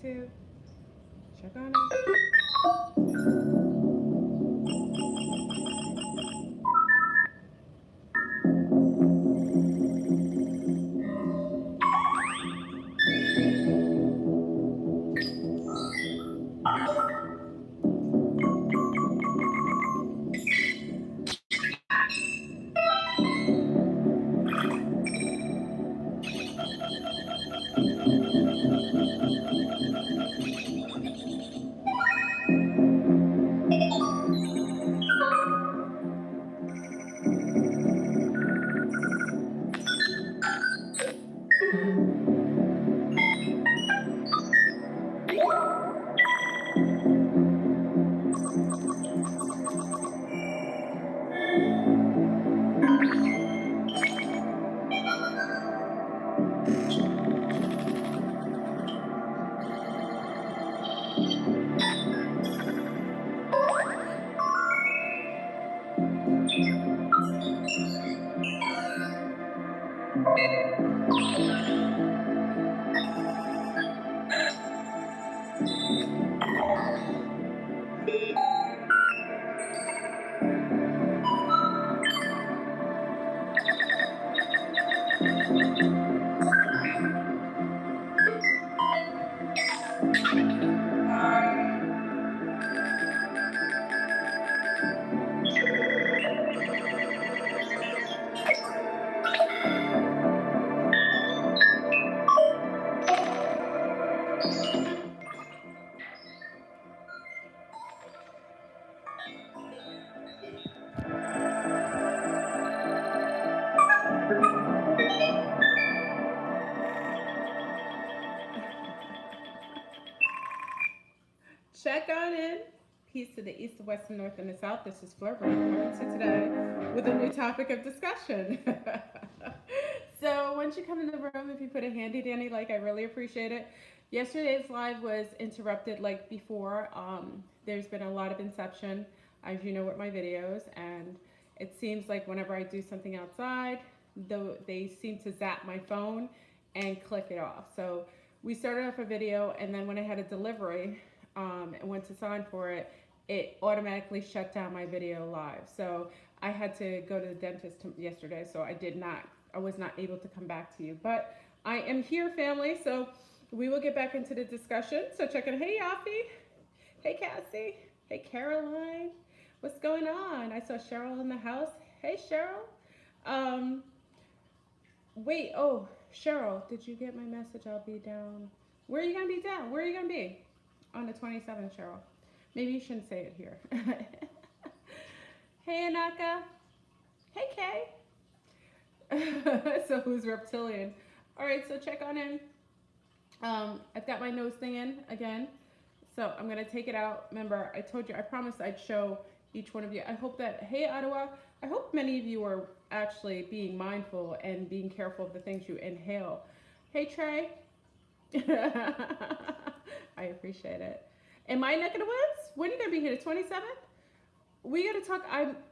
YouTube. Check on it. Check on in. Peace to the east, the west, the north, and the south. This is FleurBrun coming to today with a new topic of discussion. So once you come in the room, if you put a handy dandy like, I really appreciate it. Yesterday's live was interrupted like before. There's been a lot of inception, as you know, with my videos, and it seems like whenever I do something outside, though they seem to zap my phone and click it off. So we started off a video, and then when I had a delivery, and went to sign for it, it automatically shut down my video live. So I had to go to the dentist yesterday, so I was not able to come back to you. But I am here, family, so we will get back into the discussion. So check in. Hey, Yafi. Hey, Cassie. Hey, Caroline. What's going on? I saw Cheryl in the house. Hey, Cheryl. Wait, oh, Cheryl, did you get my message? I'll be down. Where are you going to be down? Where are you going to be? On the 27th, Cheryl. Maybe you shouldn't say it here. Hey, Anaka. Hey, Kay. So who's reptilian? All right, so check on in. I've got my nose thing in again. So I'm going to take it out. Remember, I told you, I promised I'd show each one of you. I hope that, hey, Ottawa, I hope many of you are actually being mindful and being careful of the things you inhale. Hey, Trey. I appreciate it. In my neck of the woods, when are you gonna be here? The 27th? We gotta talk.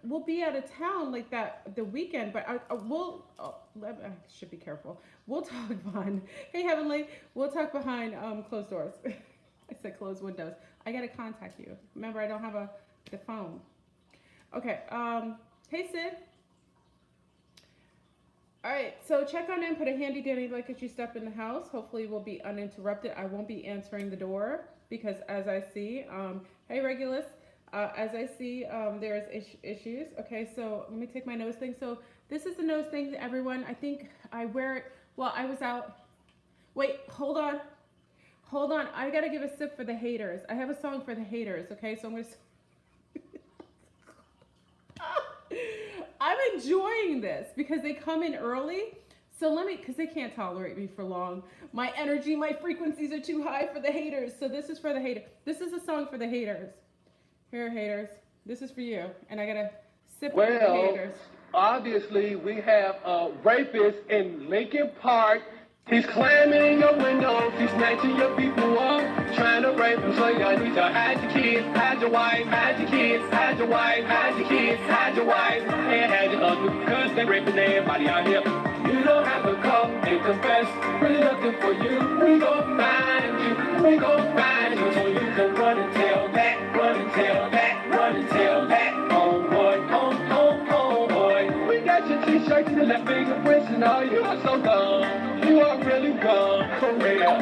We'll be out of town like that the weekend, but we'll. Oh, I should be careful. We'll talk behind. Hey, Heavenly, we'll talk behind closed doors. I said closed windows. I gotta contact you. Remember, I don't have the phone. Okay. Hey, Sid. All right, so check on in, put a handy dandy like as you step in the house. Hopefully we'll be uninterrupted. I won't be answering the door because as I see, hey Regulus, as I see there's issues. Okay, so let me take my nose thing. So this is the nose thing, everyone. I think I wear it while I was out. Wait, hold on. Hold on, I gotta give a sip for the haters. I have a song for the haters, okay? So I'm gonna... I'm enjoying this because they come in early. So because they can't tolerate me for long. My energy, my frequencies are too high for the haters. So this is for the haters. This is a song for the haters. Here, haters. This is for you. And I gotta sip for the haters. Obviously we have a rapist in Lincoln Park He's climbing your windows, he's snatching your people up, trying to rape them, so y'all need to hide your kids, hide your wife, hide your kids, hide your wife, hide your kids, hide your wife, and hide your husband, because they raping everybody out here. You don't have to come and confess, we're looking for you, we gon' find you, we gon' find you, so you can run and tell that, run and tell that, run and tell that, oh boy, oh boy. We got your t-shirts and the left fingerprints and all, you are so dumb. You are really dumb, for real.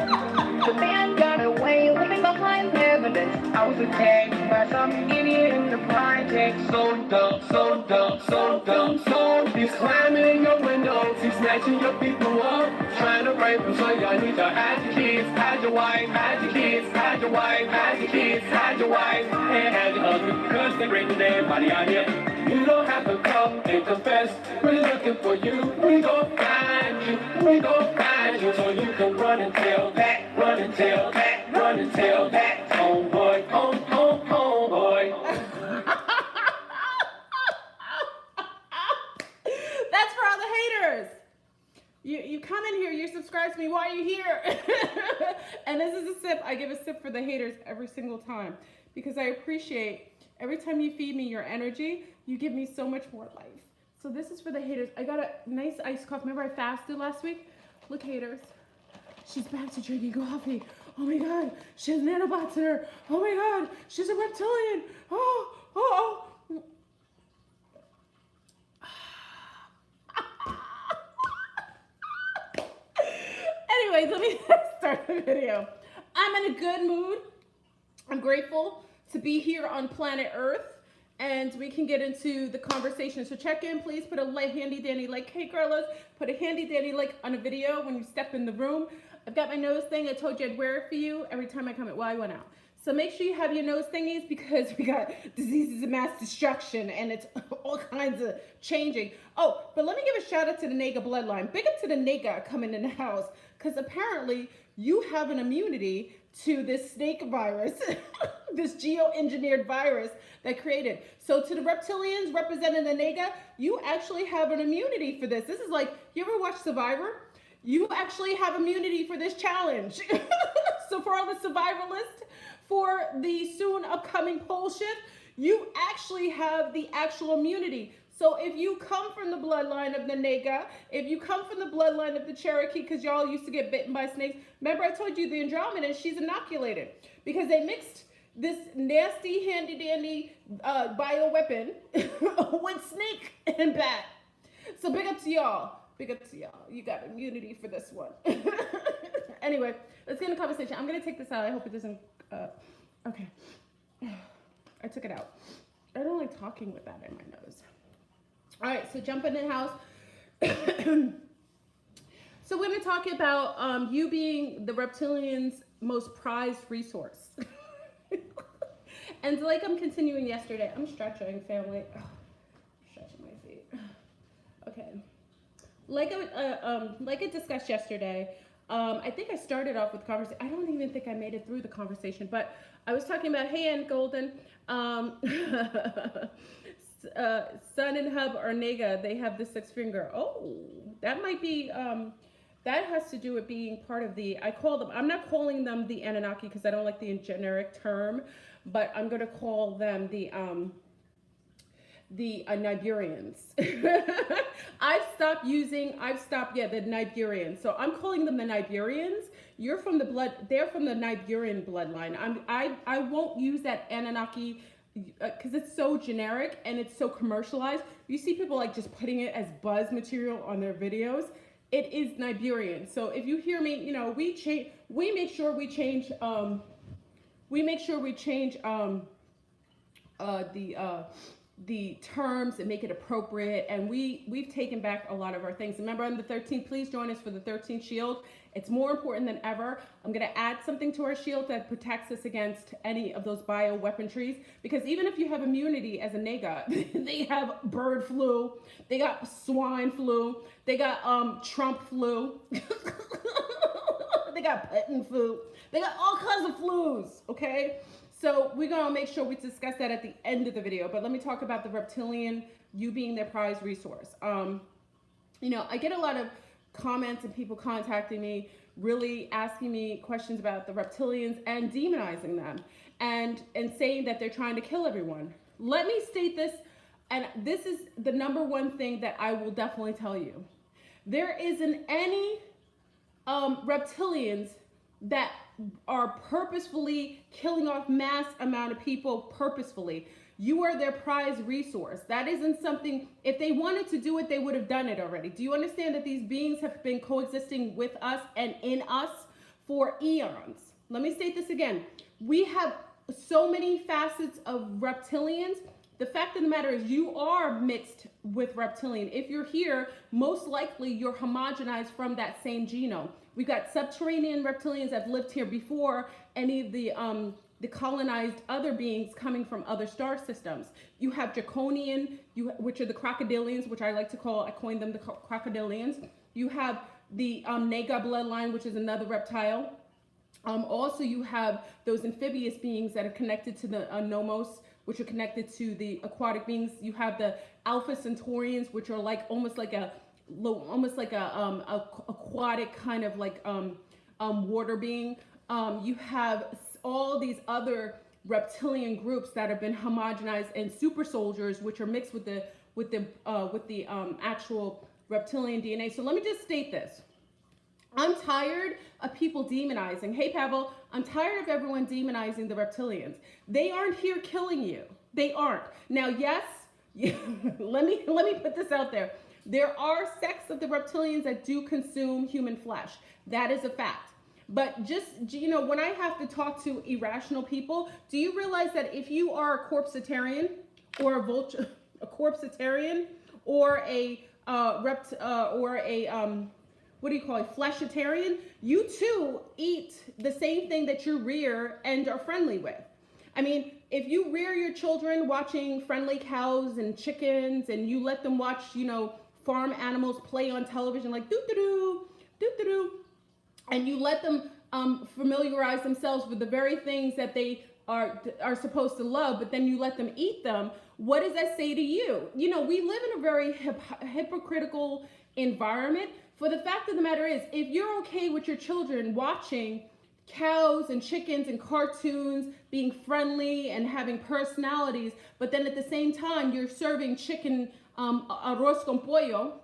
The man got away, leaving behind evidence. I was attacked by some idiot in the project. So dumb, so dumb, so dumb, so. He's climbing your windows, he's snatching your people up, trying to rape them, so y'all need to hide your kids, hide your wife, hide your kids, hide your wife, hide your kids, hide your wife, and hide your husband, because they raping everybody out here. You don't have to come and confess, we're looking for you, we gon' find you, we gon' find you, so you can run and tell that, run and tell that, run and tell that, oh boy, oh boy. That's for all the haters. You come in here, you subscribe to me, why are you here? And this is a sip. I give a sip for the haters every single time because I appreciate every time you feed me your energy, you give me so much more life. So this is for the haters. I got a nice iced coffee. Remember I fasted last week? Look, haters. She's back to drinking coffee. Oh my God, she has nanobots in her. Oh my God, she's a reptilian. Oh. Anyway, let me start the video. I'm in a good mood. I'm grateful to be here on planet Earth, and we can get into the conversation. So check in, please. Put a handy dandy like. Hey, girls, put a handy dandy like on a video when you step in the room. I've got my nose thing. I told you I'd wear it for you every time I come in. Well, I went out. So make sure you have your nose thingies because we got diseases of mass destruction and it's all kinds of changing. Oh, but let me give a shout out to the Naga bloodline. Big up to the Naga coming in the house because apparently you have an immunity to this snake virus, this geoengineered virus that created. So to the reptilians representing the Naga, you actually have an immunity for this. This is like, you ever watch Survivor? You actually have immunity for this challenge. So for all the survivalists, for the soon upcoming pole shift, you actually have the actual immunity. So if you come from the bloodline of the Naga, if you come from the bloodline of the Cherokee, because y'all used to get bitten by snakes, remember I told you the Andromeda, she's inoculated because they mixed this nasty handy dandy bioweapon with snake and bat. So big up to y'all. Big up to y'all. You got immunity for this one. Anyway, let's get in the conversation. I'm going to take this out. I hope it doesn't... okay. I took it out. I don't like talking with that in my nose. All right, so jump in the house. So we're going to talk about you being the reptilians' most prized resource. And like I'm continuing yesterday, I'm stretching, family. Stretching my feet. Okay. Like I discussed yesterday, I think I started off with conversation. I don't even think I made it through the conversation, but I was talking about, hey, Ann Golden, Sun and Hub or Naga, they have the six finger. Oh, that might be, that has to do with being part of the, I'm not calling them the Anunnaki because I don't like the generic term, but I'm going to call them the Niburians. I've stopped, the Niburians. So I'm calling them the Niburians. They're from the Niburian bloodline. I won't use that Anunnaki because it's so generic and it's so commercialized. You see people like just putting it as buzz material on their videos. It is Niburian. So if you hear me, you know, we make sure we change the terms and make it appropriate, and we've taken back a lot of our things. Remember on the 13th, please join us for the 13th shield. It's more important than ever. I'm going to add something to our shield that protects us against any of those bioweaponries, because even if you have immunity as a Naga, they have bird flu, they got swine flu, they got Trump flu, they got Putin flu, they got all kinds of flus, okay? So we're going to make sure we discuss that at the end of the video. But let me talk about the reptilian, you being their prized resource. You know, I get a lot of comments and people contacting me, really asking me questions about the reptilians and demonizing them and saying that they're trying to kill everyone. Let me state this, and this is the number one thing that I will definitely tell you. There isn't any reptilians that are purposefully killing off mass amount of people purposefully. You are their prize resource. That isn't something, if they wanted to do it, they would have done it already. Do you understand that these beings have been coexisting with us and in us for eons? Let me state this again. We have so many facets of reptilians. The fact of the matter is you are mixed with reptilian. If you're here, most likely you're homogenized from that same genome. We've got subterranean reptilians that have lived here before any of the colonized other beings coming from other star systems. You have draconian, which are the crocodilians, which I like to call, I coined them the crocodilians. You have the Naga bloodline, which is another reptile. Also, you have those amphibious beings that are connected to the nomos, which are connected to the aquatic beings. You have the Alpha Centaurians, which are like almost like a aquatic kind of like water being. You have all these other reptilian groups that have been homogenized, and super soldiers, which are mixed with the actual reptilian DNA. So let me just state this. I'm tired of people demonizing. Hey, Pavel, I'm tired of everyone demonizing the reptilians. They aren't here killing you. They aren't. Now, yes, let me put this out there. There are sects of the reptilians that do consume human flesh. That is a fact. But just, when I have to talk to irrational people, do you realize that if you are a corpsetarian or a corpsetarian or a what do you call it, fleshitarian, you too eat the same thing that you rear and are friendly with. I mean, if you rear your children watching friendly cows and chickens, and you let them watch, farm animals play on television like doo-doo-doo, doo-doo-doo, and you let them familiarize themselves with the very things that they are supposed to love, but then you let them eat them, what does that say to you? We live in a very hypocritical environment. For the fact of the matter is, if you're okay with your children watching cows and chickens and cartoons, being friendly and having personalities, but then at the same time you're serving chicken arroz con pollo,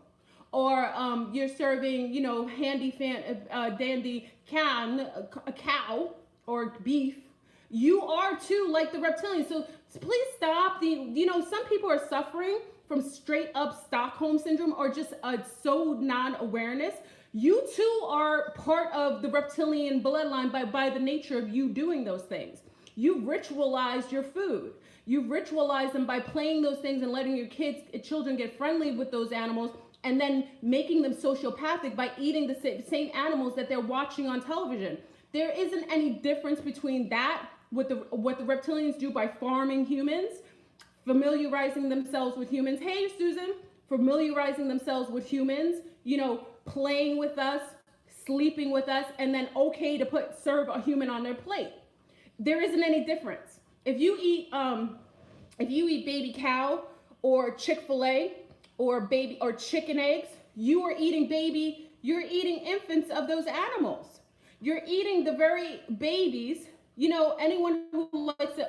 or you're serving, dandy a cow or beef, you are too like the reptilians. So please stop some people are suffering from straight up Stockholm syndrome or just so non-awareness. You too are part of the reptilian bloodline by the nature of you doing those things. You've ritualized your food. You've ritualized them by playing those things and letting your children get friendly with those animals, and then making them sociopathic by eating the same animals that they're watching on television. There isn't any difference between that, what the reptilians do by farming humans, familiarizing themselves with humans. Hey, Susan, familiarizing themselves with humans, playing with us, sleeping with us, and then okay to serve a human on their plate. There isn't any difference. If you eat baby cow or Chick-fil-A or chicken eggs, you're eating infants of those animals. You're eating the very babies. Anyone who likes it,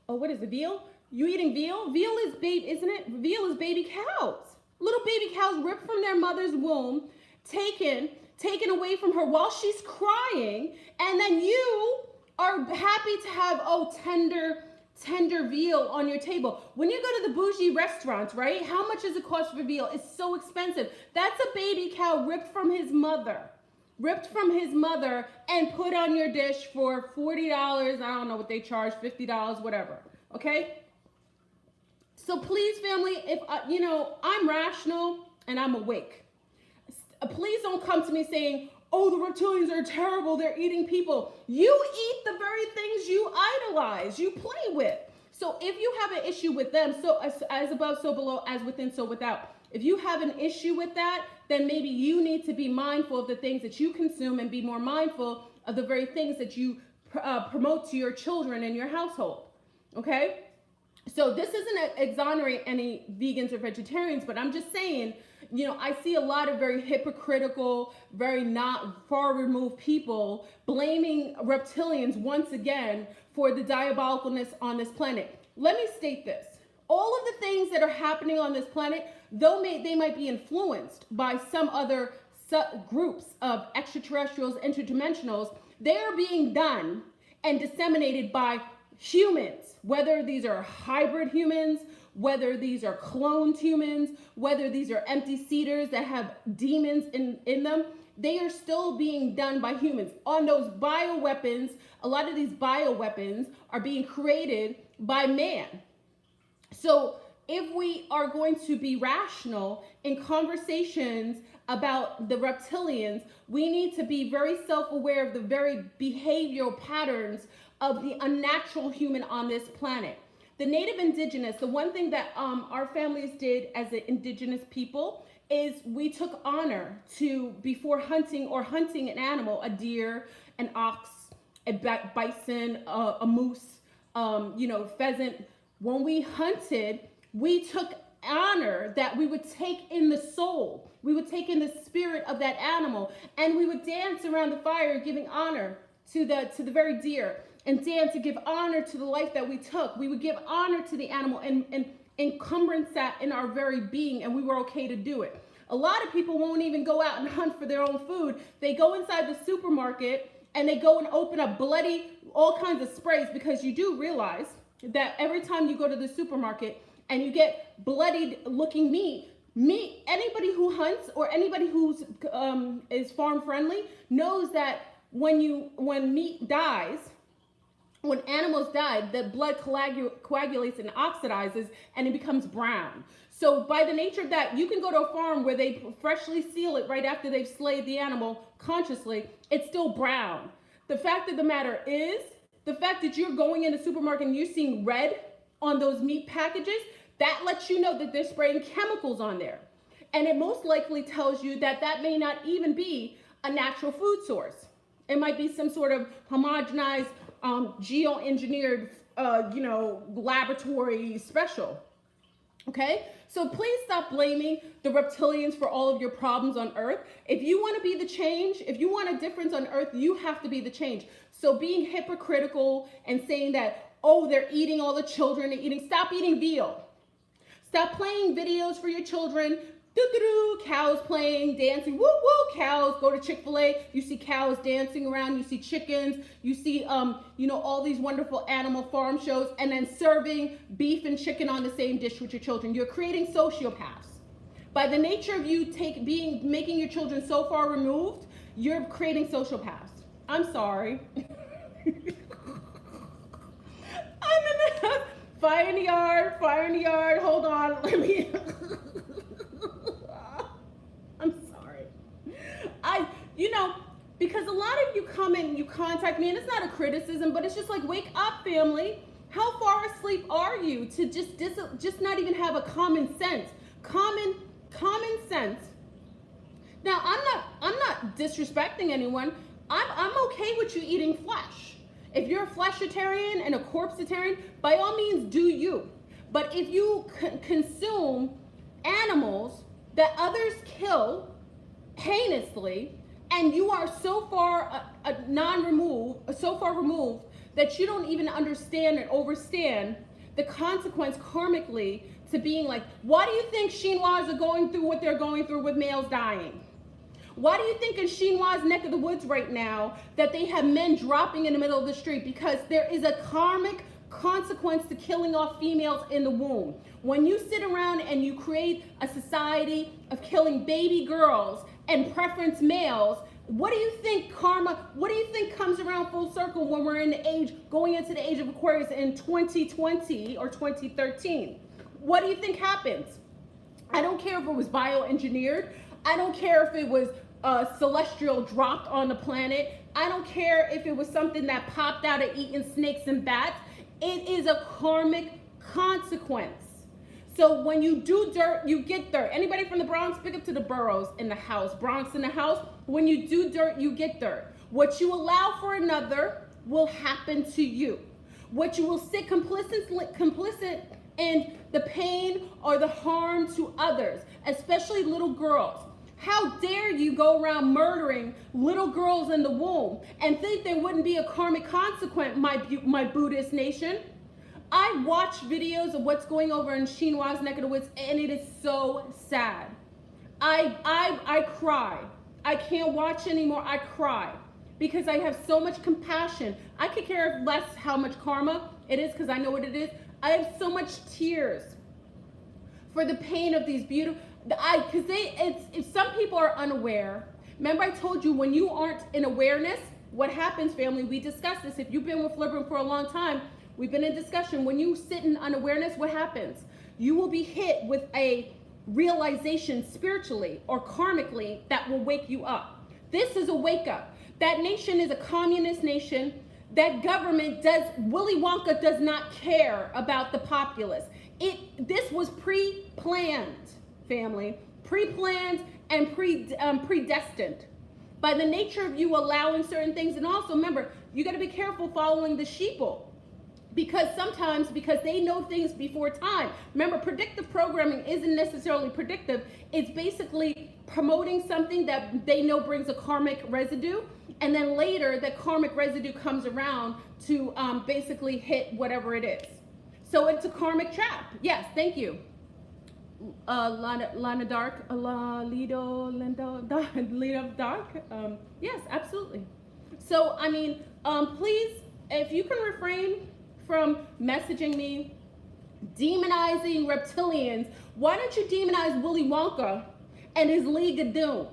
what is it, veal? You eating veal? Veal is baby, isn't it? Veal is baby cows. Little baby cows ripped from their mother's womb, taken away from her while she's crying, and then you are happy to have tender veal on your table. When you go to the bougie restaurants, right? How much does it cost for veal? It's so expensive. That's a baby cow ripped from his mother and put on your dish for $40. I don't know what they charge, $50, whatever. Okay? So please, family, if I'm rational and I'm awake. Please don't come to me saying, oh, the reptilians are terrible, they're eating people. You eat the very things you idolize, you play with. So if you have an issue with them, so as above, so below, as within, so without. If you have an issue with that, then maybe you need to be mindful of the things that you consume and be more mindful of the very things that you promote to your children in your household, okay? So this isn't exonerate any vegans or vegetarians, but I'm just saying, I see a lot of very hypocritical, very not far removed people blaming reptilians once again for the diabolicalness on this planet. Let me state this. All of the things that are happening on this planet, though they might be influenced by some other groups of extraterrestrials, interdimensionals, they are being done and disseminated by humans, whether these are hybrid humans, whether these are cloned humans, whether these are empty seeders that have demons in them. They are still being done by humans. On those bioweapons, a lot of these bioweapons are being created by man. So if we are going to be rational in conversations about the reptilians, we need to be very self-aware of the very behavioral patterns of the unnatural human on this planet. The native indigenous, the one thing that our families did as an indigenous people is we took honor to, before hunting or hunting an animal, a deer, an ox, a bison, a moose, pheasant. When we hunted, we took honor that we would take in the soul. We would take in the spirit of that animal, and we would dance around the fire, giving honor to the very deer, and dance to give honor to the life that we took. We would give honor to the animal, and encumbrance that in our very being, and we were okay to do it. A lot of people won't even go out and hunt for their own food. They go inside the supermarket and they go and open up bloody, all kinds of sprays, because you do realize that every time you go to the supermarket and you get bloodied looking meat, anybody who hunts or anybody who's is farm friendly knows that when meat dies, when animals die, the blood coagulates and oxidizes and it becomes brown. So by the nature of that, you can go to a farm where they freshly seal it right after they've slayed the animal consciously, it's still brown. The fact of the matter is, the fact that you're going in the supermarket and you're seeing red on those meat packages, that lets you know that they're spraying chemicals on there. And it most likely tells you that that may not even be a natural food source. It might be some sort of homogenized, geoengineered, laboratory special. Okay? So please stop blaming the reptilians for all of your problems on Earth. If you want to be the change, if you want a difference on Earth, you have to be the change. So being hypocritical and saying that, oh, they're eating all the children, stop eating veal. Stop playing videos for your children. Cows playing, dancing, woo woo, cows. Go to Chick-fil-A, you see cows dancing around, you see chickens, you see all these wonderful animal farm shows, and then serving beef and chicken on the same dish with your children. You're creating sociopaths. By the nature of you making your children so far removed, you're creating sociopaths. I'm sorry. I'm in the fire in the yard, hold on, let me I'm sorry. Because a lot of you come and you contact me, and it's not a criticism, but it's just like, wake up, family. How far asleep are you to just not even have a common sense? Common sense. Now, I'm not disrespecting anyone. I'm okay with you eating flesh. If you're a fleshitarian and a corpsetarian, by all means, do you. But if you consume animals that others kill heinously, and you are so far removed that you don't even understand and overstand the consequence karmically to being like, why do you think Chinois are going through what they're going through with males dying? Why do you think in Chinois' neck of the woods right now that they have men dropping in the middle of the street? Because there is a karmic consequence to killing off females in the womb. When you sit around and you create a society of killing baby girls and preference males, what do you think comes around full circle when we're going into the age of Aquarius in 2020 or 2013? What do you think happens? I don't care if it was bioengineered. I don't care if it was celestial dropped on the planet. I don't care if it was something that popped out of eating snakes and bats. It is a karmic consequence. So when you do dirt, you get dirt. Anybody from the Bronx, pick up to the boroughs in the house. Bronx in the house. When you do dirt, you get dirt. What you allow for another will happen to you. What you will sit complicit and the pain or the harm to others, especially little girls. How dare you go around murdering little girls in the womb and think there wouldn't be a karmic consequence, my Buddhist nation? I watch videos of what's going over in Chinois neck of the woods, and it is so sad. I cry. I can't watch anymore. I cry because I have so much compassion. I could care less how much karma it is because I know what it is. I have so much tears for the pain of these beautiful. If some people are unaware. Remember, I told you when you aren't in awareness, what happens, family? We discussed this. If you've been with FleurBrun for a long time, we've been in discussion. When you sit in unawareness, what happens? You will be hit with a realization spiritually or karmically that will wake you up. This is a wake up. That nation is a communist nation. That government Willy Wonka does not care about the populace. This was pre-planned, family. Pre-planned and predestined by the nature of you allowing certain things. And also remember, you got to be careful following the sheeple. Because sometimes, because they know things before time. Remember, predictive programming isn't necessarily predictive. It's basically promoting something that they know brings a karmic residue. And then later, that karmic residue comes around to basically hit whatever it is. So it's a karmic trap. Yes, thank you. Lana Dark, Lido Dark. Yes, absolutely. So, I mean, please, if you can refrain from messaging me, demonizing reptilians, why don't you demonize Willy Wonka and his League of Doom?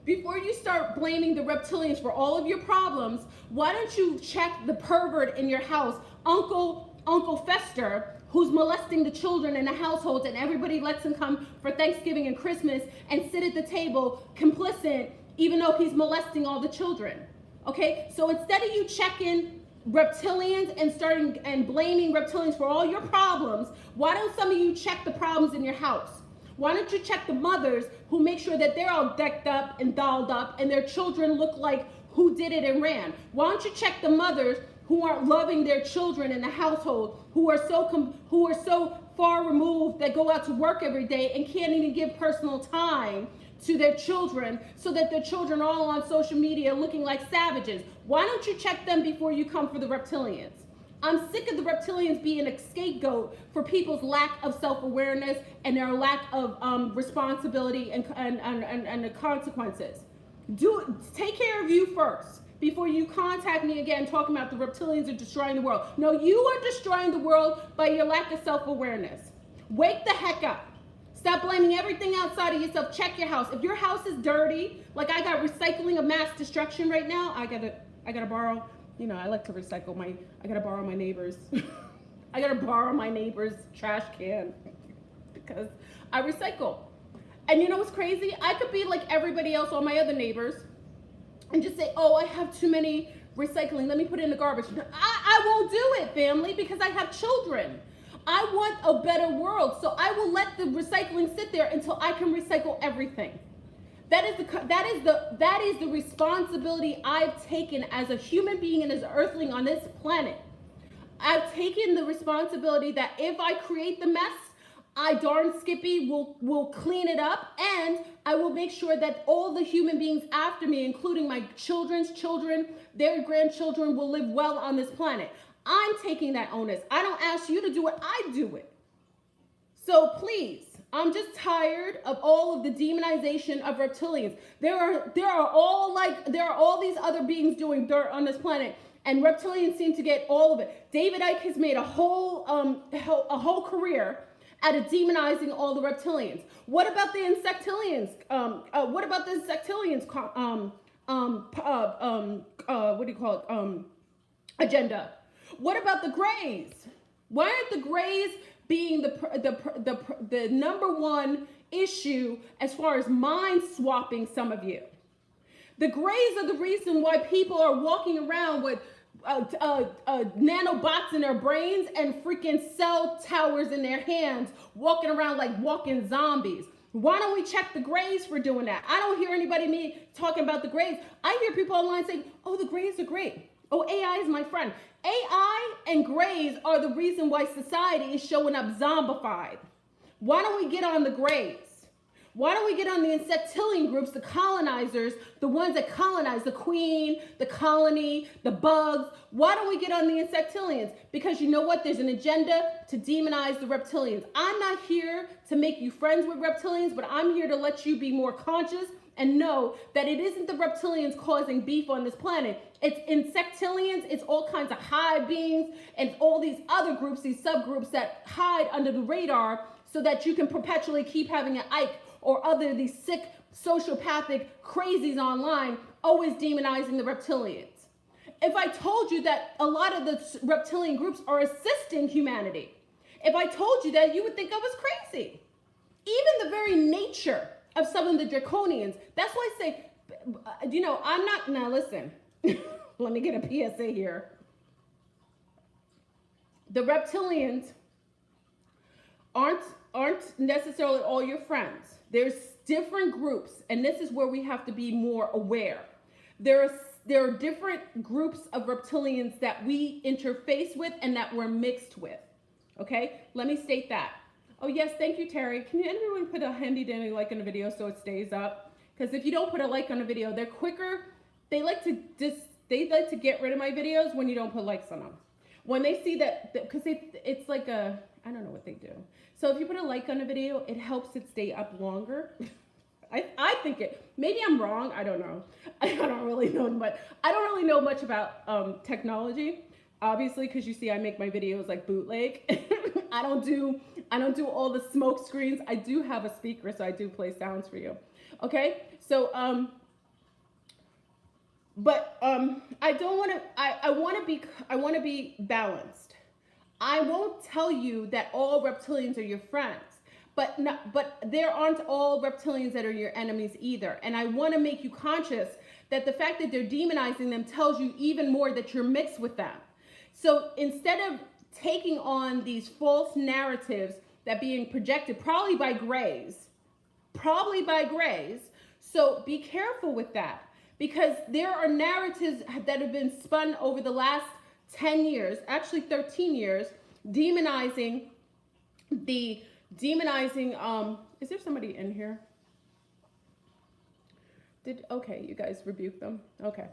Before you start blaming the reptilians for all of your problems, why don't you check the pervert in your house, Uncle Fester, who's molesting the children in the household, and everybody lets him come for Thanksgiving and Christmas and sit at the table complicit, even though he's molesting all the children. Okay, so instead of you checking reptilians and starting and blaming reptilians for all your problems, why don't some of you check the problems in your house? Why don't you check the mothers who make sure that they're all decked up and dolled up and their children look like who did it and ran? Why don't you check the mothers who aren't loving their children in the household, who are so far removed that go out to work every day and can't even give personal time to their children, so that their children are all on social media looking like savages? Why don't you check them before you come for the reptilians? I'm sick of the reptilians being a scapegoat for people's lack of self-awareness and their lack of responsibility and the consequences. Take care of you first before you contact me again talking about the reptilians are destroying the world. No, you are destroying the world by your lack of self-awareness. Wake the heck up. Stop blaming everything outside of yourself. Check your house. If your house is dirty, like I got recycling of mass destruction right now, I gotta borrow, you know, I like to recycle I gotta borrow my neighbor's, I gotta borrow my neighbor's trash can because I recycle. And you know what's crazy? I could be like everybody else, all my other neighbors, and just say, oh, I have too many recycling, let me put it in the garbage. I won't do it, family, because I have children. I want a better world, so I will let the recycling sit there until I can recycle everything. That is the responsibility I've taken as a human being and as an earthling on this planet. I've taken the responsibility that if I create the mess, I darn Skippy will clean it up, and I will make sure that all the human beings after me, including my children's children, their grandchildren, will live well on this planet. I'm taking that onus. I don't ask you to do it, I do it. So please, I'm just tired of all of the demonization of reptilians. There are all these other beings doing dirt on this planet, and reptilians seem to get all of it. David Icke has made a whole career out of demonizing all the reptilians. What about the insectilians? Agenda? What about the Greys? Why aren't the Greys being the number one issue as far as mind swapping some of you? The Greys are the reason why people are walking around with nanobots in their brains and freaking cell towers in their hands, walking around like walking zombies. Why don't we check the Greys for doing that? I don't hear anybody talking about the Greys. I hear people online saying, oh, the Greys are great. Oh, AI is my friend. AI and grays are the reason why society is showing up zombified. Why don't we get on the grays? Why don't we get on the insectilian groups, the colonizers, the ones that colonize, the queen, the colony, the bugs? Why don't we get on the insectilians? Because you know what? There's an agenda to demonize the reptilians. I'm not here to make you friends with reptilians, but I'm here to let you be more conscious and know that it isn't the reptilians causing beef on this planet. It's insectilians, it's all kinds of hive beings, and all these other groups, these subgroups that hide under the radar so that you can perpetually keep having an Ike or other these sick sociopathic crazies online always demonizing the reptilians. If I told you that a lot of the reptilian groups are assisting humanity, if I told you that, you would think I was crazy. Even the very nature of some of the draconians, that's why I say, you know, I'm not, now listen, let me get a PSA here. The reptilians aren't necessarily all your friends. There's different groups, and this is where we have to be more aware. There are different groups of reptilians that we interface with and that we're mixed with. Okay, let me state that. Oh yes, thank you, Terry. Can anyone put a handy dandy like on the video so it stays up? Because if you don't put a like on a video, they're quicker. They like to get rid of my videos when you don't put likes on them. When they see that, because it's like a, I don't know what they do. So if you put a like on a video, it helps it stay up longer. I think it, maybe I'm wrong, I don't know. I don't really know, but I don't really know much about technology. Obviously, because you see I make my videos like bootleg. I don't do all the smoke screens. I do have a speaker, so I do play sounds for you. Okay? So I don't want to, I want to be balanced. I won't tell you that all reptilians are your friends, but there aren't all reptilians that are your enemies either. And I want to make you conscious that the fact that they're demonizing them tells you even more that you're mixed with them. So instead of taking on these false narratives that being projected, probably by grays, so be careful with that, because there are narratives that have been spun over the last 10 years, actually 13 years, demonizing, is there somebody in here? Okay, you guys rebuke them. Okay.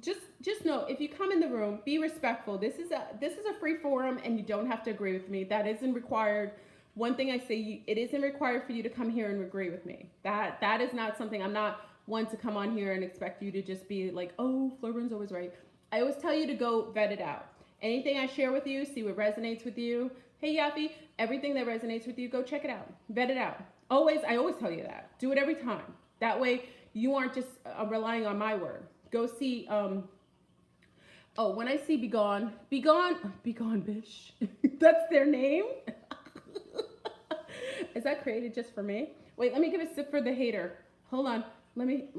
Just know, if you come in the room, be respectful. This is a free forum, and you don't have to agree with me. That isn't required. One thing I say, it isn't required for you to come here and agree with me. That is not something. I'm not one to come on here and expect you to just be like, oh, FleurBrun's always right. I always tell you to go vet it out. Anything I share with you, see what resonates with you. Hey, Yappy, everything that resonates with you, go check it out. Vet it out. I always tell you that. Do it every time. That way you aren't just relying on my word. Go see, when I see Begone Bish. That's their name. Is that created just for me? Wait, let me give a sip for the hater. Hold on. Let me,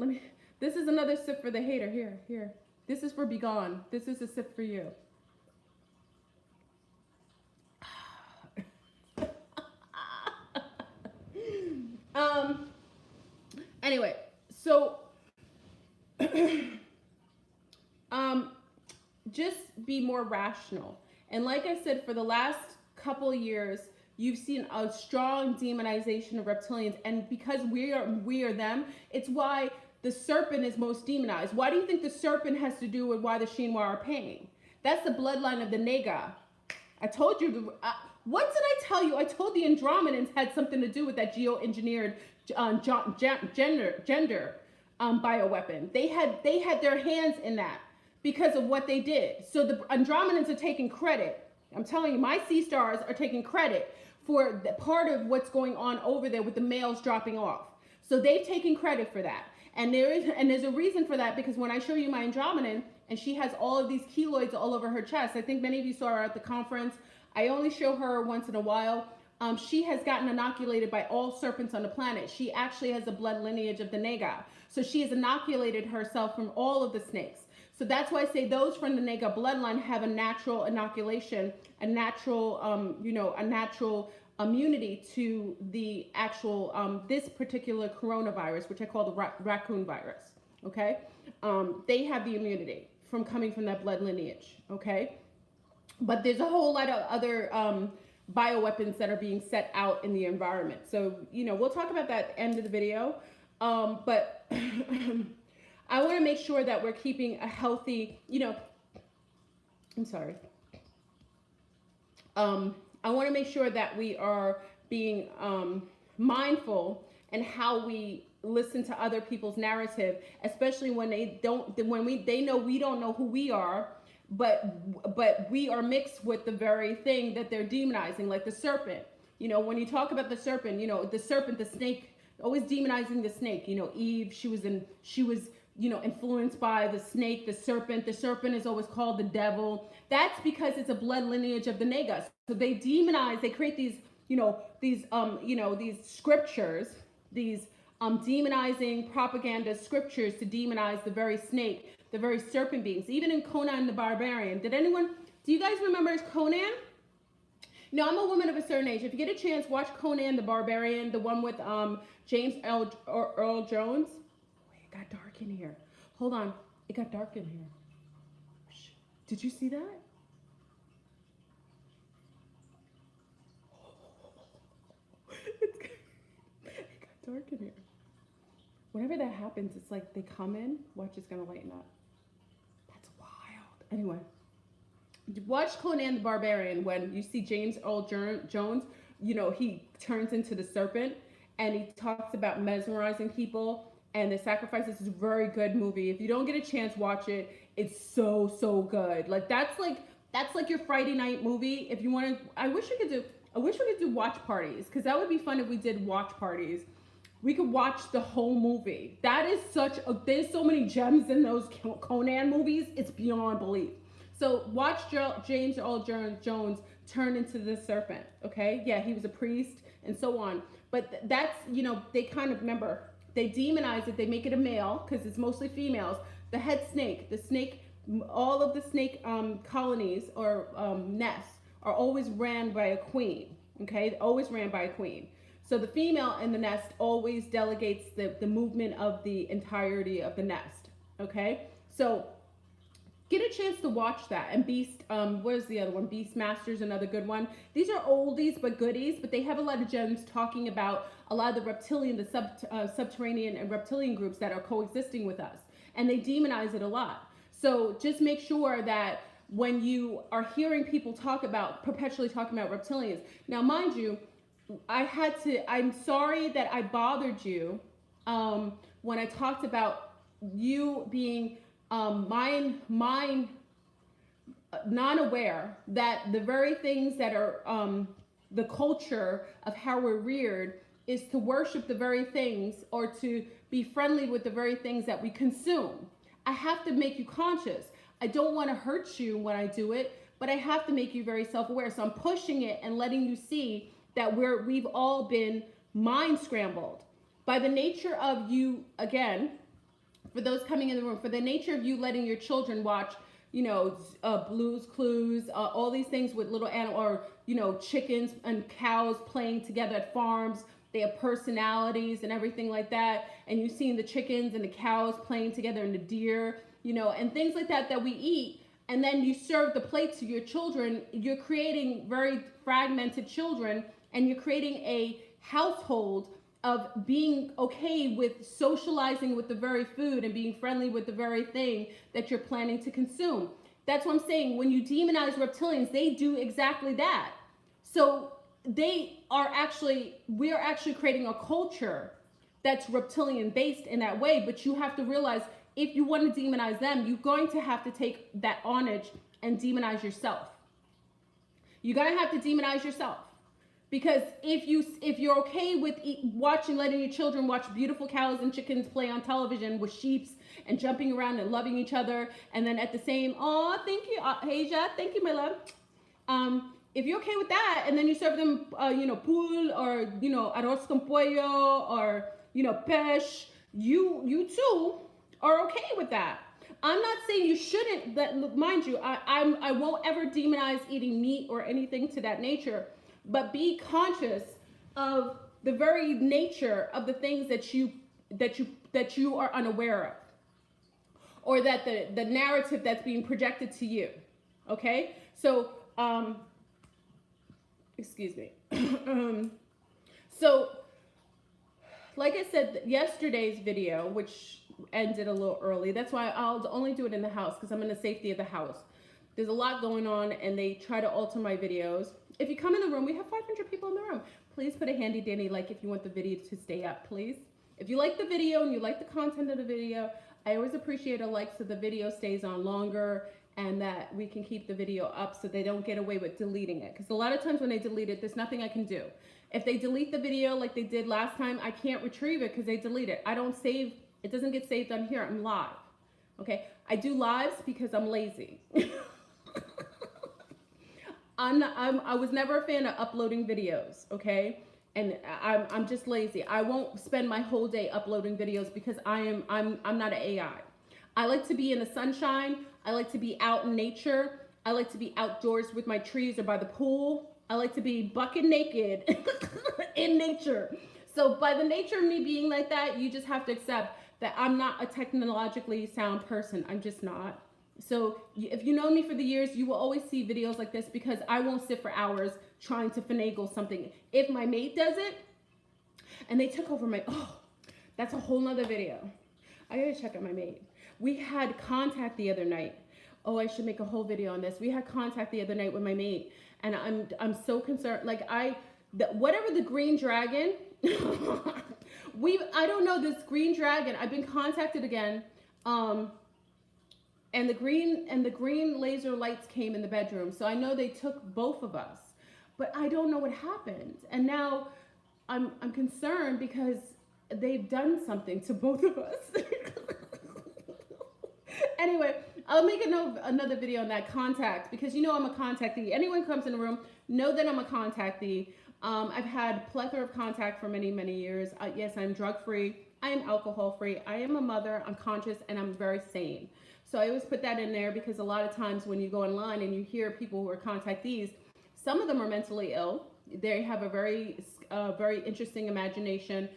this is another sip for the hater. Here. This is for Begone. This is a sip for you. Anyway, so just be more rational. And like I said, for the last couple of years, you've seen a strong demonization of reptilians, and because we are them, it's why the serpent is most demonized. Why do you think the serpent has to do with why the Shinwa are paying? That's the bloodline of the Nega. I told you. What did I tell you? I told the Andromedans had something to do with that geoengineered gender bioweapon. They had their hands in that because of what they did. So the Andromedans are taking credit. I'm telling you, my sea stars are taking credit for the part of what's going on over there with the males dropping off. So they've taken credit for that. And there's a reason for that, because when I show you my Andromedan and she has all of these keloids all over her chest, I think many of you saw her at the conference. I only show her once in a while. She has gotten inoculated by all serpents on the planet. She actually has a blood lineage of the Nega. So she has inoculated herself from all of the snakes. So that's why I say those from the Nega bloodline have a natural inoculation, a natural, a natural immunity to the actual, this particular coronavirus, which I call the raccoon virus, okay? They have the immunity from coming from that blood lineage, okay? But there's a whole lot of other bioweapons that are being set out in the environment. So, we'll talk about that at the end of the video. But I want to make sure that we're keeping a healthy, I'm sorry. I want to make sure that we are being mindful in how we listen to other people's narrative, especially when they know we don't know who we are, but we are mixed with the very thing that they're demonizing, like the serpent. When you talk about the serpent, the serpent, the snake, always demonizing the snake. Eve, she was influenced by the snake, the serpent. The serpent is always called the devil. That's because it's a blood lineage of the Nagas. So they demonize, they create these scriptures, these demonizing propaganda scriptures to demonize the very snake, the very serpent beings. Even in Conan the Barbarian. Do you guys remember Conan? Now, I'm a woman of a certain age. If you get a chance, watch Conan the Barbarian, the one with James Earl Jones. Wait, it got dark in here. Hold on. It got dark in here. Did you see that? It got dark in here. Whenever that happens, it's like they come in. Watch, it's going to lighten up. That's wild. Anyway. Watch Conan the Barbarian. When you see James Earl Jones, he turns into the serpent and he talks about mesmerizing people and the sacrifices. Is a very good movie. If you don't get a chance, watch it. It's so good. Like that's like your Friday night movie. If you want to, I wish we could do watch parties, because that would be fun if we did watch parties. We could watch the whole movie. That is there's so many gems in those Conan movies. It's beyond belief. So watch James Earl Jones turn into the serpent, okay? Yeah, he was a priest and so on. But that's, they kind of, remember, they demonize it. They make it a male because it's mostly females. The head snake, all of the snake colonies or nests are always ran by a queen, okay? Always ran by a queen. So the female in the nest always delegates the movement of the entirety of the nest, okay? So get a chance to watch that. And Beast, what is the other one? Beastmaster's another good one. These are oldies but goodies, but they have a lot of gems talking about a lot of the reptilian, the subterranean and reptilian groups that are coexisting with us. And they demonize it a lot. So just make sure that when you are hearing people perpetually talking about reptilians. Now, mind you, I'm sorry that I bothered you when I talked about you being non-aware that the very things that are the culture of how we're reared is to worship the very things or to be friendly with the very things that we consume. I have to make you conscious. I don't want to hurt you when I do it, but I have to make you very self-aware. So I'm pushing it and letting you see that we've all been mind scrambled by the nature of you, again, for those coming in the room, for the nature of you letting your children watch, Blue's Clues, all these things with little animals, or, chickens and cows playing together at farms. They have personalities and everything like that. And you've seen the chickens and the cows playing together and the deer, and things like that we eat. And then you serve the plate to your children. You're creating very fragmented children, and you're creating a household of being okay with socializing with the very food and being friendly with the very thing that you're planning to consume. That's what I'm saying. When you demonize reptilians, they do exactly that. So we're actually creating a culture that's reptilian based in that way. But you have to realize, if you want to demonize them, you're going to have to take that onage and demonize yourself. You're going to have to demonize yourself. Because if you're okay with letting your children watch beautiful cows and chickens play on television with sheeps and jumping around and loving each other, and then at the same, thank you, Asia, thank you, my love. If you're okay with that, and then you serve them, pool or arroz con pollo or pêche, you too are okay with that. I'm not saying you shouldn't. That, mind you, I won't ever demonize eating meat or anything to that nature. But be conscious of the very nature of the things that you are unaware of. or that the narrative that's being projected to you. Okay? So, excuse me. So, like I said, yesterday's video, which ended a little early, that's why I'll only do it in the house, because I'm in the safety of the house. There's a lot going on, and they try to alter my videos. If you come in the room, we have 500 people in the room. Please put a handy dandy like if you want the video to stay up, please. If you like the video and you like the content of the video, I always appreciate a like so the video stays on longer and that we can keep the video up so they don't get away with deleting it. Because a lot of times when they delete it, there's nothing I can do. If they delete the video like they did last time, I can't retrieve it because they delete it. I don't save, it doesn't get saved on here. I'm live. Okay? I do lives because I'm lazy. I was never a fan of uploading videos, okay? And I'm just lazy. I won't spend my whole day uploading videos because I'm not an AI. I like to be in the sunshine. I like to be out in nature. I like to be outdoors with my trees or by the pool. I like to be bucket naked in nature. So by the nature of me being like that, you just have to accept that I'm not a technologically sound person. I'm just not. So if you know me for the years, you will always see videos like this because I won't sit for hours trying to finagle something. If my mate does it and they took over my, that's a whole nother video. I gotta check out my mate. We had contact the other night. Oh, I should make a whole video on this. We had contact the other night with my mate, and I'm so concerned. Like whatever the green dragon, I don't know this green dragon. I've been contacted again. And the green laser lights came in the bedroom. So I know they took both of us, but I don't know what happened. And now I'm concerned because they've done something to both of us. Anyway, I'll make another video on that contact because you know I'm a contactee. Anyone comes in the room, know that I'm a contactee. I've had a plethora of contact for many, many years. Yes, I'm drug-free. I am alcohol-free. I am a mother. I'm conscious, and I'm very sane. So I always put that in there because a lot of times when you go online and you hear people who are contactees, some of them are mentally ill. They have a very interesting imagination.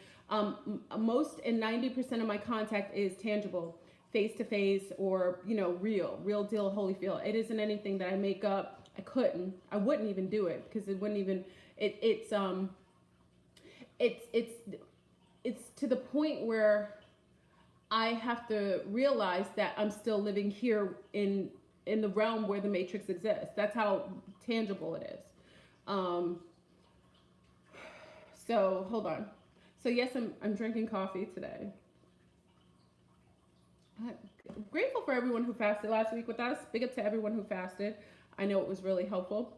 Most and 90% of my contact is tangible, face-to-face, or real deal, Holyfield. It isn't anything that I make up. I wouldn't even do it because it wouldn't even. It's to the point where I have to realize that I'm still living here in the realm where the Matrix exists. That's how tangible it is. So hold on. So yes, I'm drinking coffee today. I'm grateful for everyone who fasted last week with us. Big up to everyone who fasted. I know it was really helpful.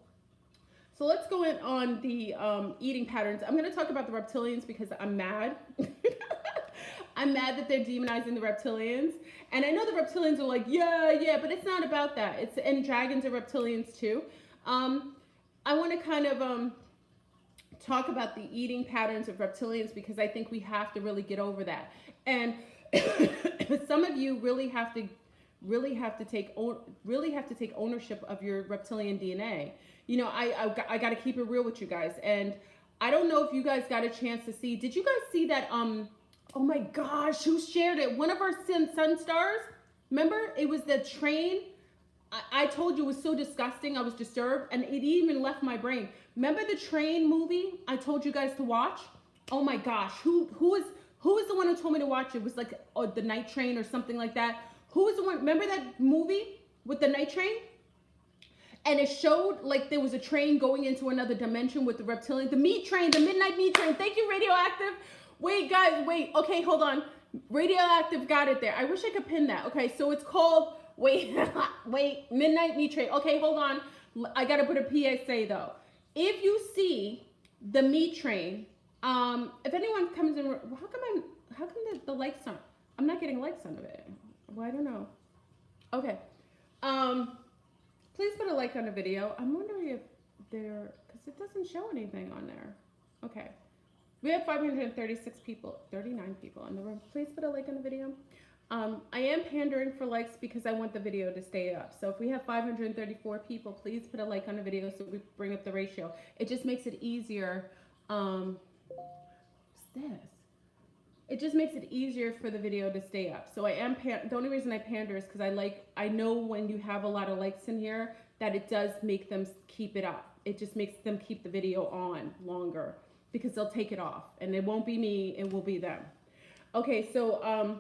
So let's go in on the eating patterns. I'm going to talk about the reptilians because I'm mad. I'm mad that they're demonizing the reptilians. And I know the reptilians are like, yeah, but it's not about that. And dragons are reptilians too. I want to kind of talk about the eating patterns of reptilians because I think we have to really get over that. And some of you really have to take ownership of your reptilian DNA. I got to keep it real with you guys. And I don't know if you guys got a chance to see. Did you guys see that? Oh my gosh, who shared it? One of our sun stars. Remember, it was the train. I told you it was so disgusting. I was disturbed, and it even left my brain. Remember the train movie I told you guys to watch? Oh my gosh, who is the one who told me to watch it? It was like the night train or something like that. Who was the one? Remember that movie with the night train? And it showed like there was a train going into another dimension with the reptilian, the meat train, the midnight meat train. Thank you, Radioactive. Wait, guys, wait. Okay, hold on. Radioactive got it there. I wish I could pin that. Okay, so it's called, wait, midnight meat train. Okay, hold on. I got to put a PSA though. If you see the meat train, if anyone comes in, how come the likes aren't, I'm not getting likes on it. Well, I don't know. Okay. Please put a like on the video. I'm wondering if because it doesn't show anything on there. Okay. We have 536 people, 39 people in the room. Please put a like on the video. I am pandering for likes because I want the video to stay up. So if we have 534 people, please put a like on the video so we bring up the ratio. It just makes it easier. What's this? it just makes it easier for the video to stay up. So I am, the only reason I pander is because I know when you have a lot of likes in here that it does make them keep it up. It just makes them keep the video on longer because they'll take it off, and it won't be me, it will be them. Okay, so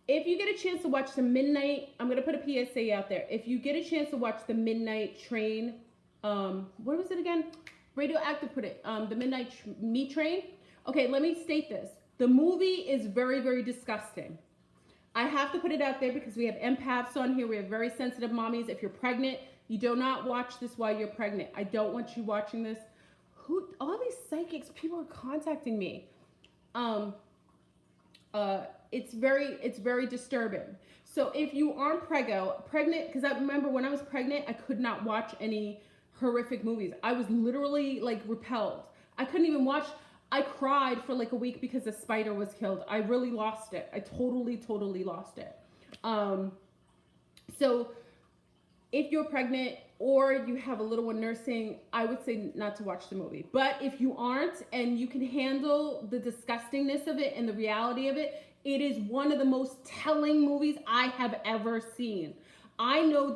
if you get a chance to watch the midnight, I'm gonna put a PSA out there. If you get a chance to watch the midnight train, what was it again? Radioactive put it, the midnight meat train. Okay, let me state this. The movie is very, very disgusting. I have to put it out there because we have empaths on here. We have very sensitive mommies. If you're pregnant, you do not watch this while you're pregnant. I don't want you watching this. All these psychics, people are contacting me. It's very disturbing. So if you aren't pregnant, because I remember when I was pregnant, I could not watch any horrific movies. I was literally like repelled. I couldn't even watch. I cried for like a week because a spider was killed. I really lost it. I totally lost it. So if you're pregnant or you have a little one nursing, I would say not to watch the movie. But if you aren't and you can handle the disgustingness of it and the reality of it, it is one of the most telling movies I have ever seen. I know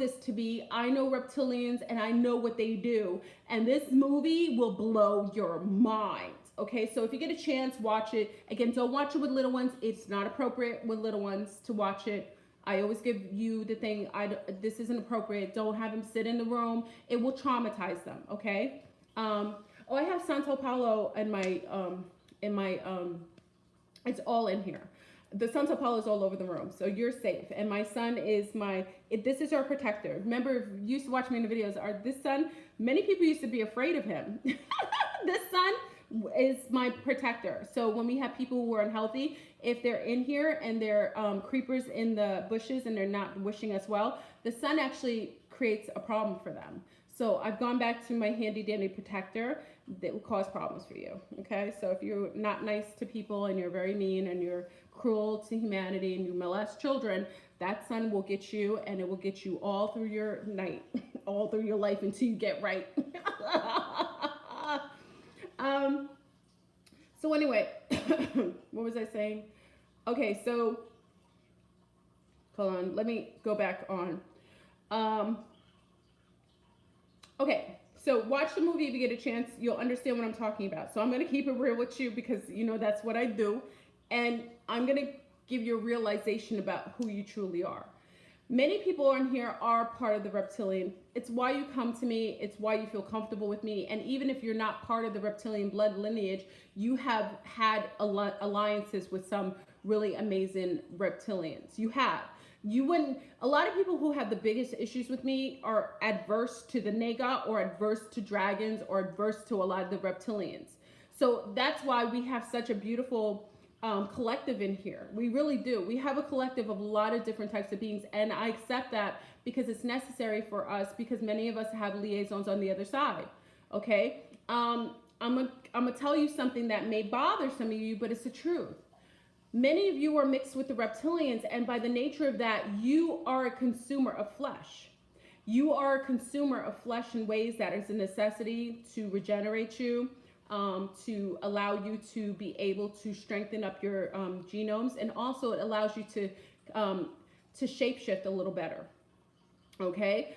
I know reptilians and I know what they do. And this movie will blow your mind. Okay, so if you get a chance, watch it. Again, don't watch it with little ones. It's not appropriate with little ones to watch it. I always give you the thing, this isn't appropriate. Don't have them sit in the room. It will traumatize them, okay? Oh, I have Santo Paulo in my, it's all in here. The Santo Paulo is all over the room, so you're safe. And my son is this is our protector. Remember, if you used to watch me in the videos, this son, many people used to be afraid of him. This son is my protector. So when we have people who are unhealthy, if they're in here and they're creepers in the bushes and they're not wishing us well, the sun actually creates a problem for them. So I've gone back to my handy dandy protector that will cause problems for you. Okay, so if you're not nice to people and you're very mean and you're cruel to humanity and you molest children, that sun will get you, and it will get you all through your night, all through your life until you get right. So anyway, what was I saying? Okay, so hold on, let me go back on. Okay, so watch the movie if you get a chance. You'll understand what I'm talking about. So I'm going to keep it real with you because you know that's what I do. And I'm going to give you a realization about who you truly are. Many people on here are part of the reptilian. It's why you come to me. It's why you feel comfortable with me. And even if you're not part of the reptilian blood lineage, you have had alliances with some really amazing reptilians. You have. You wouldn't, a lot of people who have the biggest issues with me are adverse to the Naga or adverse to dragons or adverse to a lot of the reptilians. So that's why we have such a beautiful collective in here. We really do. We have a collective of a lot of different types of beings, and I accept that because it's necessary for us, because many of us have liaisons on the other side. Okay, I'm gonna tell you something that may bother some of you, but it's the truth. Many of you are mixed with the reptilians, and by the nature of that, you are a consumer of flesh. You are a consumer of flesh in ways that is a necessity to regenerate you, to allow you to be able to strengthen up your genomes, and also it allows you to shapeshift a little better. Okay,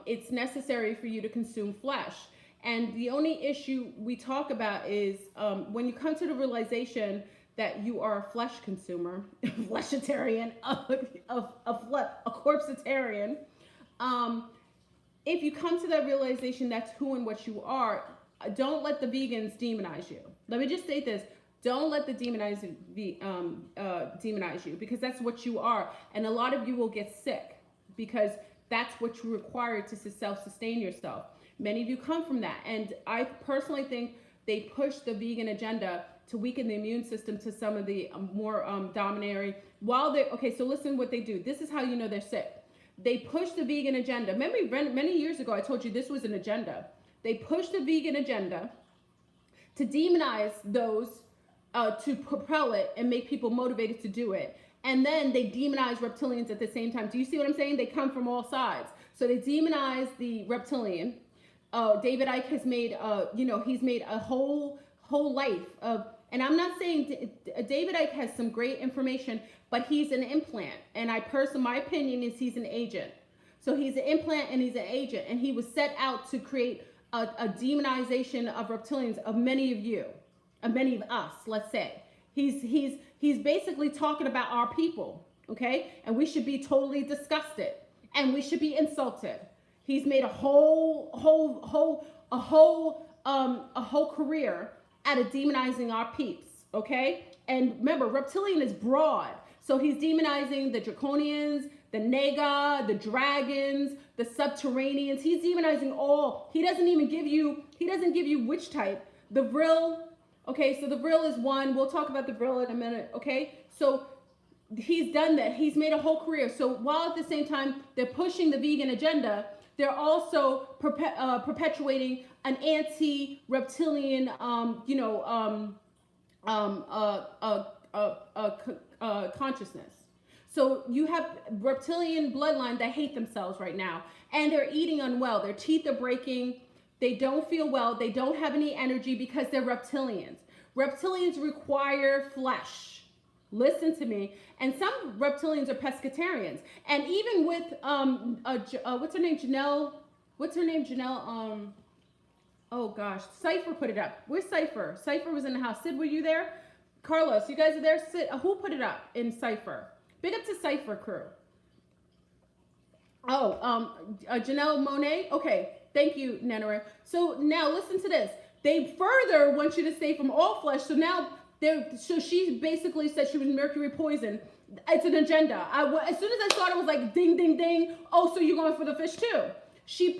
it's necessary for you to consume flesh, and the only issue we talk about is when you come to the realization that you are a flesh consumer, fleshitarian, a corpsetarian. If you come to that realization, that's who and what you are. Don't let the vegans demonize you. Let me just state this. Don't let the demonize you, because that's what you are. And a lot of you will get sick because that's what you require to self-sustain yourself. Many of you come from that. And I personally think they push the vegan agenda to weaken the immune system to some of the more domineering. Okay, so listen what they do. This is how you know they're sick. They push the vegan agenda. Remember, many years ago, I told you this was an agenda. They push the vegan agenda to demonize those, to propel it and make people motivated to do it. And then they demonize reptilians at the same time. Do you see what I'm saying? They come from all sides. So they demonize the reptilian. David Icke has made, he's made a whole life of And I'm not saying David Icke has some great information, but he's an implant. And my opinion is he's an agent. So he's an implant and he's an agent. And he was set out to create a demonization of reptilians, of many of you, of many of us, let's say. He's basically talking about our people, okay? And we should be totally disgusted. And we should be insulted. He's made a whole career out of demonizing our peeps, okay? And remember, reptilian is broad. So he's demonizing the draconians, the nega, the dragons, the subterraneans. He's demonizing all. He doesn't give you which type. The vril, okay, so the vril is one. We'll talk about the vril in a minute, okay? So he's done that. He's made a whole career. So while at the same time they're pushing the vegan agenda, they're also perpetuating an anti-reptilian, consciousness. So you have reptilian bloodline that hate themselves right now, and they're eating unwell. Their teeth are breaking. They don't feel well. They don't have any energy because they're reptilians. Reptilians require flesh. Listen to me. And some reptilians are pescatarians. And even with what's her name, Janelle? What's her name, Janelle? Oh gosh, Cypher put it up. Where's Cypher? Cypher was in the house. Sid, were you there? Carlos, you guys are there? Sid, who put it up in Cypher? Big up to Cypher crew. Oh, Janelle Monet. Okay, thank you, Nenore. So now listen to this. They further want you to stay from all flesh. So now so she basically said she was mercury poisoned. It's an agenda. As soon as I saw it, I was like, ding, ding, ding. Oh, so you're going for the fish too? She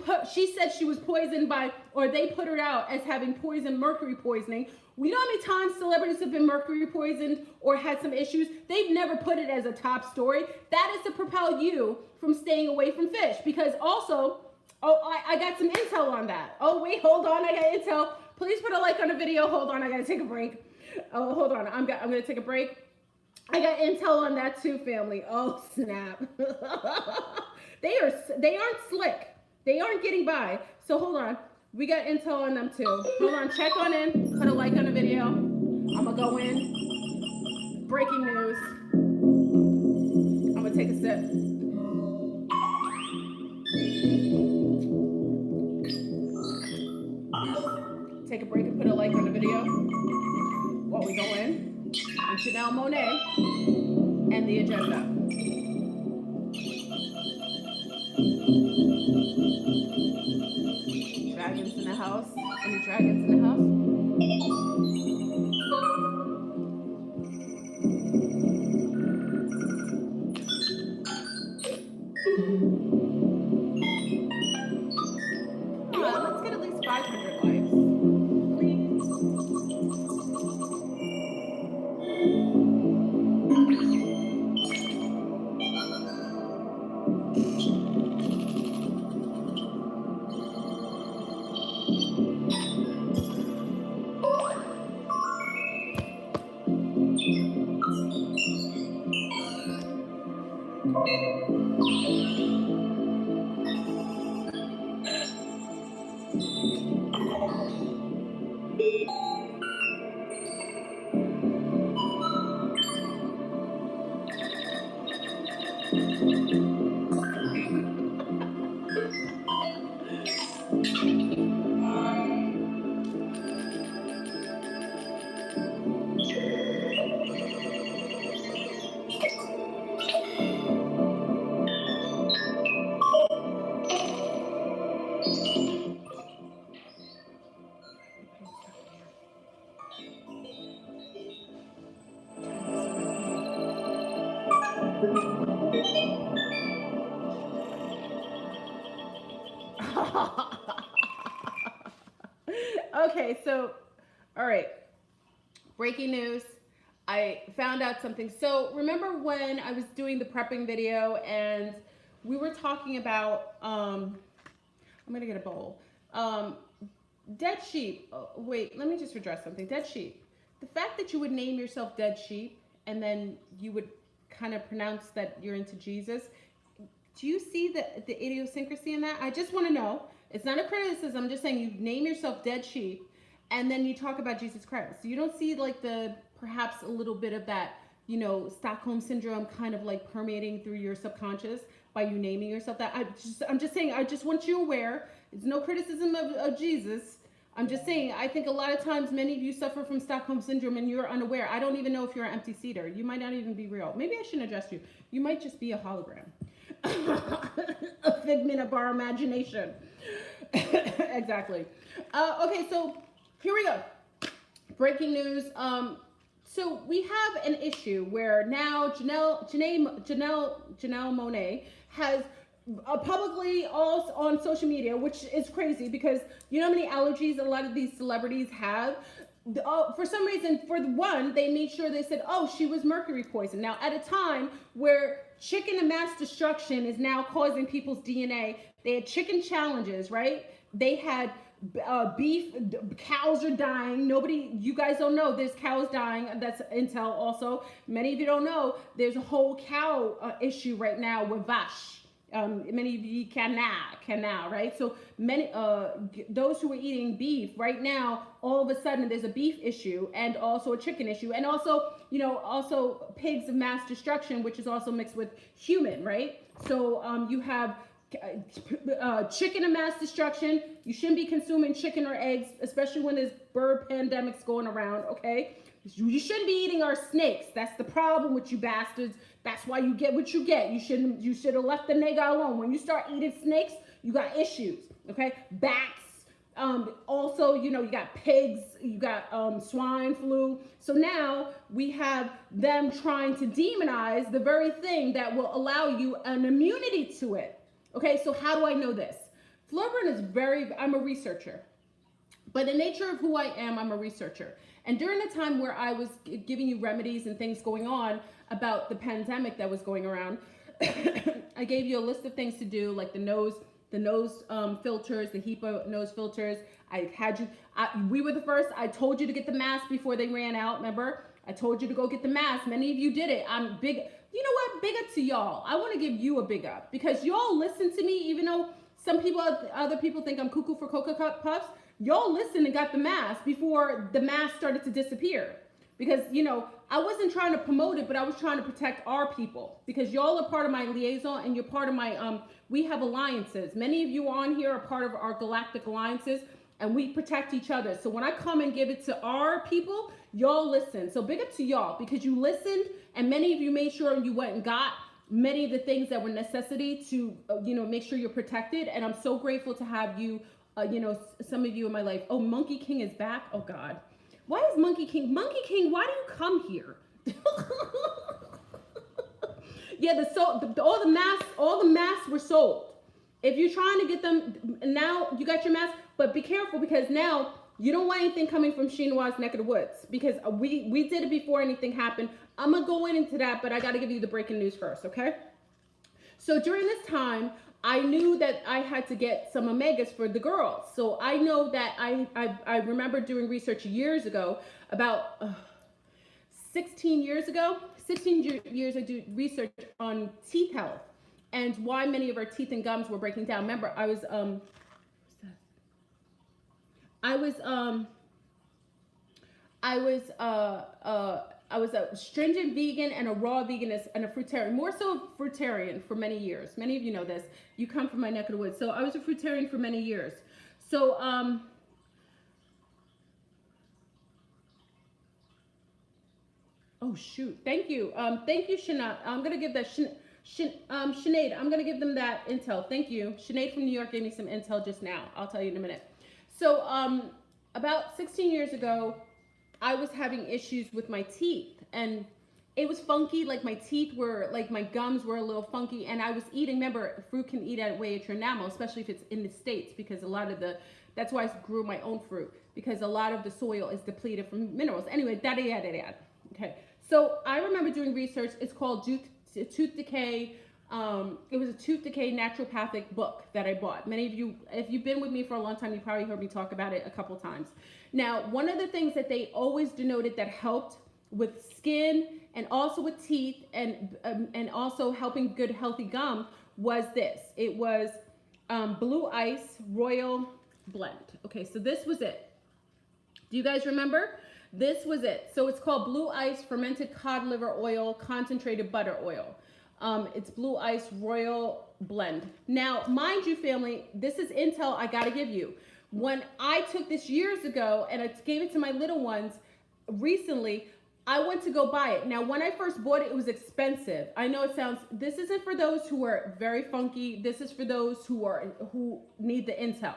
said she was poisoned by, or they put her out as having mercury poisoning. We know how many times celebrities have been mercury poisoned or had some issues. They've never put it as a top story. That is to propel you from staying away from fish. Because also, I got some intel on that. Oh, wait, hold on. I got intel. Please put a like on the video. Hold on. I got to take a break. Oh, hold on. I'm going to take a break. I got intel on that too, family. Oh, snap. They aren't slick. They aren't getting by. So hold on. We got intel on them too. Hold on. Check on in. Put a like on the video. I'm going to go in. Breaking news. I'm going to take a sip. Take a break and put a like on the video while we go in. And Janelle Monet and the agenda. Dragons in the house. Any dragons in the house? Let's get at least 500 likes. Okay, so, all right. Breaking news. I found out something. So remember when I was doing the prepping video and we were talking about, I'm going to get a bowl. Dead sheep. Oh, wait, let me just address something. Dead sheep. The fact that you would name yourself Dead Sheep and then you would kind of pronounce that you're into Jesus. Do you see the idiosyncrasy in that? I just want to know. It's not a criticism. I'm just saying you name yourself Dead Sheep and then you talk about Jesus Christ. So you don't see like the perhaps a little bit of that, Stockholm syndrome kind of like permeating through your subconscious by you naming yourself that. I'm just saying, I just want you aware. It's no criticism of Jesus. I'm just saying, I think a lot of times many of you suffer from Stockholm syndrome and you're unaware. I don't even know if you're an empty seater. You might not even be real. Maybe I shouldn't address you. You might just be a hologram. A figment of our imagination. Exactly. Okay, so here we go. Breaking news. So we have an issue where now Janelle Monáe has publicly all on social media, which is crazy because you know how many allergies a lot of these celebrities have. For some reason, for the one, they made sure they said, oh, she was mercury poisoned. Now, at a time where chicken and mass destruction is now causing people's DNA, they had chicken challenges, right? They had beef, cows are dying. You guys don't know, there's cows dying. That's intel also. Many of you don't know, there's a whole cow issue right now with vache. Many of you cannot, right? So many, those who are eating beef right now, all of a sudden there's a beef issue and also a chicken issue. And also, also pigs of mass destruction, which is also mixed with human, right? So you have chicken of mass destruction. You shouldn't be consuming chicken or eggs, especially when there's bird pandemics going around, okay? You shouldn't be eating our snakes. That's the problem with you bastards. That's why you get what you get. You should have left the nigga alone. When you start eating snakes, you got issues, okay? Bats. Also, you got pigs, you got swine flu. So now we have them trying to demonize the very thing that will allow you an immunity to it. Okay, so how do I know this? FleurBrun is I'm a researcher. By the nature of who I am, I'm a researcher. And during the time where I was giving you remedies and things going on about the pandemic that was going around, I gave you a list of things to do, like the nose filters, the HEPA nose filters. We were the first. I told you to get the mask before they ran out. Remember? I told you to go get the mask. Many of you did it. I'm big. You know what? Big up to y'all. I want to give you a big up because y'all listen to me, even though other people think I'm cuckoo for Cocoa Puffs. Y'all listened and got the mask before the mask started to disappear. Because, I wasn't trying to promote it, but I was trying to protect our people. Because y'all are part of my liaison and you're part of my, we have alliances. Many of you on here are part of our galactic alliances and we protect each other. So when I come and give it to our people, y'all listen. So big up to y'all because you listened and many of you made sure you went and got many of the things that were necessity to, make sure you're protected. And I'm so grateful to have you, some of you in my life. Oh, Monkey King is back. Oh God. Why is Monkey King, why do you come here? Yeah, all the masks were sold. If you're trying to get them, now you got your mask, but be careful because now you don't want anything coming from Chinois' neck of the woods because we did it before anything happened. I'm gonna go into that, but I gotta give you the breaking news first, okay? So during this time, I knew that I had to get some omegas for the girls. So I know that I remember doing research years ago, about 16 years ago I do research on teeth health and why many of our teeth and gums were breaking down. Remember, I was a stringent vegan and a raw veganist and a fruitarian, more so fruitarian for many years. Many of you know this. You come from my neck of the woods. So I was a fruitarian for many years. So, oh shoot. Thank you. Thank you, Shana. I'm going to give that, Sinead, I'm going to give them that intel. Thank you. Sinead from New York gave me some intel just now. I'll tell you in a minute. So, about 16 years ago, I was having issues with my teeth and it was funky. Like my teeth were, like my gums were a little funky and I was eating, remember, fruit can eat away at your enamel, especially if it's in the States because that's why I grew my own fruit because a lot of the soil is depleted from minerals. Anyway, yada. Okay. So I remember doing research. It's called Tooth Decay. It was a tooth decay naturopathic book that I bought. Many of you, if you've been with me for a long time, you probably heard me talk about it a couple times. Now, one of the things that they always denoted that helped with skin and also with teeth and also helping good healthy gum was this. It was Blue Ice Royal Blend. Okay, so this was it. Do you guys remember? This was it. So it's called Blue Ice Fermented Cod Liver Oil Concentrated Butter Oil. It's Blue Ice Royal Blend. Now, mind you, family, this is intel I got to give you. When I took this years ago and I gave it to my little ones recently, I went to go buy it. Now, when I first bought it, it was expensive. I know it sounds, this isn't for those who are very funky. This is for those who need the intel.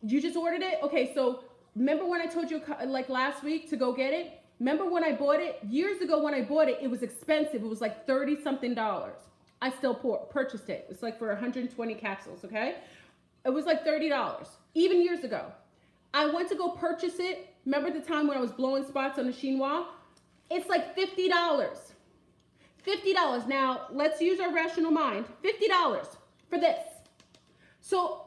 You just ordered it? Okay, so remember when I told you like last week to go get it? Remember when I bought it? Years ago when I bought it, it was expensive. It was like $30 something. I still purchased it. It's like for 120 capsules, okay? It was like $30, even years ago. I went to go purchase it. Remember the time when I was blowing spots on the chinois? It's like $50. $50. Now, let's use our rational mind. $50 for this. So,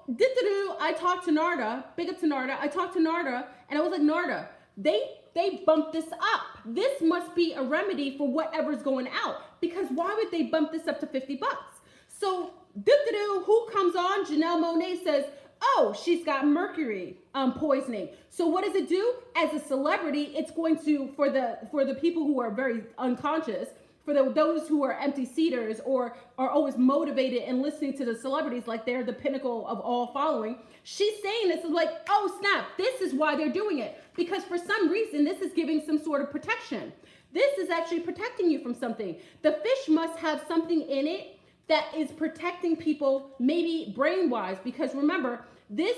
I talked to Narda, big up to Narda. I talked to Narda, and I was like, Narda, they bumped this up. This must be a remedy for whatever's going out. Because why would they bump this up to 50 bucks? So, who comes on? Janelle Monáe says, oh, she's got mercury poisoning. So what does it do? As a celebrity, it's going to, for the people who are very unconscious, for those who are empty seaters or are always motivated and listening to the celebrities like they're the pinnacle of all following, she's saying this is like, oh snap, this is why they're doing it. Because for some reason, this is giving some sort of protection. This is actually protecting you from something. The fish must have something in it that is protecting people, maybe brain-wise, because remember, this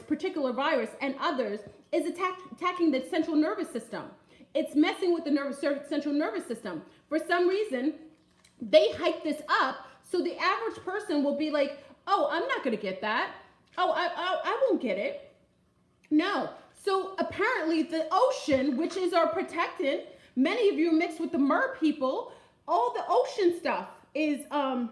particular virus and others, is attacking the central nervous system. It's messing with the central nervous system. For some reason, they hype this up, so the average person will be like, oh, I'm not gonna get that. Oh, I won't get it. No. So apparently the ocean, which is our protectant, many of you mixed with the mer people, all the ocean stuff is all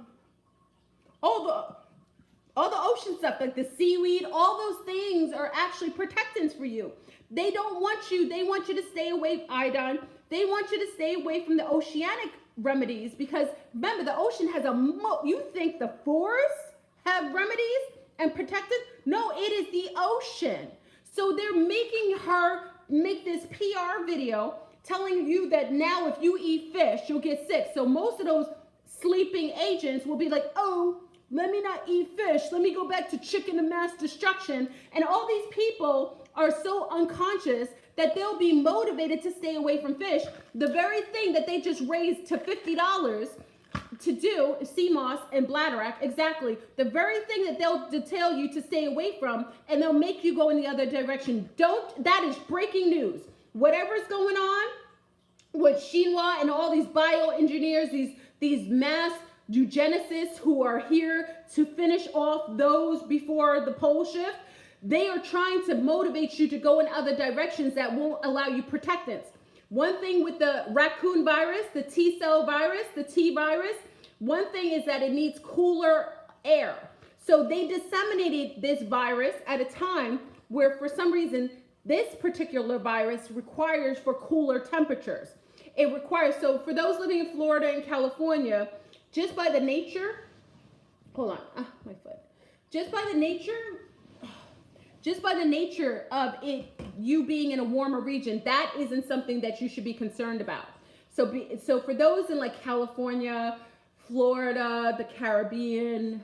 the ocean stuff, like the seaweed, all those things are actually protectants for you. They don't want you, they want you to stay away, iodine, they want you to stay away from the oceanic remedies, because remember, the ocean has you think the forests have remedies and protected? No, it is the ocean. So they're making her make this PR video telling you that now if you eat fish, you'll get sick. So most of those sleeping agents will be like, oh, let me not eat fish. Let me go back to chicken and mass destruction. And all these people are so unconscious that they'll be motivated to stay away from fish. The very thing that they just raised to $50 to do, sea moss and bladderwrack, exactly. The very thing that they'll tell you to stay away from, and they'll make you go in the other direction. That is breaking news. Whatever's going on with chinois and all these bioengineers, these mass eugenicists who are here to finish off those before the pole shift, they are trying to motivate you to go in other directions that won't allow you protectants. One thing with the raccoon virus, the T-cell virus, the T virus, one thing is that it needs cooler air. So they disseminated this virus at a time where for some reason, this particular virus requires for cooler temperatures. It requires, so for those living in Florida and California, just by the nature, hold on, my foot. Just by the nature of it, you being in a warmer region, that isn't something that you should be concerned about. So for those in like California, Florida, the Caribbean,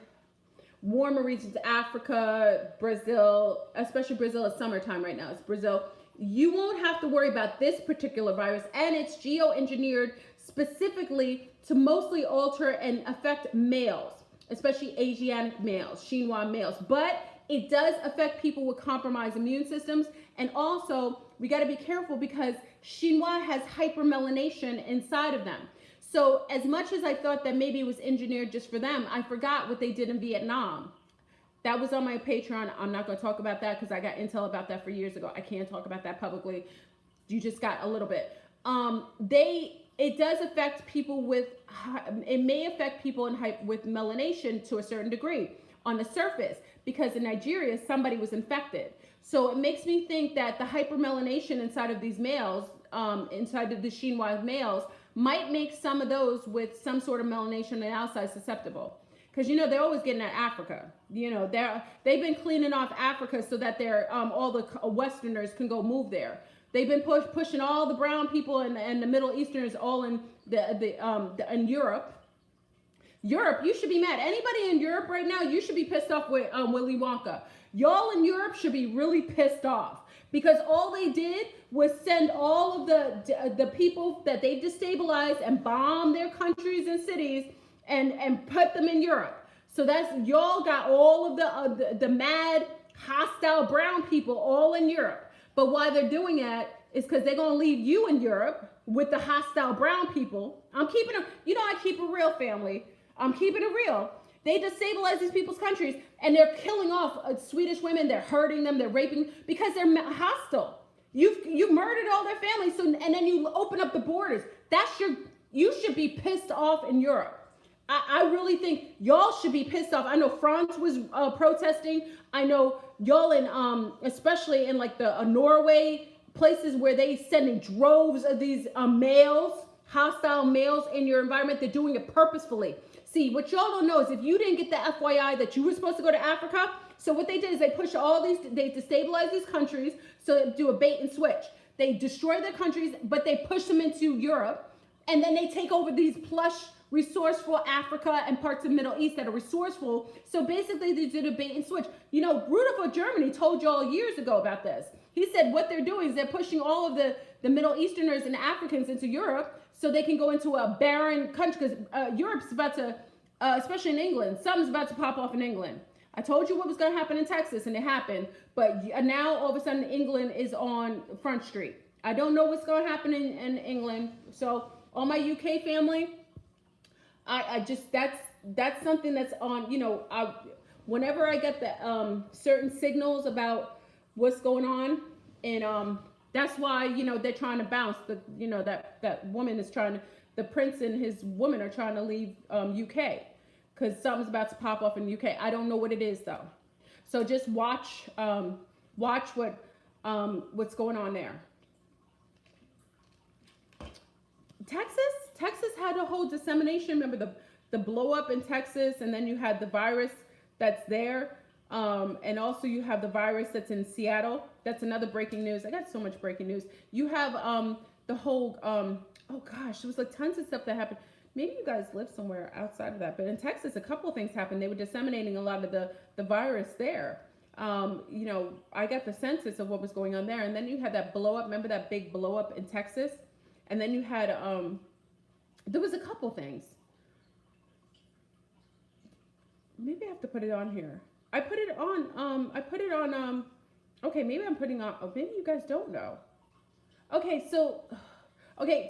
warmer regions, Africa, Brazil, especially Brazil is summertime right now, it's Brazil, you won't have to worry about this particular virus, and it's geoengineered specifically to mostly alter and affect males, especially Asiatic males, chinois males, but it does affect people with compromised immune systems. And also, we got to be careful because chinois has hypermelination inside of them. So as much as I thought that maybe it was engineered just for them, I forgot what they did in Vietnam. That was on my Patreon. I'm not going to talk about that because I got intel about that for years ago. I can't talk about that publicly. You just got a little bit. It does affect people it may affect people with melanation to a certain degree on the surface, because in Nigeria, somebody was infected. So it makes me think that the hypermelanation inside of these males, inside of the chinois males, might make some of those with some sort of melanation on the outside susceptible. because they're always getting at Africa. They've been cleaning off Africa so that they're all the Westerners can go move there. They've been pushing all the brown people and the Middle Easterners all in in Europe. Europe, you should be mad. Anybody in Europe right now, you should be pissed off with Willy Wonka. Y'all in Europe should be really pissed off because all they did was send all of the people that they've destabilized and bomb their countries and cities and put them in Europe. So that's, y'all got all of the mad, hostile brown people all in Europe. But why they're doing that is because they're going to leave you in Europe with the hostile brown people. I'm keeping it, I keep it real, family. I'm keeping it real. They destabilize these people's countries and they're killing off Swedish women. They're hurting them. They're raping because they're hostile. You murdered all their families. So, and then you open up the borders. You should be pissed off in Europe. I really think y'all should be pissed off. I know France was protesting. I know y'all in, especially in like the Norway, places where they sending droves of these males, hostile males in your environment. They're doing it purposefully. See, what y'all don't know is if you didn't get the FYI that you were supposed to go to Africa, so what they did is they push they destabilize these countries, so they do a bait and switch. They destroy their countries, but they push them into Europe, and then they take over these plush, resourceful Africa and parts of the Middle East that are resourceful. So basically they did a bait and switch. Rudolph of Germany told y'all years ago about this. He said what they're doing is they're pushing all of the Middle Easterners and Africans into Europe so they can go into a barren country because Europe's about to, especially in England, something's about to pop off in England. I told you what was going to happen in Texas and it happened, but now all of a sudden England is on Front Street. I don't know what's going to happen in England. So all my UK family, I just, that's something that's on, whenever I get the certain signals about what's going on, and that's why, they're trying to bounce, that woman is trying to, the prince and his woman are trying to leave UK because something's about to pop off in UK. I don't know what it is though. So just watch what's going on there. Texas had a whole dissemination. Remember the blow up in Texas, and then you had the virus that's there. And also you have the virus that's in Seattle. That's another breaking news. I got so much breaking news. You have the whole, oh gosh, there was like tons of stuff that happened. Maybe you guys live somewhere outside of that, but in Texas, a couple of things happened. They were disseminating a lot of the virus there. I got the census of what was going on there. And then you had that blow up. Remember that big blow up in Texas? And then you had, there was a couple things. Maybe I have to put it on here. I put it on, okay, maybe I'm putting on, maybe you guys don't know. Okay, so,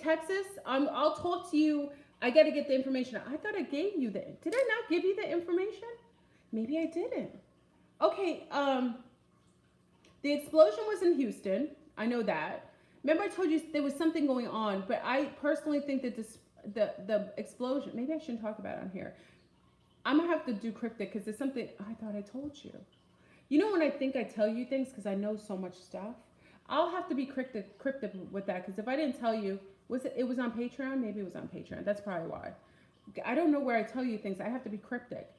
Texas, I'll talk to you. I got to get the information. I thought I gave you did I not give you the information? Maybe I didn't. Okay, the explosion was in Houston. I know that. Remember I told you there was something going on, but I personally think that the explosion, maybe I shouldn't talk about it on here. I'm gonna have to do cryptic because there's something I thought I told you. When I think I tell you things because I know so much stuff, I'll have to be cryptic with that because if I didn't tell you, it was on Patreon? Maybe it was on Patreon. That's probably why. I don't know where I tell you things. I have to be cryptic.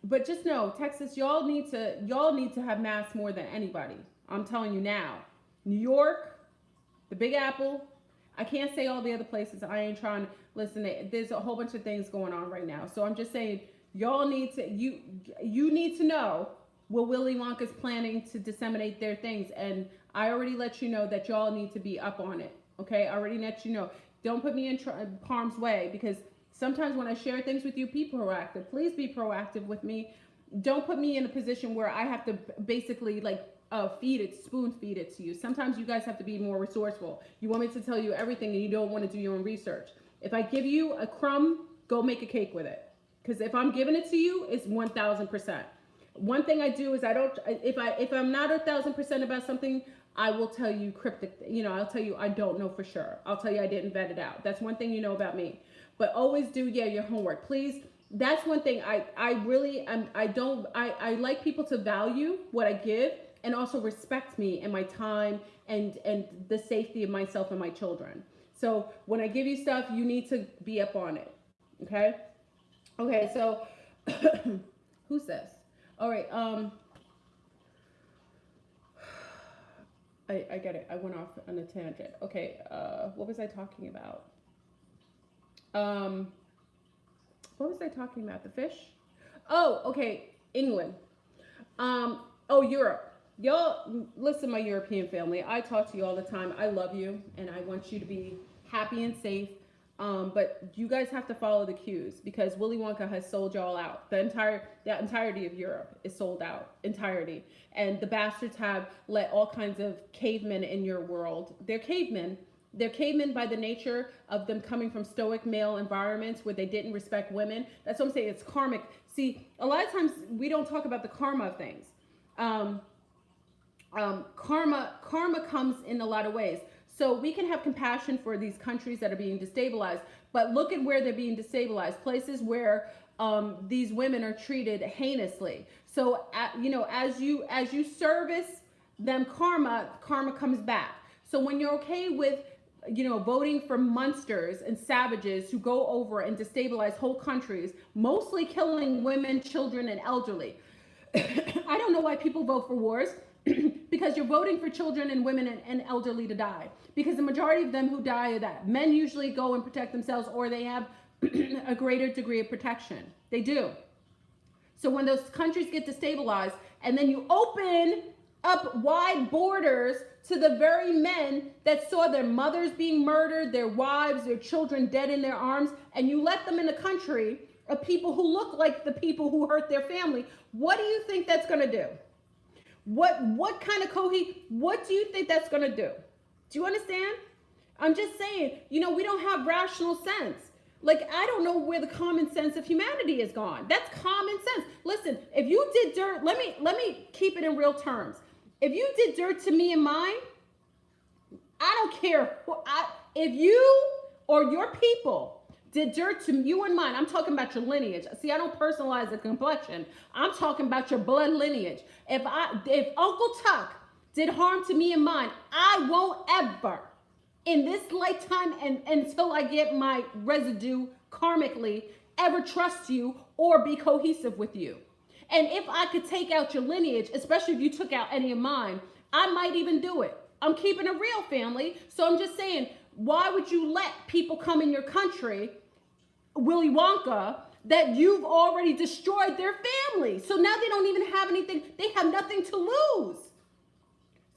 But just know, Texas, y'all need to have masks more than anybody. I'm telling you now. New York, the Big Apple. I can't say all the other places. I ain't trying to listen. There's a whole bunch of things going on right now. So I'm just saying, y'all need to, you need to know what Willy Wonka's planning to disseminate their things. And I already let you know that y'all need to be up on it. Okay, I already let you know. Don't put me in harm's way because sometimes when I share things with you, be proactive. Please be proactive with me. Don't put me in a position where I have to basically spoon feed it to you. Sometimes you guys have to be more resourceful. You want me to tell you everything and you don't want to do your own research. If I give you a crumb, go make a cake with it. Because if I'm giving it to you, it's 1000%. One thing I do is if I'm not 1000% about something, I will tell you cryptic, I'll tell you I don't know for sure. I'll tell you I didn't vet it out. That's one thing you know about me. But always do, your homework. Please, that's one thing I like people to value what I give and also respect me and my time and the safety of myself and my children. So when I give you stuff, you need to be up on it. Okay? Okay, so Who says? All right. I get it. I went off on a tangent. Okay. What was I talking about? What was I talking about? The fish? Oh, okay. England. Oh, Europe. Y'all, listen, my European family. I talk to you all the time. I love you, and I want you to be happy and safe. But you guys have to follow the cues because Willy Wonka has sold y'all out. The entirety of Europe is sold out, entirety. And the bastards have let all kinds of cavemen in your world. They're cavemen. They're cavemen by the nature of them coming from stoic male environments where they didn't respect women. That's what I'm saying. It's karmic. See, a lot of times we don't talk about the karma of things. Karma comes in a lot of ways. So we can have compassion for these countries that are being destabilized, but look at where they're being destabilized, places where these women are treated heinously. So as you service them, karma comes back. So when you're okay with voting for monsters and savages who go over and destabilize whole countries, mostly killing women, children, and elderly. I don't know why people vote for wars. Because you're voting for children and women and elderly to die. Because the majority of them who die are that. Men usually go and protect themselves, or they have a greater degree of protection. They do. So when those countries get destabilized, and then you open up wide borders to the very men that saw their mothers being murdered, their wives, their children dead in their arms, and you let them in a country of people who look like the people who hurt their family, what do you think that's going to do? What kind of what do you think that's going to do? Do you understand? I'm just saying, we don't have rational sense. Like, I don't know where the common sense of humanity is gone. That's common sense. Listen, if you did dirt, let me keep it in real terms. If you did dirt to me and mine, I don't care. If you or your people did dirt to you and mine, I'm talking about your lineage. See, I don't personalize the complexion. I'm talking about your blood lineage. If Uncle Tuck did harm to me and mine, I won't ever, in this lifetime and until I get my residue karmically, ever trust you or be cohesive with you. And if I could take out your lineage, especially if you took out any of mine, I might even do it. I'm keeping it real, family. So I'm just saying, why would you let people come in your country, Willy Wonka, that you've already destroyed their family? So now they don't even have anything. They have nothing to lose.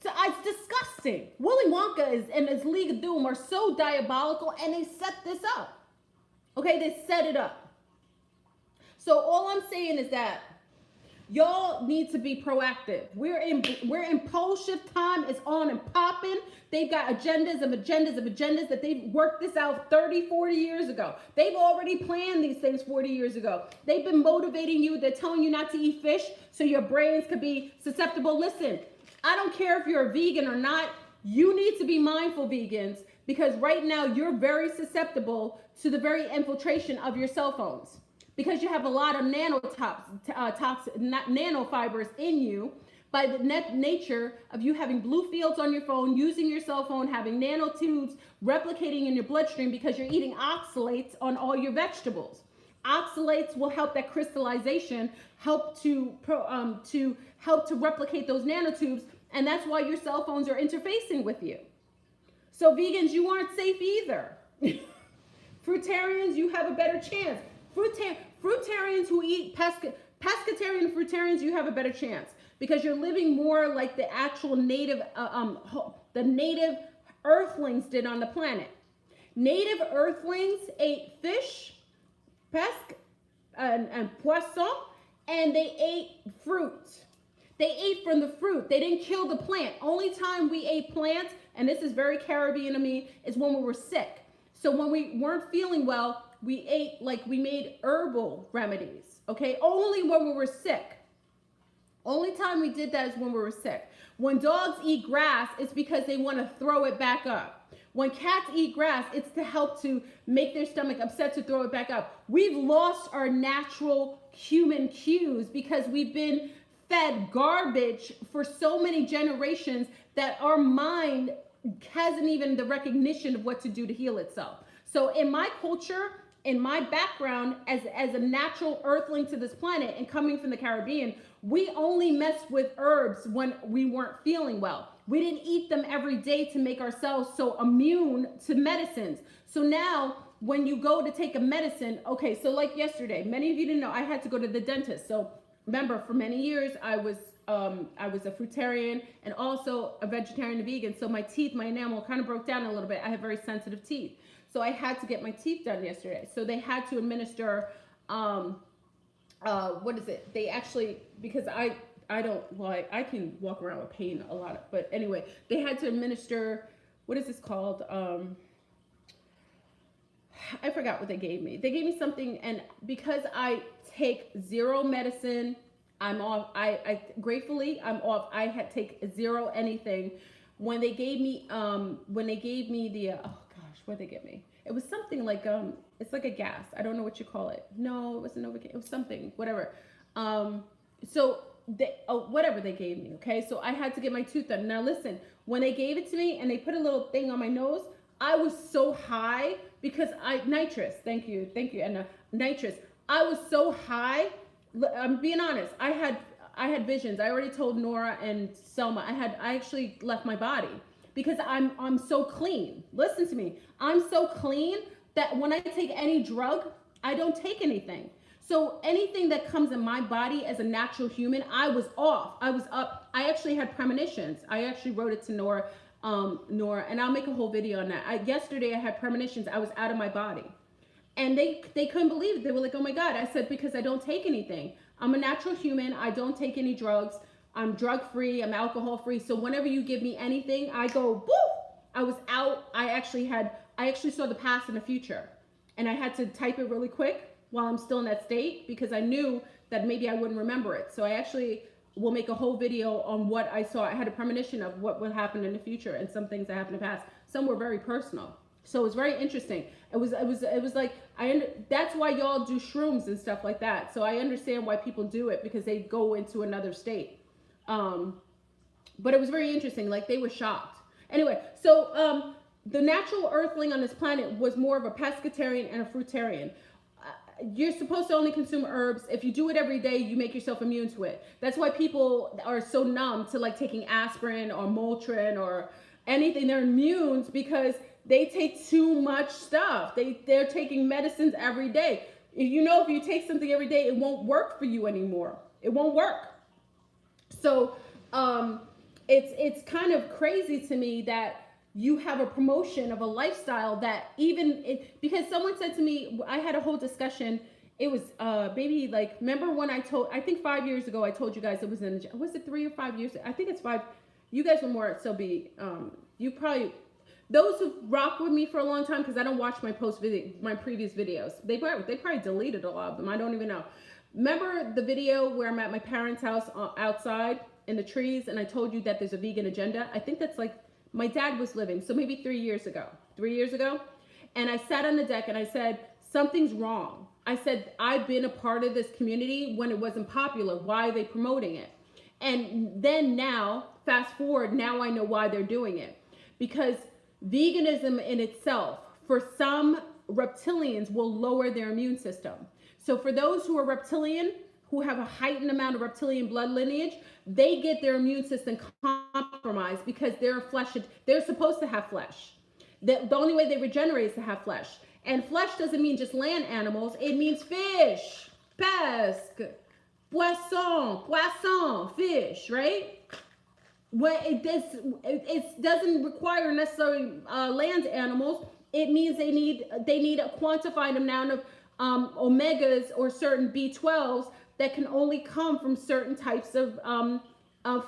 So it's disgusting. Willy Wonka and his League of Doom are so diabolical, and they set this up. Okay, they set it up. So all I'm saying is that y'all need to be proactive. We're in pole shift time. It's on and popping. They've got agendas that they've worked this out 30, 40 years ago. They've already planned these things 40 years ago. They've been motivating you. They're telling you not to eat fish so your brains could be susceptible. Listen, I don't care if you're a vegan or not. You need to be mindful, vegans, because right now you're very susceptible to the very infiltration of your cell phones. Because you have a lot of nanofibers in you by the nature of you having blue fields on your phone, using your cell phone, having nanotubes replicating in your bloodstream because you're eating oxalates on all your vegetables. Oxalates will help that crystallization, help to replicate those nanotubes, and that's why your cell phones are interfacing with you. So vegans, you aren't safe either. Fruitarians, you have a better chance. Fruitarians who eat pescatarian fruitarians, you have a better chance because you're living more like the actual native, the native earthlings did on the planet. Native earthlings ate fish, pesque, and poisson, and they ate fruit. They ate from the fruit. They didn't kill the plant. Only time we ate plants, and this is very Caribbean to me, is when we were sick. So when we weren't feeling well, we made herbal remedies, okay? Only when we were sick. Only time we did that is when we were sick. When dogs eat grass, it's because they want to throw it back up. When cats eat grass, it's to help to make their stomach upset to throw it back up. We've lost our natural human cues because we've been fed garbage for so many generations that our mind hasn't even the recognition of what to do to heal itself. So in my culture, in my background as a natural earthling to this planet and coming from the Caribbean, we only messed with herbs when we weren't feeling well. We didn't eat them every day to make ourselves so immune to medicines. So now when you go to take a medicine, okay, so like yesterday, many of you didn't know, I had to go to the dentist. So remember, for many years, I was a fruitarian and also a vegetarian and vegan. So my teeth, my enamel kind of broke down a little bit. I have very sensitive teeth. So I had to get my teeth done yesterday. So they had to administer, what is it? They actually, because I can walk around with pain a lot, but anyway, they had to administer, what is this called? I forgot what they gave me. They gave me something, and because I take zero medicine, I'm off. I gratefully, I'm off. I had take zero anything. When they gave me the, oh gosh, what did they give me? It was something like, it's like a gas. I don't know what you call it. No, it wasn't Novocaine. It was something, whatever. So whatever they gave me, okay? So I had to get my tooth done. Now listen, when they gave it to me and they put a little thing on my nose, I was so high because nitrous, thank you, and nitrous. I was so high, I'm being honest, I had visions. I already told Nora and Selma, I actually left my body because I'm so clean. Listen to me, I'm so clean that when I take any drug, I don't take anything. So anything that comes in my body as a natural human, I was off. I was up. I actually had premonitions. I actually wrote it to Nora, and I'll make a whole video on that. Yesterday I had premonitions. I was out of my body. And they couldn't believe it. They were like, oh my God. I said, because I don't take anything. I'm a natural human. I don't take any drugs. I'm drug free. I'm alcohol free. So whenever you give me anything, I go, boo! I was out. I actually saw the past and the future. And I had to type it really quick while I'm still in that state because I knew that maybe I wouldn't remember it. So I actually will make a whole video on what I saw. I had a premonition of what would happen in the future and some things that happened in the past. Some were very personal. So it was very interesting. It was like, that's why y'all do shrooms and stuff like that. So I understand why people do it because they go into another state. But it was very interesting. Like they were shocked. Anyway, so the natural earthling on this planet was more of a pescatarian and a fruitarian. You're supposed to only consume herbs. If you do it every day, you make yourself immune to it. That's why people are so numb to like taking aspirin or Motrin or anything. They're immune because they take too much stuff. They're taking medicines every day. You know, if you take something every day, it won't work for you anymore. It won't work. So it's kind of crazy to me that you have a promotion of a lifestyle that because someone said to me, I had a whole discussion. It was maybe like, remember when I think 5 years ago, I told you guys it was it 3 or 5 years? I think it's 5. You guys were more at Sobe. You probably, those who rock with me for a long time, because I don't watch my previous videos. They probably deleted a lot of them. I don't even know. Remember the video where I'm at my parents' house outside in the trees and I told you that there's a vegan agenda? I think that's like, my dad was living, so maybe 3 years ago. And I sat on the deck and I said, something's wrong. I said, I've been a part of this community when it wasn't popular. Why are they promoting it? And then now, fast forward, now I know why they're doing it. Because veganism in itself, for some reptilians, will lower their immune system. So for those who are reptilian, who have a heightened amount of reptilian blood lineage, they get their immune system compromised because they're supposed to have flesh. The only way they regenerate is to have flesh. And flesh doesn't mean just land animals. It means fish, pesque, poisson, fish, right? It doesn't require necessarily land animals. It means they need a quantified amount of omegas or certain B12s that can only come from certain types of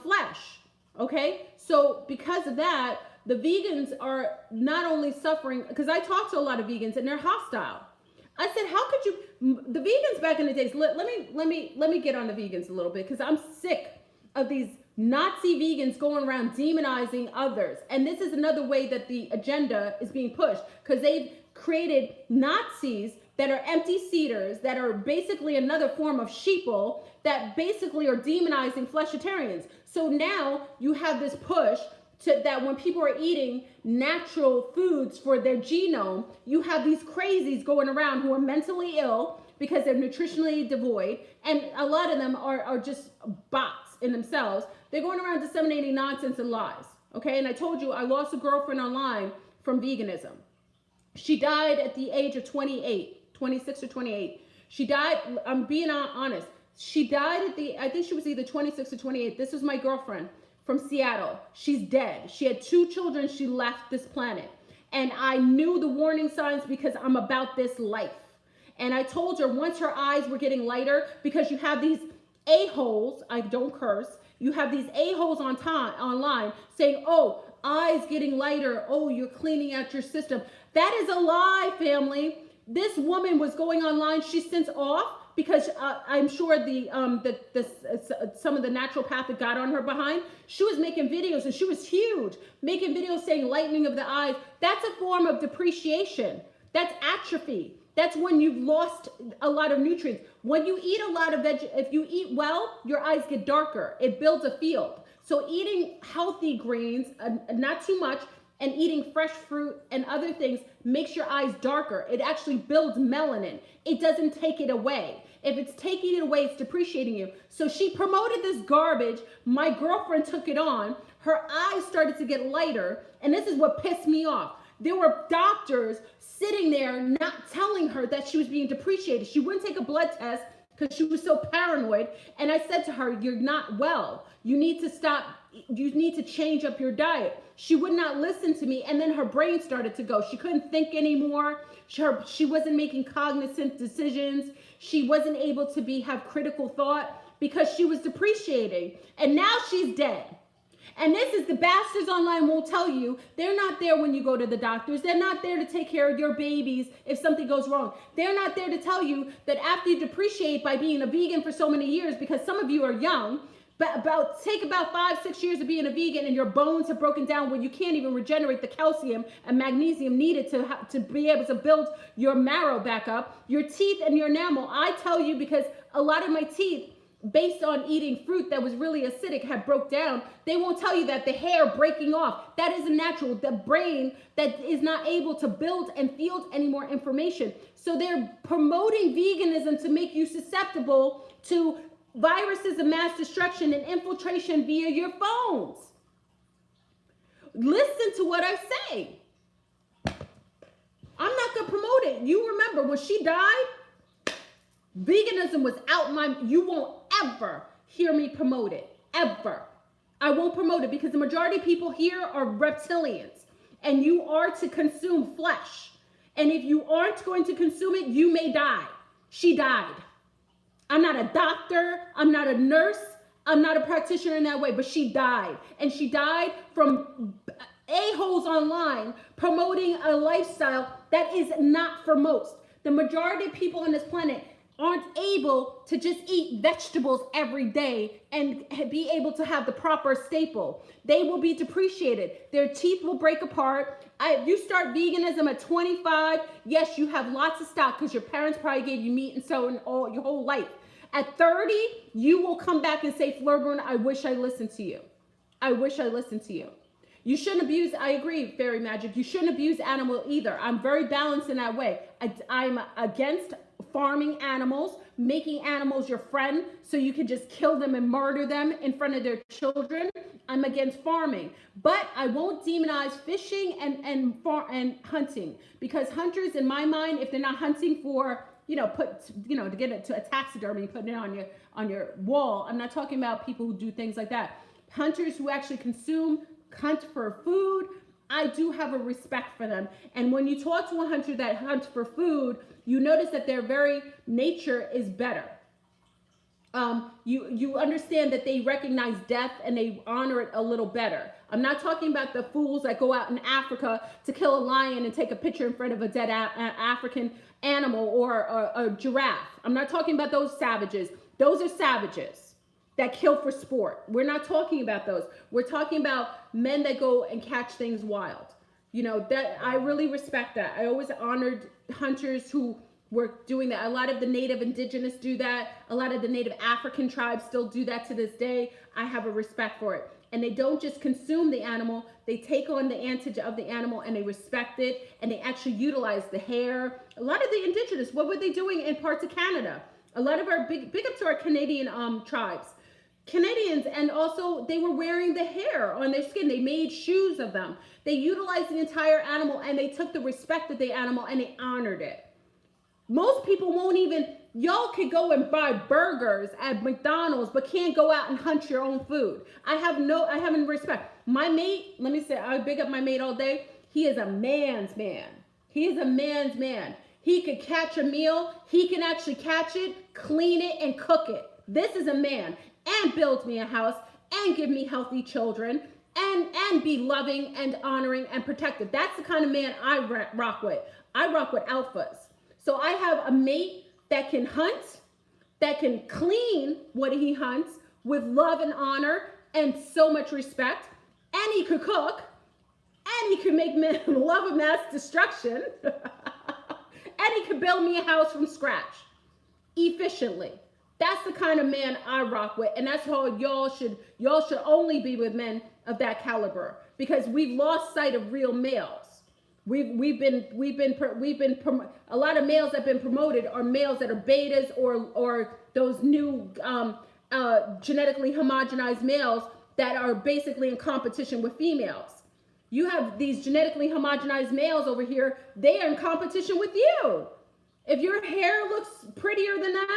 flesh, okay? So because of that, the vegans are not only suffering, because I talk to a lot of vegans and they're hostile. I said, how could you, the vegans back in the days, let me get on the vegans a little bit, because I'm sick of these Nazi vegans going around demonizing others. And this is another way that the agenda is being pushed, because they've created Nazis that are empty seaters, that are basically another form of sheeple, that basically are demonizing fleshitarians. So now you have this push that when people are eating natural foods for their genome, you have these crazies going around who are mentally ill because they're nutritionally devoid, and a lot of them are just bots in themselves. They're going around disseminating nonsense and lies, okay? And I told you I lost a girlfriend online from veganism. She died at the age of 28, 26 or 28. She died, I'm being honest, she died at I think she was either 26 or 28. This was my girlfriend from Seattle. She's dead. She had 2 children. She left this planet. And I knew the warning signs because I'm about this life. And I told her once her eyes were getting lighter, because you have these a-holes, I don't curse, you have these a-holes online saying, oh, eyes getting lighter, oh, you're cleaning out your system. That is a lie, family. This woman was going online. She's since off because I'm sure some of the naturopathic got on her behind. She was making videos, and she was huge, making videos saying lightening of the eyes. That's a form of depreciation. That's atrophy. That's when you've lost a lot of nutrients. When you eat a lot of if you eat well, your eyes get darker. It builds a field. So eating healthy greens, not too much, and eating fresh fruit and other things makes your eyes darker. It actually builds melanin. It doesn't take it away. If it's taking it away, it's depreciating you. So she promoted this garbage. My girlfriend took it on. Her eyes started to get lighter. And this is what pissed me off. There were doctors sitting there not telling her that she was being depreciated. She wouldn't take a blood test because she was so paranoid. And I said to her, you're not well. You need to stop. You need to change up your diet. She would not listen to me. And then her brain started to go. She couldn't think anymore. She wasn't making cognizant decisions. She wasn't able to have critical thought because she was depreciating. And now she's dead. And this is the bastards online won't tell you. They're not there when you go to the doctors. They're not there to take care of your babies if something goes wrong. They're not there to tell you that after you depreciate by being a vegan for so many years, because some of you are young, but take about 5-6 years of being a vegan and your bones have broken down where you can't even regenerate the calcium and magnesium needed to be able to build your marrow back up, your teeth and your enamel. I tell you, because a lot of my teeth, based on eating fruit that was really acidic, have broke down. They won't tell you that the hair breaking off, that isn't natural. The brain that is not able to build and field any more information. So they're promoting veganism to make you susceptible to viruses of mass destruction and infiltration via your phones. Listen to what I say. I'm not going to promote it. You remember when she died, veganism was out you won't ever hear me promote it. Ever. I won't promote it because the majority of people here are reptilians, and you are to consume flesh. And if you aren't going to consume it, you may die. She died. I'm not a doctor. I'm not a nurse. I'm not a practitioner in that way, but she died. And she died from a-holes online promoting a lifestyle that is not for most. The majority of people on this planet aren't able to just eat vegetables every day and be able to have the proper staple. They will be depreciated. Their teeth will break apart. If you start veganism at 25, yes, you have lots of stock because your parents probably gave you meat and so all your whole life. At 30, you will come back and say, FleurBrun, I wish I listened to you. I wish I listened to you. You shouldn't abuse, I agree, Fairy Magic, you shouldn't abuse animal either. I'm very balanced in that way. I'm against farming animals, making animals your friend so you can just kill them and murder them in front of their children. I'm against farming, but I won't demonize fishing and hunting, because hunters, in my mind, if they're not hunting for, to get it to a taxidermy, putting it on your wall. I'm not talking about people who do things like that. Hunters who actually hunt for food, I do have a respect for them. And when you talk to a hunter that hunts for food, you notice that their very nature is better. You understand that they recognize death and they honor it a little better. I'm not talking about the fools that go out in Africa to kill a lion and take a picture in front of a dead African animal or a giraffe. I'm not talking about those savages. Those are savages that kill for sport. We're not talking about those. We're talking about men that go and catch things wild. That I really respect that. I always honored hunters who were doing that. A lot of the native indigenous do that. A lot of the native African tribes still do that to this day. I have a respect for it. and they don't just consume the animal, they take on the antige of the animal and they respect it, and they actually utilize the hair. A lot of the indigenous, what were they doing in parts of Canada? A lot of our big up to our Canadian tribes. Canadians, and also they were wearing the hair on their skin. They made shoes of them. They utilized the entire animal, and they took the respect of the animal and they honored it. Most people won't even, y'all could go and buy burgers at McDonald's, but can't go out and hunt your own food. I haven't respect. My mate, let me say, I big up my mate all day. He is a man's man. He is a man's man. He could catch a meal. He can actually catch it, clean it, and cook it. This is a man. And build me a house, and give me healthy children, and be loving and honoring and protective. That's the kind of man I rock with. I rock with alphas. So I have a mate that can hunt, that can clean what he hunts with love and honor and so much respect, and he could cook, and he could make love of mass destruction, and he could build me a house from scratch efficiently. That's the kind of man I rock with, and that's how y'all should only be with men of that caliber, because we've lost sight of real males. We've been a lot of males that have been promoted are males that are betas or those new genetically homogenized males that are basically in competition with females. You have these genetically homogenized males over here, they are in competition with you. If your hair looks prettier than them,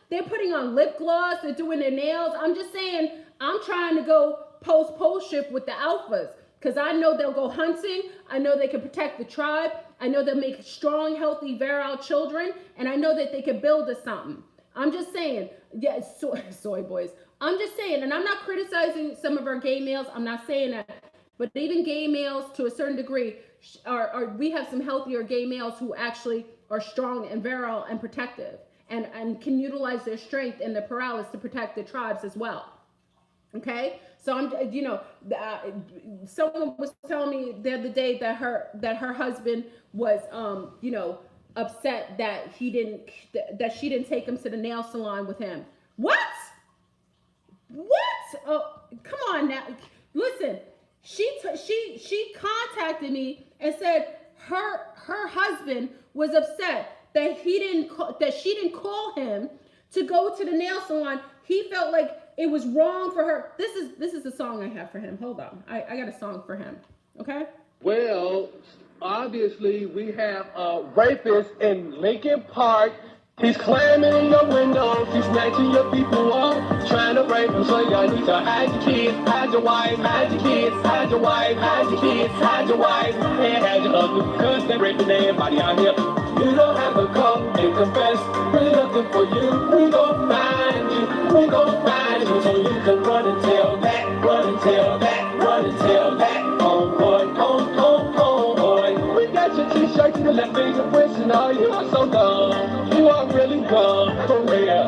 they're putting on lip gloss, they're doing their nails. I'm just saying, I'm trying to go pole shift with the alphas, because I know they'll go hunting. I know they can protect the tribe. I know they'll make strong, healthy, virile children. And I know that they can build us something. I'm just saying, yeah, soy boys. I'm just saying, and I'm not criticizing some of our gay males. I'm not saying that. But even gay males, to a certain degree, we have some healthier gay males who actually are strong and virile and protective. And can utilize their strength and their prowess to protect the tribes as well. Okay, so someone was telling me the other day that her husband was, upset that she didn't take him to the nail salon with him. What? Oh, come on now. Listen, she contacted me and said her husband was upset that she didn't call him to go to the nail salon. He felt like it was wrong for her. This is the song I have for him. Hold on. I got a song for him. Okay? Well, obviously we have a rapist in Lincoln Park. He's climbing in your windows, he's snatching your people up, trying to rape them, so y'all need to hide your kids, hide your wife, hide your kids, hide your wife, hide your kids, hide your wife, and hide your husband, because they're raping everybody out here. You don't have to come and confess, we're looking for you, we gon' find you, so you can run and tell that, run and tell that, run and tell that, oh boy, oh boy. We got your t-shirt to the left finger wishing, oh you are so dumb, you are really dumb, for real.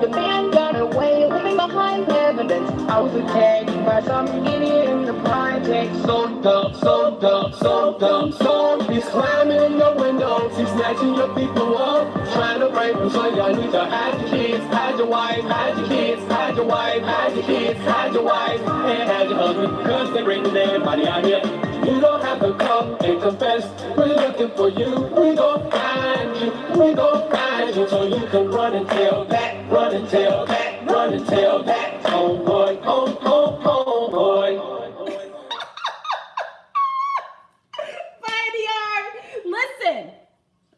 The man got away, leaving behind evidence. I was attacked by some idiot in the project. So dumb, so dumb, so dumb, so he's climbing in your windows, he's snatching your people up, trying to rape them, so y'all need to hide your kids, hide your wife, hide your kids, hide your wife, hide your kids, hide your wife, and hide your husband, because they're raping everybody out here. You don't have to come and confess, we're looking for you, we gon' find you, so you can run and tell that, run and tell that, run and tell that, oh boy, oh boy.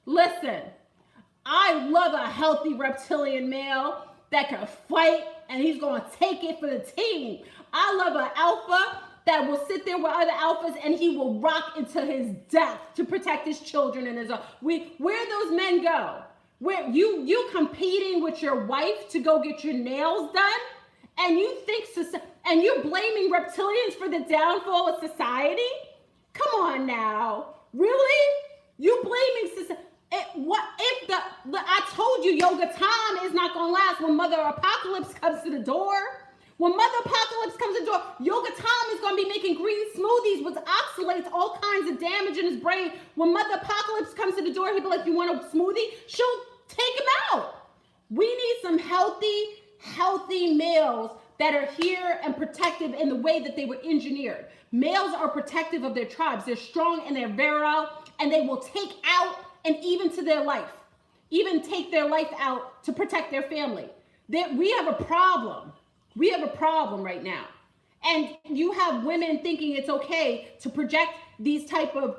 Listen, I love a healthy reptilian male that can fight and he's going to take it for the team. I love an alpha that will sit there with other alphas and he will rock into his death to protect his children and his own. Where those men go? Where you competing with your wife to go get your nails done, and you think and you're blaming reptilians for the downfall of society? Come on now, really? You blaming society? I told you yoga time is not gonna last when Mother Apocalypse comes to the door. When Mother Apocalypse comes to the door, Yoga Tom is going to be making green smoothies with oxalates, all kinds of damage in his brain. When Mother Apocalypse comes to the door, he'll be like, you want a smoothie? She'll take him out. We need some healthy males that are here and protective in the way that they were engineered. Males are protective of their tribes. They're strong and they're virile, and they will take out and even to their life, even take their life out to protect their family. We have a problem. We have a problem right now. And you have women thinking it's okay to project these type of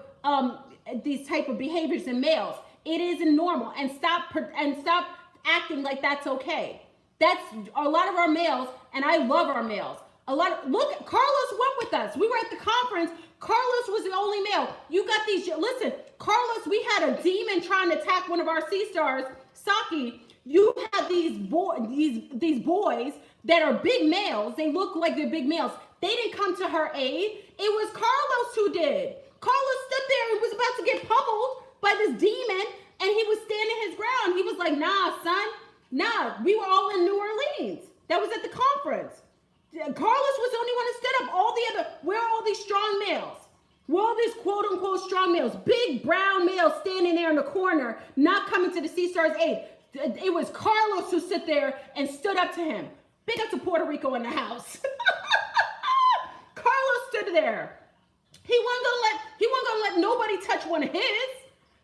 behaviors in males. It isn't normal, and stop acting like that's okay. That's a lot of our males, and I love our males. Look, Carlos went with us. We were at the conference. Carlos was the only male. You got these. Listen, Carlos, we had a demon trying to attack one of our sea stars, Saki. You had these boys that are big males. They look like they're big males. They didn't come to her aid. It was Carlos who did. Carlos stood there and was about to get pummeled by this demon, and he was standing his ground. He was like, nah, son, nah. We were all in New Orleans. That was at the conference. Carlos was the only one who stood up. Where are all these strong males? Where are all these quote unquote strong males? Big brown males standing there in the corner, not coming to the Sea Star's aid. It was Carlos who stood there and stood up to him. Big up to Puerto Rico in the house. Carlos stood there. He wasn't gonna let nobody touch one of his.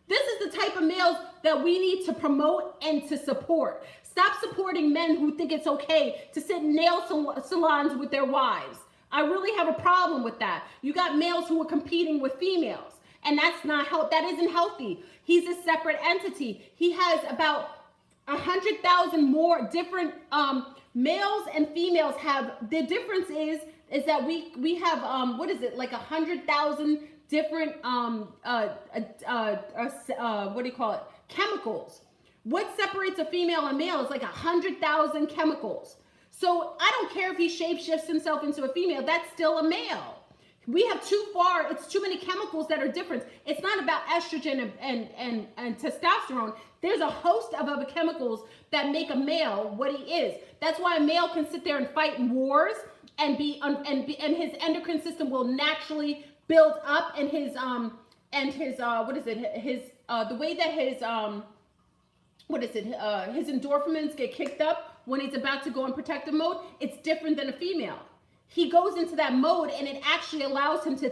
This is the type of males that we need to promote and to support. Stop supporting men who think it's okay to sit in nail salons with their wives. I really have a problem with that. You got males who are competing with females, and that isn't healthy. He's a separate entity. He has about 100,000 more different males and females have. The difference is that we have like 100,000 different chemicals. What separates a female and male is like 100,000 chemicals. So I don't care if he shapeshifts himself into a female, that's still a male. We have it's too many chemicals that are different. It's not about estrogen and testosterone. There's a host of other chemicals that make a male what he is. That's why a male can sit there and fight in wars and his endocrine system will naturally build up, and his his endorphins get kicked up when he's about to go in protective mode. It's different than a female. He goes into that mode, and it actually allows him to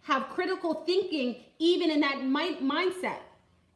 have critical thinking, even in that mindset.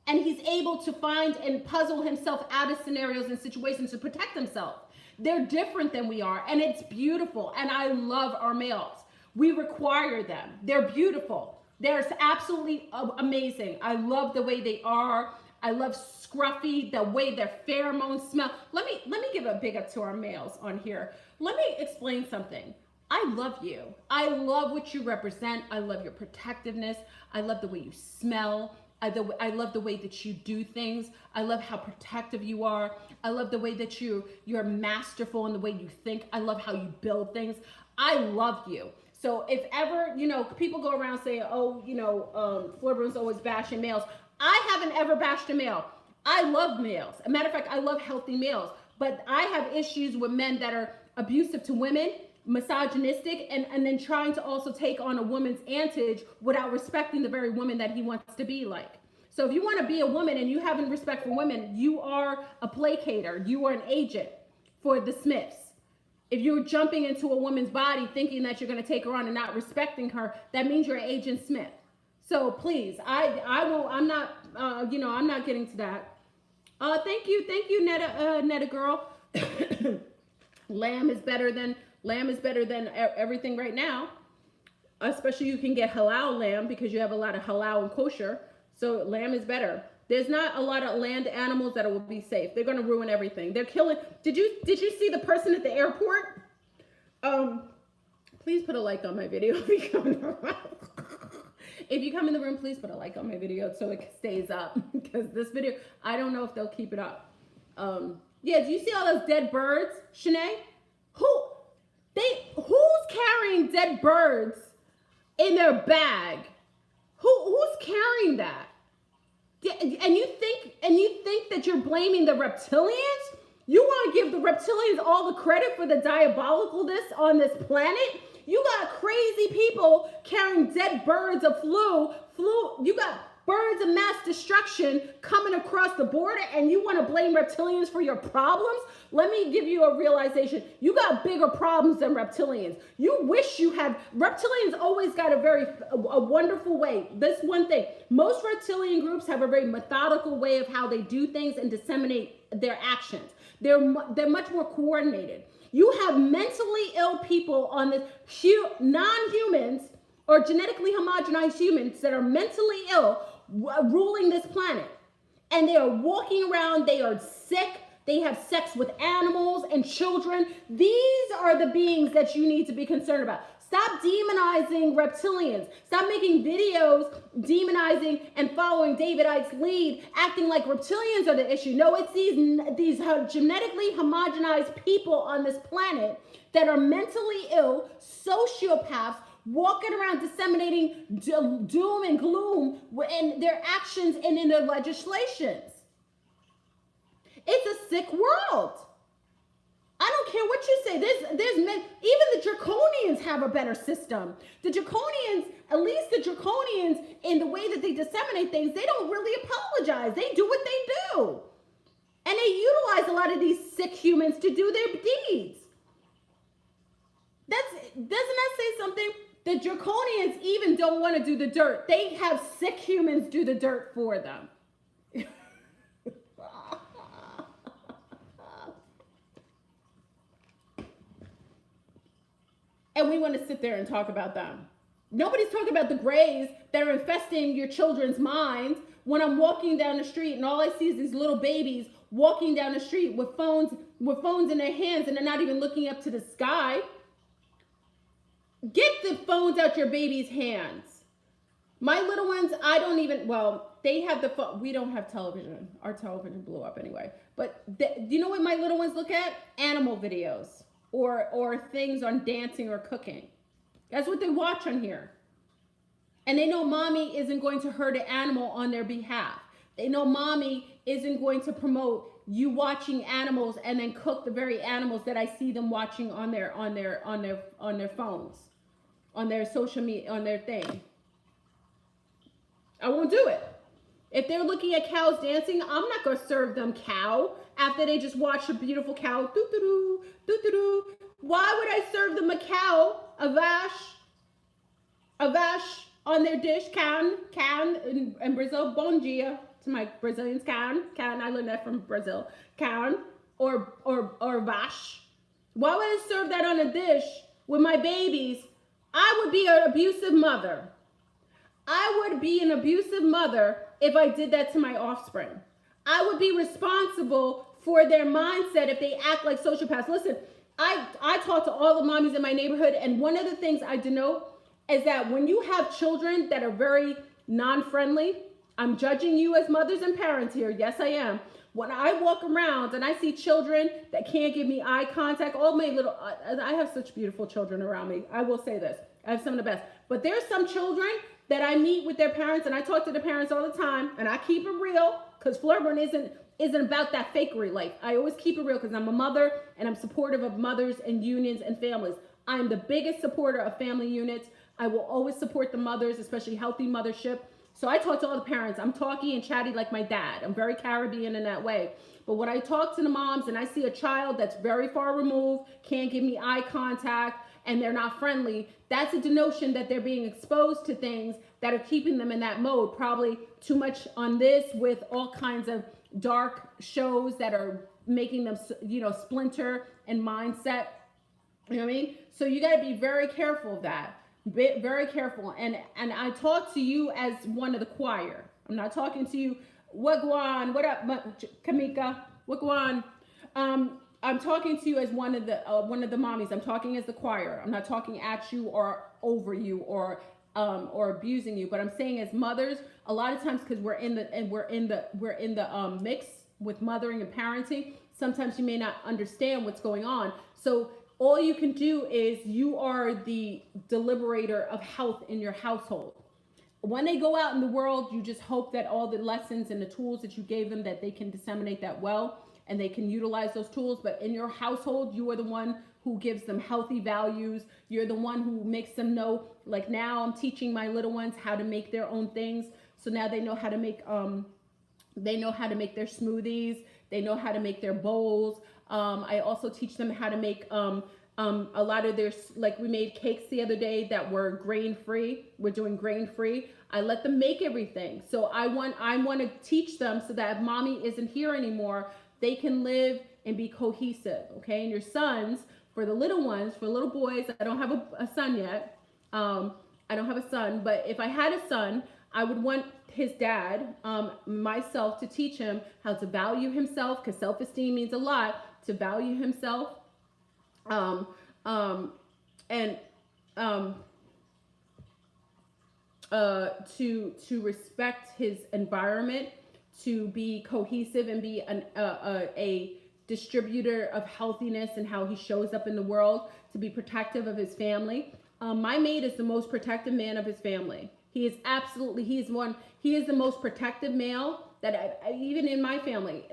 And he's able to find and puzzle himself out of scenarios and situations to protect himself. They're different than we are, and it's beautiful. And I love our males. We require them. They're beautiful. They're absolutely amazing. I love the way they are. I love scruffy, the way their pheromones smell. Let me give a big up to our males on here. Let me explain something. I love you. I love what you represent. I love your protectiveness. I love the way you smell. I love the way that you do things. I love how protective you are. I love the way that you're masterful in the way you think. I love how you build things. I love you. So if ever, people go around saying, FleurBrun's always bashing males. I haven't ever bashed a male. I love males. As a matter of fact, I love healthy males. But I have issues with men that are abusive to women, misogynistic, and then trying to also take on a woman's antage without respecting the very woman that he wants to be like. So if you want to be a woman and you have respect for women, you are a placater. You are an agent for the Smiths. If you're jumping into a woman's body thinking that you're going to take her on and not respecting her, that means you're Agent Smith. So please, I'm not getting to that. Thank you, Netta girl. Lamb is better than everything right now. Especially you can get halal lamb because you have a lot of halal and kosher. So lamb is better. There's not a lot of land animals that will be safe. They're going to ruin everything. They're killing. Did you see the person at the airport? Please put a like on my video if you come in the room. If you come in the room, please put a like on my video so it stays up, because this video, I don't know if they'll keep it up. Yeah, do you see all those dead birds, Shanae? Who's carrying dead birds in their bag? Who's carrying that? And you think that you're blaming the reptilians? You want to give the reptilians all the credit for the diabolicalness on this planet? You got crazy people carrying dead birds of flu. You got birds of mass destruction coming across the border, and you want to blame reptilians for your problems? Let me give you a realization. You got bigger problems than reptilians. You wish you had. Reptilians always got a wonderful way. This one thing, most reptilian groups have a very methodical way of how they do things and disseminate their actions. They're much more coordinated. You have mentally ill people on this, non-humans or genetically homogenized humans that are mentally ill ruling this planet. And they are walking around, they are sick, they have sex with animals and children. These are the beings that you need to be concerned about. Stop demonizing reptilians. Stop making videos demonizing and following David Icke's lead, acting like reptilians are the issue. No, it's these genetically homogenized people on this planet that are mentally ill, sociopaths, walking around disseminating doom and gloom in their actions and in their legislations. It's a sick world. I don't care what you say. There's men, even the draconians have a better system. The draconians, at least the draconians, in the way that they disseminate things, they don't really apologize. They do what they do. And they utilize a lot of these sick humans to do their deeds. Doesn't that say something? The draconians even don't want to do the dirt. They have sick humans do the dirt for them. And we want to sit there and talk about them. Nobody's talking about the grays that are infesting your children's minds. When I'm walking down the street and all I see is these little babies walking down the street with phones in their hands, and they're not even looking up to the sky. Get the phones out your baby's hands. My little ones, they have the phone. We don't have television. Our television blew up anyway. But do you know what my little ones look at? Animal videos. Or things on dancing or cooking. That's what they watch on here. And they know mommy isn't going to hurt an animal on their behalf. They know mommy isn't going to promote you watching animals and then cook the very animals that I see them watching on their phones, on their social media, on their thing. I won't do it. If they're looking at cows dancing, I'm not going to serve them cow after they just watch a beautiful cow. Doo-doo-doo, doo-doo-doo. Why would I serve them a cow, a vache on their dish? Can in Brazil, bom dia to my Brazilians. Can, I learned that from Brazil. Can or vache. Why would I serve that on a dish with my babies? I would be an abusive mother. I would be an abusive mother if I did that to my offspring. I would be responsible for their mindset if they act like sociopaths. Listen, I talk to all the mommies in my neighborhood, and one of the things I denote is that when you have children that are very non-friendly, I'm judging you as mothers and parents here. Yes, I am. When I walk around and I see children that can't give me eye contact, I have such beautiful children around me. I will say this. I have some of the best. But there's some children that I meet with their parents, and I talk to the parents all the time, and I keep it real, because FleurBrun isn't about that fakery life. I always keep it real because I'm a mother, and I'm supportive of mothers and unions and families. I'm the biggest supporter of family units. I will always support the mothers, especially healthy mothership. So I talk to all the parents. I'm talky and chatty like my dad. I'm very Caribbean in that way. But when I talk to the moms and I see a child that's very far removed, can't give me eye contact, and they're not friendly, that's a denotion that they're being exposed to things that are keeping them in that mode. Probably too much on this with all kinds of dark shows that are making them, splinter and mindset. You know what I mean? So you got to be very careful of that. Very careful. And I talk to you as one of the choir. I'm not talking to you, Wagwan, what up, Kamika, Wagwan. I'm talking to you as one of the mommies. I'm talking as the choir. I'm not talking at you or over you or abusing you. But I'm saying as mothers, a lot of times, because we're in the mix with mothering and parenting, sometimes you may not understand what's going on. So all you can do is you are the deliberator of health in your household. When they go out in the world, you just hope that all the lessons and the tools that you gave them, that they can disseminate that well and they can utilize those tools. But in your household, you are the one who gives them healthy values. You're the one who makes them know, like now I'm teaching my little ones how to make their own things. So now they know how to make their smoothies. They know how to make their bowls. I also teach them how to make a lot of their, like we made cakes the other day that were grain free. We're doing grain free. I let them make everything. So I want to teach them so that if mommy isn't here anymore, they can live and be cohesive. Okay. And your sons, for the little ones, for little boys, I don't have a son yet. I don't have a son, but if I had a son, I would want his dad, myself, to teach him how to value himself, because self-esteem means a lot, to value himself, to respect his environment, to be cohesive and be a distributor of healthiness and how he shows up in the world, to be protective of his family. My mate is the most protective man of his family. He is the most protective male that even in my family,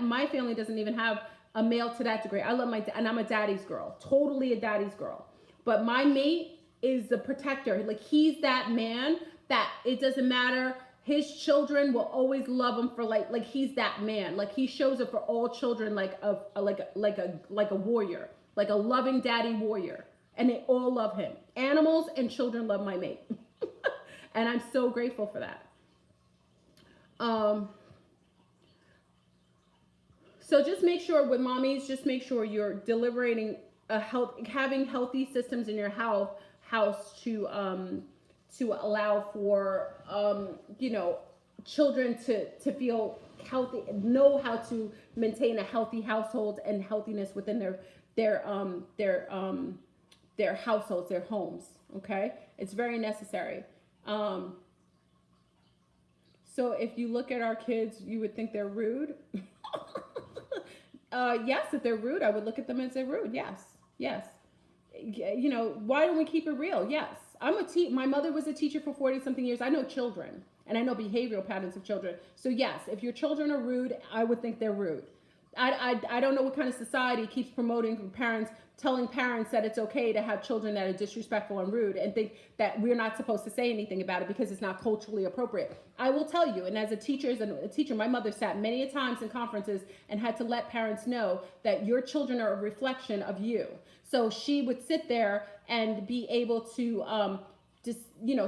my family doesn't even have a male to that degree. I love and I'm a daddy's girl, totally a daddy's girl. But my mate is the protector. Like, he's that man that it doesn't matter. His children will always love him for like he's that man. Like, he shows up for all children like a warrior, like a loving daddy warrior. And they all love him. Animals and children love my mate. And I'm so grateful for that. So just make sure with mommies, just make sure you're deliberating having healthy systems in your house to allow for children to feel healthy, know how to maintain a healthy household and healthiness within their households, their homes. Okay, it's very necessary. So if you look at our kids, you would think they're rude. Yes, if they're rude, I would look at them and say rude. Yes. Why don't we keep it real? Yes. My mother was a teacher for 40 something years. I know children and I know behavioral patterns of children. So yes, if your children are rude, I would think they're rude. I don't know what kind of society keeps promoting parents, telling parents that it's okay to have children that are disrespectful and rude and think that we're not supposed to say anything about it because it's not culturally appropriate. I will tell you, and as a teacher, my mother sat many a times in conferences and had to let parents know that your children are a reflection of you. So she would sit there and be able to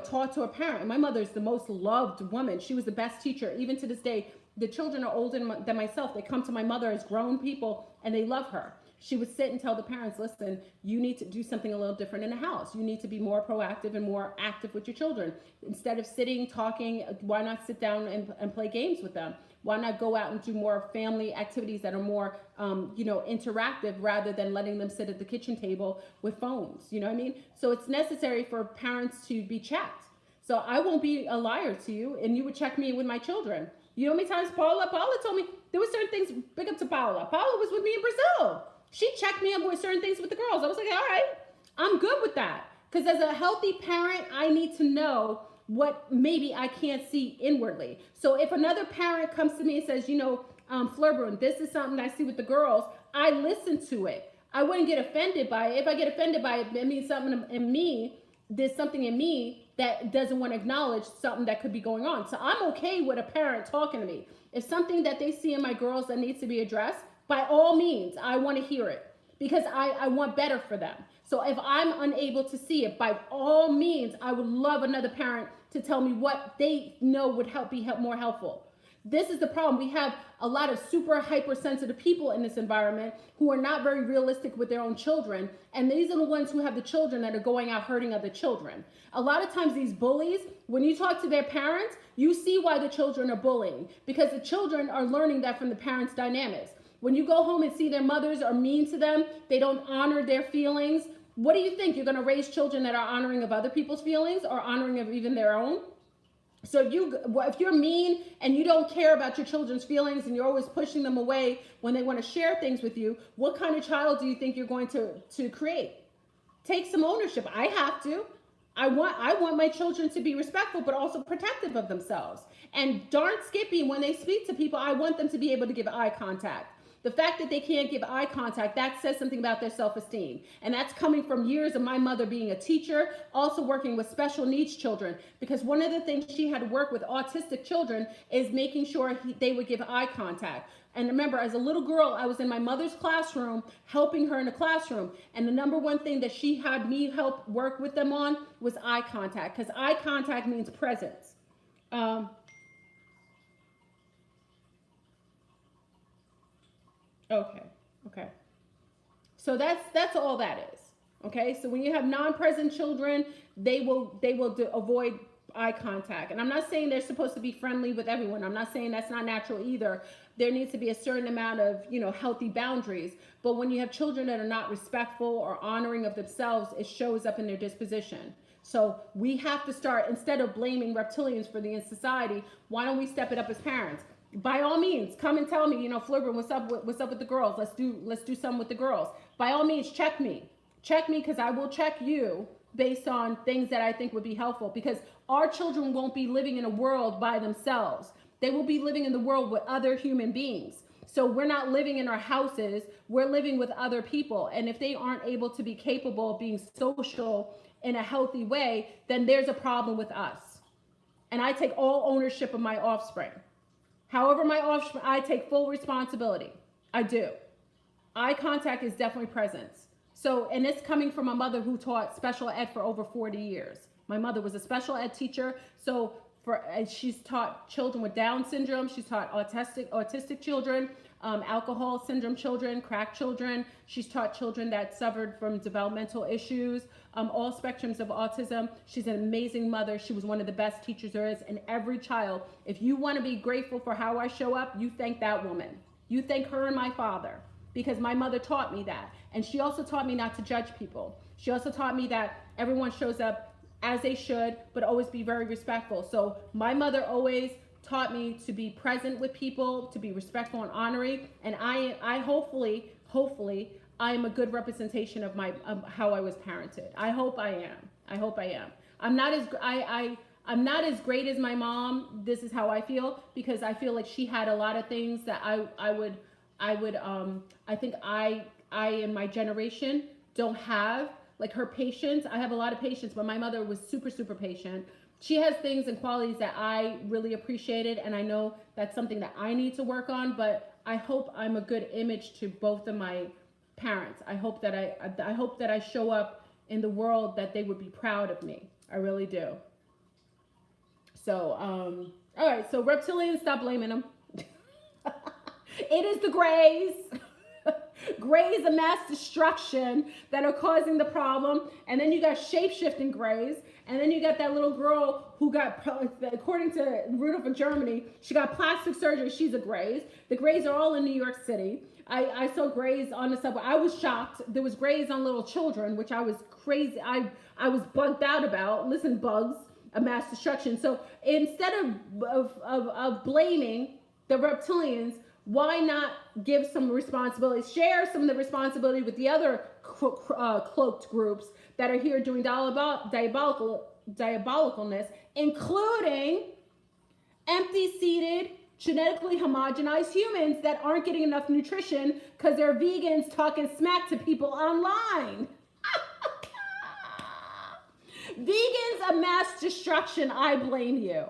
talk to a parent. And my mother's the most loved woman. She was the best teacher. Even to this day, the children are older than myself. They come to my mother as grown people and they love her. She would sit and tell the parents, listen, you need to do something a little different in the house. You need to be more proactive and more active with your children. Instead of sitting, talking, why not sit down and play games with them? Why not go out and do more family activities that are more, interactive rather than letting them sit at the kitchen table with phones? You know what I mean? So it's necessary for parents to be checked. So I won't be a liar to you, and you would check me with my children. You know how many times Paula told me there were certain things, big up to Paula. Paula was with me in Brazil. She checked me up with certain things with the girls. I was like, all right, I'm good with that. Because as a healthy parent, I need to know what maybe I can't see inwardly. So if another parent comes to me and says, FleurBrun, this is something I see with the girls, I listen to it. I wouldn't get offended by it. If I get offended by it, it means something in me, there's something in me that doesn't want to acknowledge something that could be going on. So I'm okay with a parent talking to me. If something that they see in my girls that needs to be addressed, by all means, I want to hear it because I want better for them. So if I'm unable to see it, by all means, I would love another parent to tell me what they know would be more helpful. This is the problem. We have a lot of super hypersensitive people in this environment who are not very realistic with their own children. And these are the ones who have the children that are going out hurting other children. A lot of times these bullies, when you talk to their parents, you see why the children are bullying, because the children are learning that from the parents' dynamics. When you go home and see their mothers are mean to them, they don't honor their feelings. What do you think? You're going to raise children that are honoring of other people's feelings or honoring of even their own? So if you're mean and you don't care about your children's feelings and you're always pushing them away when they want to share things with you, what kind of child do you think you're going to create? Take some ownership. I have to. I want my children to be respectful, but also protective of themselves. And darn skippy, when they speak to people, I want them to be able to give eye contact. The fact that they can't give eye contact, that says something about their self-esteem. And that's coming from years of my mother being a teacher, also working with special needs children. Because one of the things she had to work with autistic children is making sure they would give eye contact. And remember, as a little girl, I was in my mother's classroom, helping her in the classroom. And the number one thing that she had me help work with them on was eye contact, because eye contact means presence. Okay. So that's all that is. Okay. So when you have non-present children, they will avoid eye contact. And I'm not saying they're supposed to be friendly with everyone. I'm not saying that's not natural either. There needs to be a certain amount of, healthy boundaries. But when you have children that are not respectful or honoring of themselves, it shows up in their disposition. So we have to start, instead of blaming reptilians for the in society, why don't we step it up as parents? By all means, come and tell me, FleurBrun, what's up with the girls? Let's do something with the girls. By all means, check me, because I will check you based on things that I think would be helpful, because our children won't be living in a world by themselves. They will be living in the world with other human beings. So we're not living in our houses, we're living with other people. And if they aren't able to be capable of being social in a healthy way, then there's a problem with us. And I take all ownership of my offspring. However, my offspring, I take full responsibility. I do. Eye contact is definitely presence. So, and it's coming from a mother who taught special ed for over 40 years. My mother was a special ed teacher. So she's taught children with Down syndrome. She's taught autistic children, alcohol syndrome children, crack children. She's taught children that suffered from developmental issues, all spectrums of autism. She's an amazing mother. She was one of the best teachers there is. And every child, if you want to be grateful for how I show up, you thank that woman. You thank her and my father, because my mother taught me that. And she also taught me not to judge people. She also taught me that everyone shows up as they should, but always be very respectful. So my mother always taught me to be present with people, to be respectful and honoring. And I hopefully I am a good representation of how I was parented. I hope I am. I'm not as great as my mom. This is how I feel, because I feel like she had a lot of things that I think I in my generation don't have. Like her patience, I have a lot of patience, but my mother was super, super patient. She has things and qualities that I really appreciated, and I know that's something that I need to work on, but I hope I'm a good image to both of my parents. I hope that I show up in the world that they would be proud of me. I really do. So, all right, so reptilians, stop blaming them. It is the grays. Grays of mass destruction that are causing the problem. And then you got shape-shifting grays. And then you got that little girl who got, according to Rudolph in Germany, she got plastic surgery. She's a grays. The grays are all in New York City. I saw grays on the subway. I was shocked. There was grays on little children, which I was crazy. I was bugged out about. Listen, bugs of mass destruction. So instead of blaming the reptilians, why not give some responsibility, share some of the responsibility with the other cloaked groups that are here doing diabolicalness, including empty-seated, genetically homogenized humans that aren't getting enough nutrition because they're vegans talking smack to people online. Vegans of mass destruction, I blame you.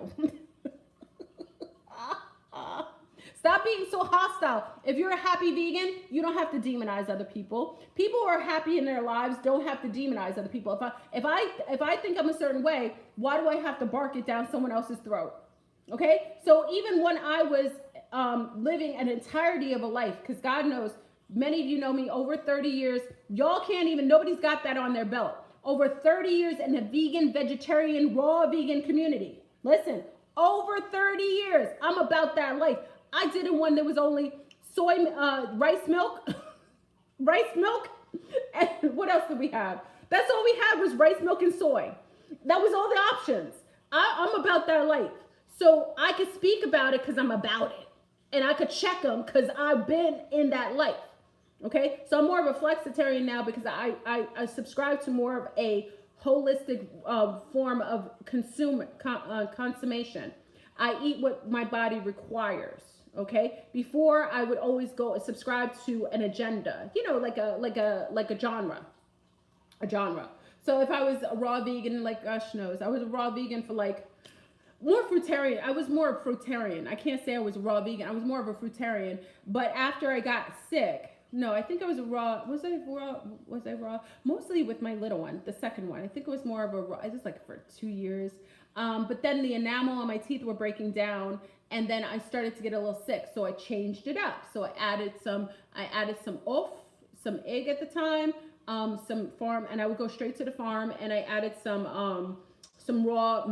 Stop being so hostile. If you're a happy vegan, you don't have to demonize other people. People who are happy in their lives don't have to demonize other people. If I think I'm a certain way, why do I have to bark it down someone else's throat? Okay? So even when I was living an entirety of a life, because God knows, many of you know me, over 30 years, y'all can't even, nobody's got that on their belt. Over 30 years in the vegan, vegetarian, raw vegan community. Listen, over 30 years, I'm about that life. I did it when there was only rice milk, and what else did we have? That's all we had was rice milk and soy. That was all the options. I'm about that life. So I could speak about it because I'm about it. And I could check them because I've been in that life. Okay? So I'm more of a flexitarian now because I subscribe to more of a holistic form of consummation. I eat what my body requires. Okay, before I would always go subscribe to an agenda, you know, like a genre. So if I was a raw vegan, like gosh knows, I was a raw vegan for like more fruitarian. I was more fruitarian. I can't say I was a raw vegan. I was more of a fruitarian. But after I got sick, no, I think I was a raw. Was I raw? Was I raw? Mostly with my little one, the second one. I think it was more of a raw. I just like for 2 years. But then the enamel on my teeth were breaking down, and then I started to get a little sick. So I changed it up. So I added some off, some egg at the time, some farm, and I would go straight to the farm, and I added some raw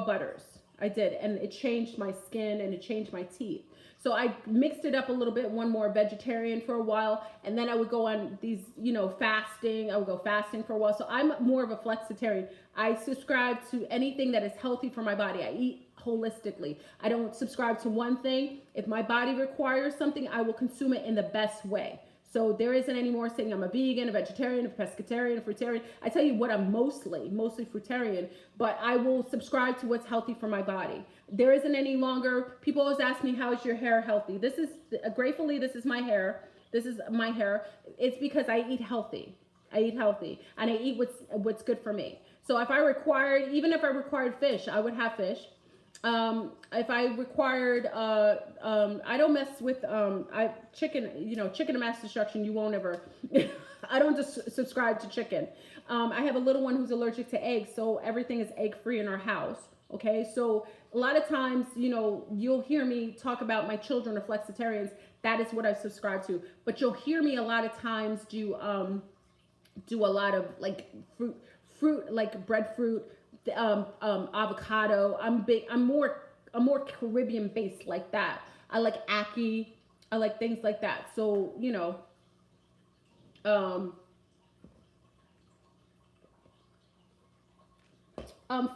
butters. I did, and it changed my skin and it changed my teeth. So I mixed it up a little bit, one more vegetarian for a while, and then I would go on these, you know, fasting. I would go fasting for a while. So I'm more of a flexitarian. I subscribe to anything that is healthy for my body. I eat holistically. I don't subscribe to one thing. If my body requires something, I will consume it in the best way. So there isn't any more saying I'm a vegan, a vegetarian, a pescatarian, a fruitarian. I tell you what, I'm mostly fruitarian, but I will subscribe to what's healthy for my body. There isn't any longer, people always ask me, how is your hair healthy? This is, gratefully, this is my hair. This is my hair. It's because I eat healthy. I eat healthy, and I eat what's good for me. So if I required, even if I required fish, I would have fish. If I required, I don't mess with, chicken, you know, chicken to mass destruction, you won't ever, I don't just subscribe to chicken. I have a little one who's allergic to eggs, so everything is egg free in our house. Okay. So a lot of times, you know, you'll hear me talk about my children are flexitarians. That is what I subscribe to, but you'll hear me a lot of times do a lot of like fruit, like breadfruit, avocado. I'm more Caribbean based like that. I like ackee. I like things like that. So, you know,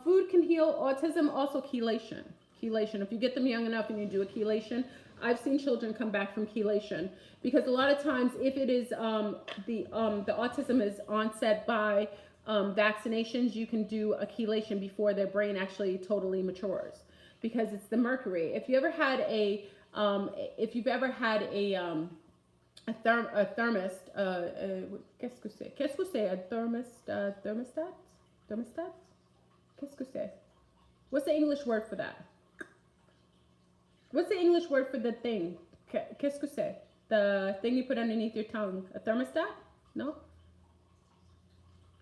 food can heal autism, also chelation. If you get them young enough and you do a chelation, I've seen children come back from chelation, because a lot of times if it is the autism is onset by vaccinations, you can do a chelation before their brain actually totally matures, because it's the mercury. If you ever had a thermist, qu'est-ce que c'est? Qu'est-ce que c'est? A thermostat? Qu'est-ce que c'est? What's the English word for that? What's the English word for the thing? Qu'est-ce que c'est? The thing you put underneath your tongue. A thermostat? No?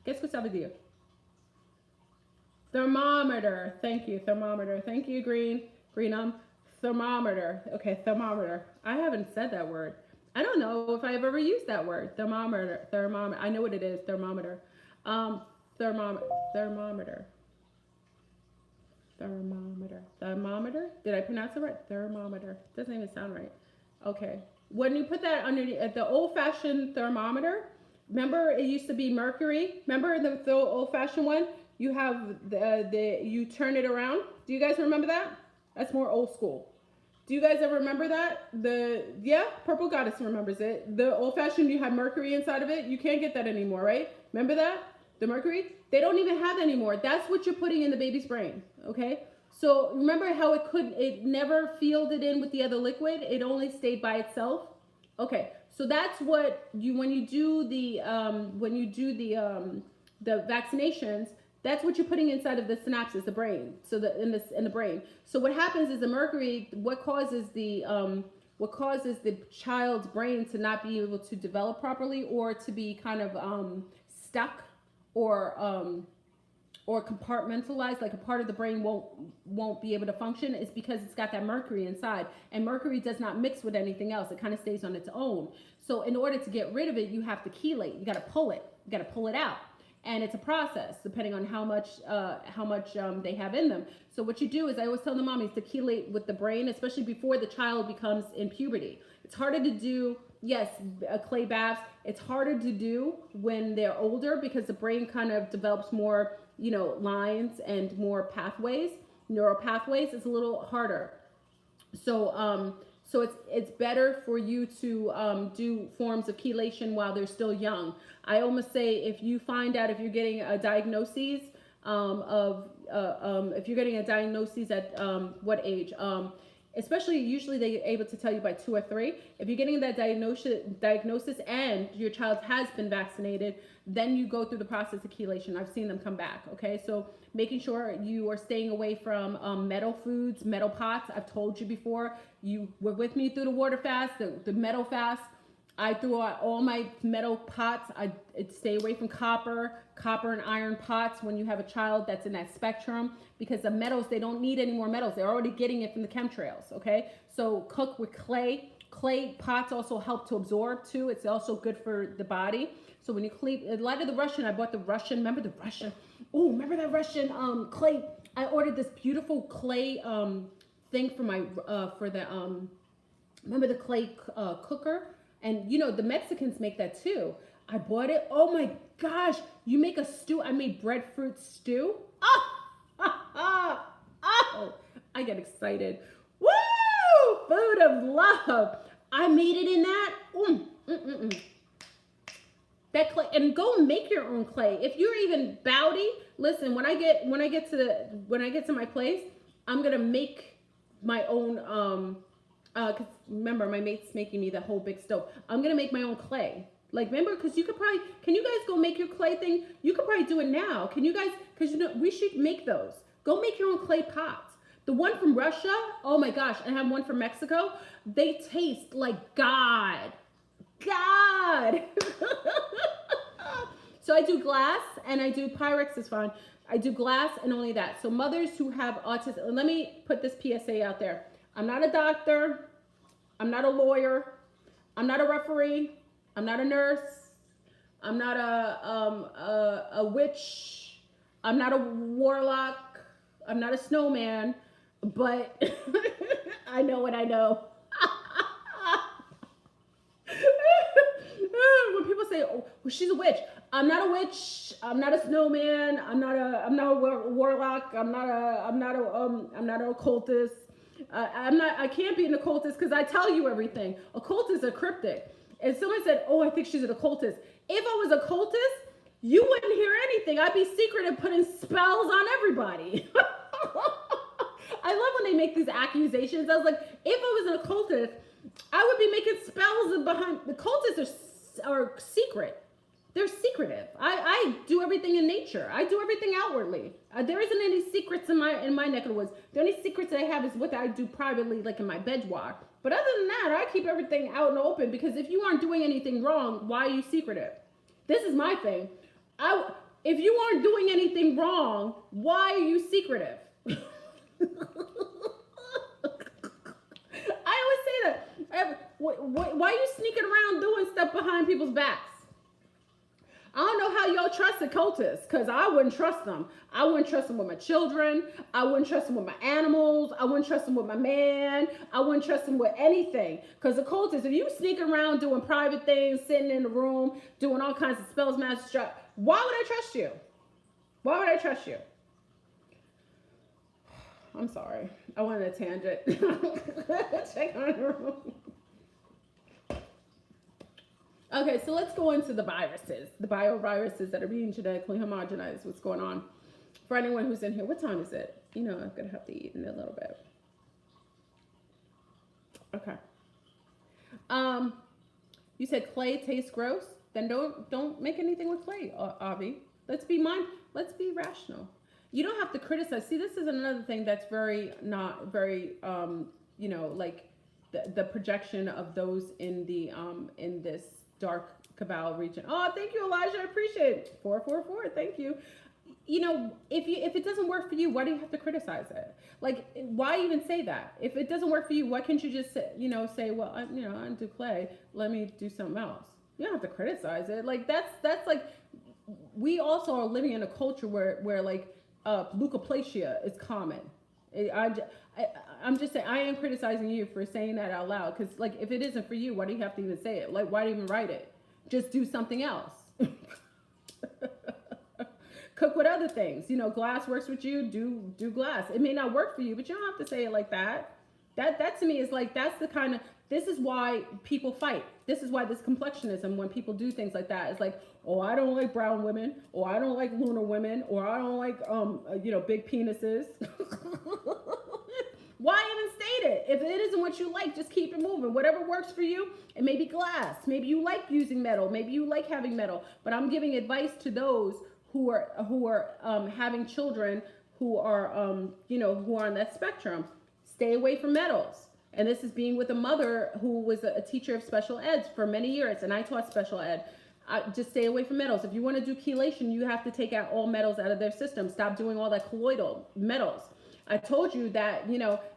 Qu'est-ce que ça veut dire? Thermometer. Thank you, thermometer. Thank you, Greenum. Thermometer. Okay, thermometer. I haven't said that word. I don't know if I've ever used that word. Thermometer. I know what it is. Thermometer. Thermometer. Did I pronounce it right? Thermometer. Doesn't even sound right. Okay. When you put that underneath the old-fashioned thermometer, remember it used to be mercury. Remember the old-fashioned one? You have you turn it around. Do you guys remember that? That's more old school. Do you guys ever remember that? Purple Goddess remembers it. The old-fashioned, you had mercury inside of it. You can't get that anymore, right? Remember that? The mercury? They don't even have that anymore. That's what you're putting in the baby's brain, okay? So remember how it never fielded in with the other liquid? It only stayed by itself? Okay, so that's what when you do the vaccinations, that's what you're putting inside of the synapses, the brain. So in the brain. So what happens is the mercury, what causes the child's brain to not be able to develop properly, or to be kind of stuck, or compartmentalized, like a part of the brain won't be able to function, is because it's got that mercury inside, and mercury does not mix with anything else. It kind of stays on its own. So in order to get rid of it, you have to chelate. You got to pull it. You got to pull it out, and it's a process depending on how much they have in them. So what you do is, I always tell the mommies to chelate with the brain, especially before the child becomes in puberty. It's harder to do. Yes, clay baths. It's harder to do when they're older, because the brain kind of develops more, you know, lines and more pathways, neural pathways. It's a little harder. So it's better for you to do forms of chelation while they're still young. I almost say, if you find out if you're getting a diagnosis if you're getting a diagnosis at what age? especially usually they're able to tell you by 2 or 3. If you're getting that diagnosis and your child has been vaccinated, then you go through the process of chelation. I've seen them come back. Okay, so making sure you are staying away from metal foods, metal pots. I've told you before, you were with me through the water fast, the metal fast. I threw out all my metal pots. I'd stay away from copper and iron pots when you have a child that's in that spectrum, because the metals, they don't need any more metals. They're already getting it from the chemtrails, okay? So cook with clay. Clay pots also help to absorb too. It's also good for the body. So when you clean, a lot of the Russian, I bought the Russian, remember the Russian? Oh, remember that Russian clay? I ordered this beautiful clay thing for my, remember the clay cooker? And you know, the Mexicans make that too. I bought it. Oh my gosh. You make a stew. I made breadfruit stew. Oh, I get excited. Woo! Food of love. I made it in that. That clay, and go make your own clay. If you're even bowdy, listen, when I get to my place, I'm gonna make my own cause remember my mate's making me the whole big stove. I'm gonna make my own clay. Like, remember, because you could probably, can you guys go make your clay thing? You could probably do it now. Can you guys, because you know, we should make those. Go make your own clay pots. The one from Russia, oh my gosh, I have one from Mexico. They taste like God. So I do glass and I do Pyrex is fine. I do glass and only that. So mothers who have autism, let me put this PSA out there. I'm not a doctor. I'm not a lawyer. I'm not a referee. I'm not a nurse. I'm not a witch. I'm not a warlock. I'm not a snowman. But I know what I know. When people say, "Oh, well, she's a witch," I'm not a witch. I'm not a snowman. I'm not a warlock. I'm not an occultist. I can't be an occultist because I tell you everything. Occultists are cryptic. And someone said, "Oh, I think she's an occultist." If I was a occultist, you wouldn't hear anything. I'd be secretive, putting spells on everybody. I love when they make these accusations. I was like, if I was an occultist, I would be making spells behind. The cultists are secret. They're secretive. I do everything in nature. I do everything outwardly. There isn't any secrets in my neck of the woods. The only secrets I have is what I do privately, like in my boudoir. But other than that, I keep everything out and open, because if you aren't doing anything wrong, why are you secretive? This is my thing. If you aren't doing anything wrong, why are you secretive? I always say that. Why are you sneaking around doing stuff behind people's backs? I don't know how y'all trust the cultists, because I wouldn't trust them. I wouldn't trust them with my children. I wouldn't trust them with my animals. I wouldn't trust them with my man. I wouldn't trust them with anything. Because the cultists, if you sneak around doing private things, sitting in the room, doing all kinds of spells, magic, why would I trust you? Why would I trust you? I'm sorry. I went on a tangent. Check on the room. Okay, so let's go into the viruses, the bioviruses that are being genetically homogenized. What's going on? For anyone who's in here, what time is it? You know, I'm going to have to eat in a little bit. Okay. You said clay tastes gross? Then don't make anything with clay, Avi. Let's be rational. You don't have to criticize. See, this is another thing that's not very, you know, like the projection of those in the, in this dark cabal region. Oh, thank you, Elijah. I appreciate it. 444. Thank you. You know, if it doesn't work for you, why do you have to criticize it? Like, why even say that? If it doesn't work for you, why can't you just say, well, I don't do clay. Let me do something else. You don't have to criticize it. Like, that's like, we also are living in a culture where like leukoplasia is common. I'm just saying, I am criticizing you for saying that out loud, because like, if it isn't for you, why do you have to even say it? Like, why do you even write it? Just do something else. Cook with other things. You know, glass works with you, do glass. It may not work for you, but you don't have to say it like that. That to me is like, that's the kind of, this is why people fight. This is why this complexionism, when people do things like that, is like, oh, I don't like brown women, or I don't like lunar women, or I don't like, big penises. Why even state it? If it isn't what you like, just keep it moving. Whatever works for you. It may be glass. Maybe you like using metal. Maybe you like having metal. But I'm giving advice to those who are having children who are who are on that spectrum. Stay away from metals. And this is being with a mother who was a teacher of special eds for many years, and I taught special ed. Just stay away from metals. If you want to do chelation, you have to take out all metals out of their system. Stop doing all that colloidal metals. I told you that,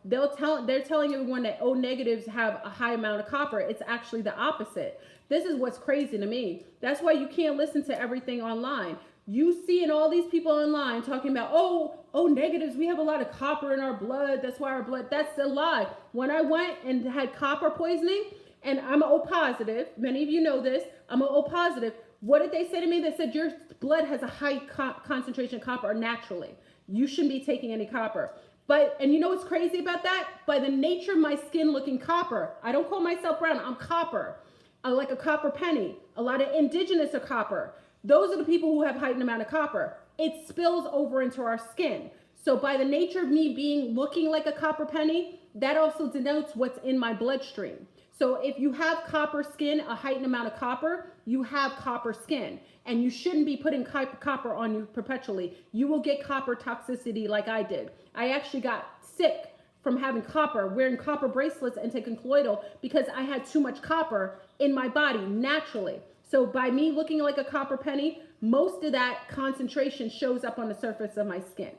they're telling everyone that O negatives have a high amount of copper. It's actually the opposite. This is what's crazy to me. That's why you can't listen to everything online. You seeing all these people online talking about, oh, negatives, we have a lot of copper in our blood. That's why our blood, that's a lie. When I went and had copper poisoning, and I'm O positive, many of you know this, I'm O positive. What did they say to me? They said, your blood has a high concentration of copper naturally. You shouldn't be taking any copper. And you know what's crazy about that? By the nature of my skin looking copper, I don't call myself brown, I'm copper. I like a copper penny. A lot of indigenous are copper. Those are the people who have heightened amount of copper. It spills over into our skin. So by the nature of me looking like a copper penny, that also denotes what's in my bloodstream. So if you have copper skin, a heightened amount of copper, you have copper skin. And you shouldn't be putting copper on you perpetually. You will get copper toxicity like I did. I actually got sick from having copper, wearing copper bracelets and taking colloidal because I had too much copper in my body naturally. So by me looking like a copper penny, most of that concentration shows up on the surface of my skin.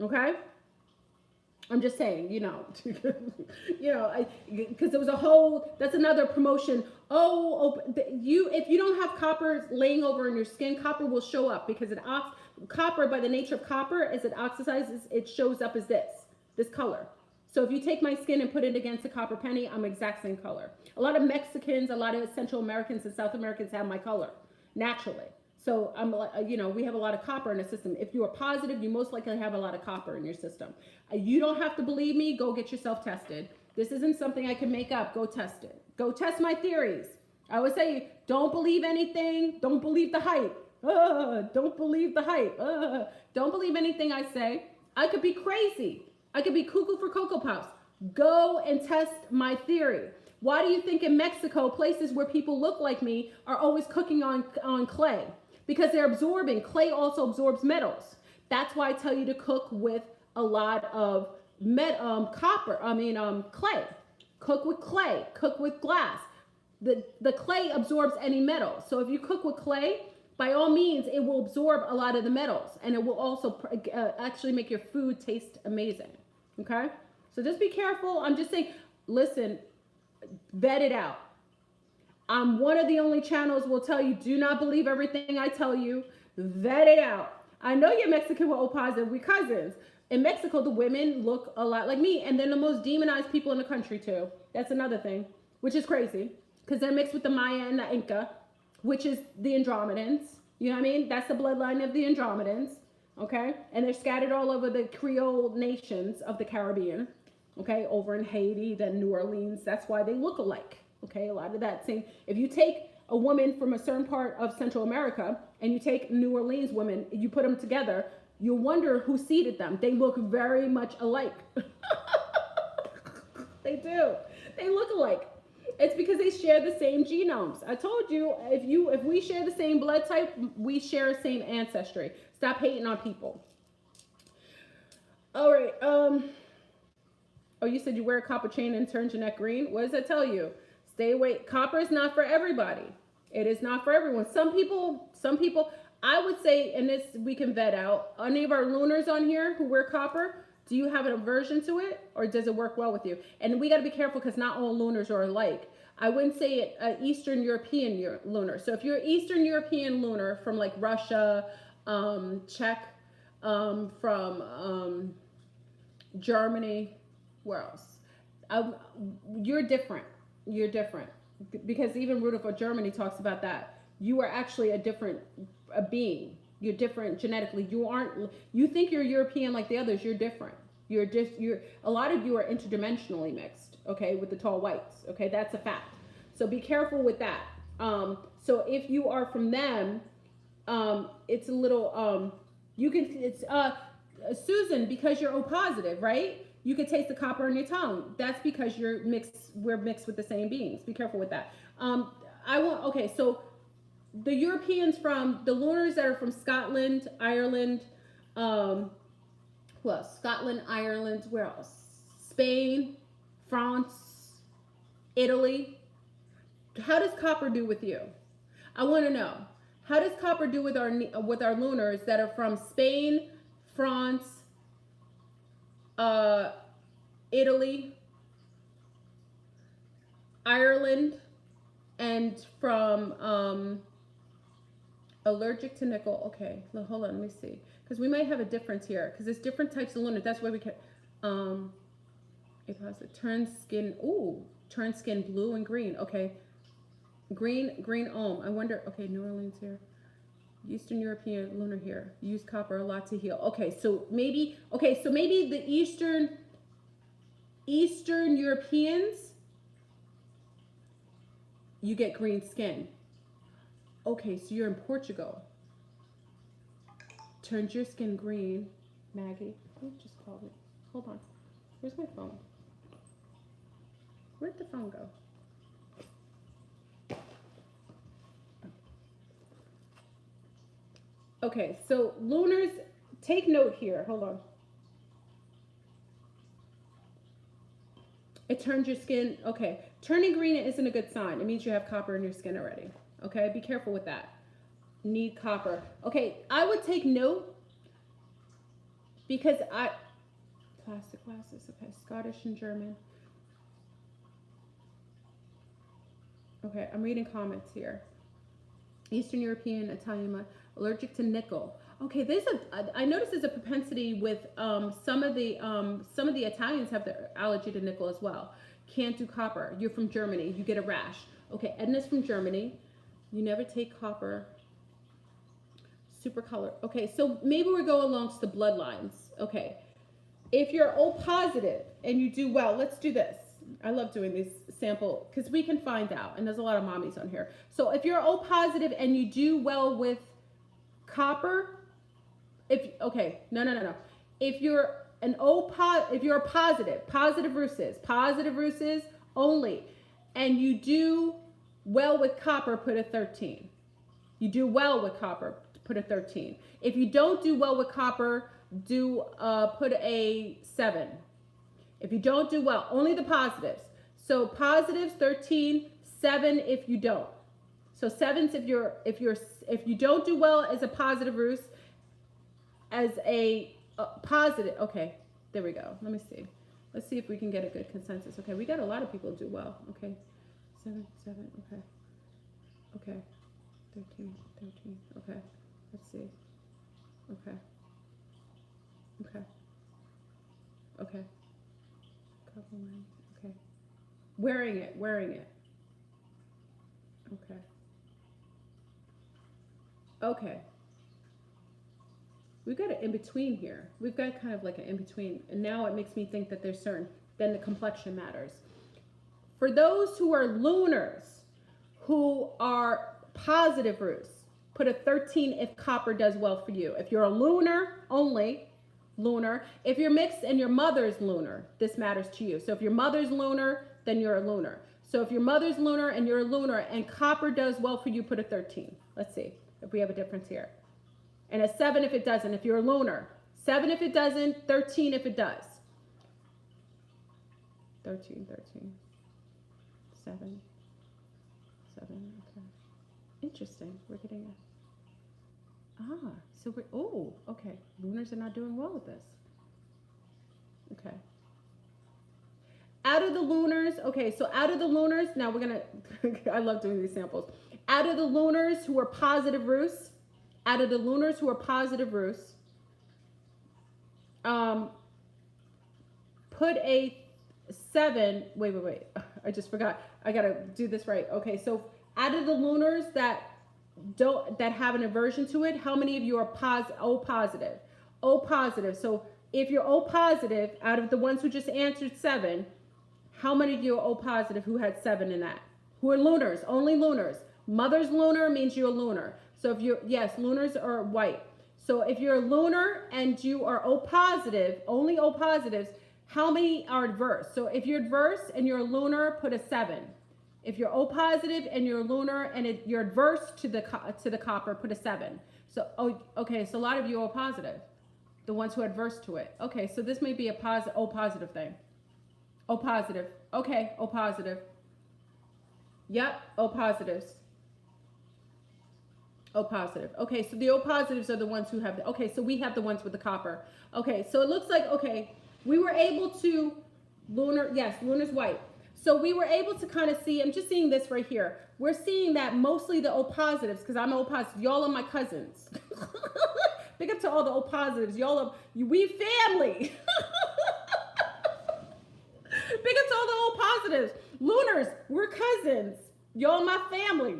Okay? I'm just saying, because there was a whole, that's another promotion. If you don't have copper laying over in your skin, copper will show up because copper, by the nature of copper, as it oxidizes, it shows up as this color. So if you take my skin and put it against a copper penny, I'm exact same color. A lot of Mexicans, a lot of Central Americans and South Americans have my color naturally. So we have a lot of copper in the system. If you are positive, you most likely have a lot of copper in your system. You don't have to believe me. Go get yourself tested. This isn't something I can make up. Go test it. Go test my theories. I would say, don't believe anything. Don't believe the hype. Don't believe the hype. Don't believe anything I say. I could be crazy. I could be cuckoo for Cocoa Puffs. Go and test my theory. Why do you think in Mexico, places where people look like me are always cooking on clay? Because they're absorbing. Clay also absorbs metals. That's why I tell you to cook with a lot of clay. Cook with clay. Cook with glass. The clay absorbs any metal. So if you cook with clay, by all means, it will absorb a lot of the metals. And it will also actually make your food taste amazing. Okay? So just be careful. I'm just saying, listen, vet it out. I'm one of the only channels will tell you, do not believe everything I tell you. Vet it out. I know you're Mexican, we're O positive, we're cousins. In Mexico, the women look a lot like me, and they're the most demonized people in the country too. That's another thing, which is crazy, because they're mixed with the Maya and the Inca, which is the Andromedans. You know what I mean? That's the bloodline of the Andromedans, okay? And they're scattered all over the Creole nations of the Caribbean, okay? Over in Haiti, then New Orleans. That's why they look alike. Okay, a lot of that same. If you take a woman from a certain part of Central America and you take New Orleans women, you put them together, you wonder who seeded them. They look very much alike. They do. They look alike. It's because they share the same genomes. I told you, if we share the same blood type, we share the same ancestry. Stop hating on people. All right. Oh, you said you wear a copper chain and turns your neck green. What does that tell you? Stay away. Copper is not for everybody. It is not for everyone. Some people, I would say, and this we can vet out, any of our lunars on here who wear copper, do you have an aversion to it or does it work well with you? And we got to be careful because not all lunars are alike. I wouldn't say it Eastern European lunar. So if you're Eastern European lunar from like Russia, Czech, from Germany, where else? You're different. You're different, because even Rudolf Germany talks about that. You are actually a different being. You're different genetically. You think you're European like the others. You're different. A lot of you are interdimensionally mixed, okay, with the tall whites, okay? That's a fact. So be careful with that. So if you are from them, it's a little, Susan, because you're O positive, right? You could taste the copper on your tongue. That's because we're mixed with the same beings. Be careful with that. So the Europeans from the lunars that are from Scotland, Ireland, who else? Scotland, Ireland, where else? Spain, France, Italy. How does copper do with you? I want to know. How does copper do with our lunars that are from Spain, France, Italy, Ireland, and from allergic to nickel? Okay, hold on, let me see, because we might have a difference here, because there's different types of lunar. That's why we can it has a turn skin blue and green. Okay, green ohm. I wonder, okay, New Orleans here, Eastern European lunar here, use copper a lot to heal. Okay, so maybe the Eastern Europeans, you get green skin. Okay, so you're in Portugal. Turns your skin green. Maggie, who just called me? Hold on. Where's my phone? Where'd the phone go? Okay, so lunars, take note here. Hold on. It turns your skin. Okay, turning green isn't a good sign. It means you have copper in your skin already. Okay, be careful with that. Need copper. Okay, I would take note because plastic glasses. Okay, Scottish and German. Okay, I'm reading comments here. Eastern European, Italian, allergic to nickel. Okay, I noticed there's a propensity with some of the Italians have the allergy to nickel as well. Can't do copper. You're from Germany. You get a rash. Okay, Edna's from Germany. You never take copper. Super color. Okay, so maybe we go along the bloodlines. Okay, if you're O positive and you do well, let's do this. I love doing this sample because we can find out, and there's a lot of mommies on here. So if you're O positive and you do well with copper, if you're if you're a positive Ruses only, and you do well with copper, put a 13. You do well with copper, put a 13. If you don't do well with copper, put a 7. If you don't do well, only the positives. So positives 13, 7 if you don't. So 7s if you don't do well as a positive Rus, as a positive. Okay, there we go. Let me see. Let's see if we can get a good consensus. Okay, we got a lot of people do well. Okay, 7, okay. Okay, 13. Okay, let's see. Okay. Okay. Wearing it. Okay. We've got an in-between here. We've got kind of like an in-between. And now it makes me think that there's then the complexion matters. For those who are lunars, who are positive Rus, put a 13 if copper does well for you. If you're a lunar only, if you're mixed and your mother's lunar, this matters to you. So if your mother's lunar, then you're a lunar. So if your mother's lunar and you're a lunar and copper does well for you, put a 13. Let's see if we have a difference here. And a 7 if it doesn't, if you're a lunar. 7 if it doesn't, 13 if it does. 13, 7, okay. Interesting, we're getting it. So okay. Lunars are not doing well with this. Okay. Out of the lunars, now we're gonna, I love doing these samples. Out of the lunars who are positive Rus, put a 7, wait, I just forgot. I gotta do this right. Okay, so out of the lunars that have an aversion to it, how many of you are O positive? O positive. So if you're O positive, out of the ones who just answered 7, how many of you are O positive who had 7 in that? Who are lunars? Only lunars. Mother's lunar means you're a lunar. So if you're, yes, lunars are white. So if you're a lunar and you are O positive, only O positives, how many are adverse? So if you're adverse and you're lunar, put a 7. If you're O positive and you're lunar and you're adverse to the copper, put a 7. So, okay, so a lot of you are O positive, the ones who are adverse to it. Okay, so this may be a O positive thing. O positive. Okay, O positive. Yep, O positives. O positive. Okay, so the O positives are the ones who have okay, so we have the ones with the copper. Okay, so it looks like, okay, we were able to, lunar, yes, lunar's white. So we were able to kind of see, I'm just seeing this right here. We're seeing that mostly the O positives, because I'm O positive. Y'all are my cousins. Big up to all the O positives. Y'all are, we family. Big up to all the O positives. Lunars, we're cousins. Y'all my family.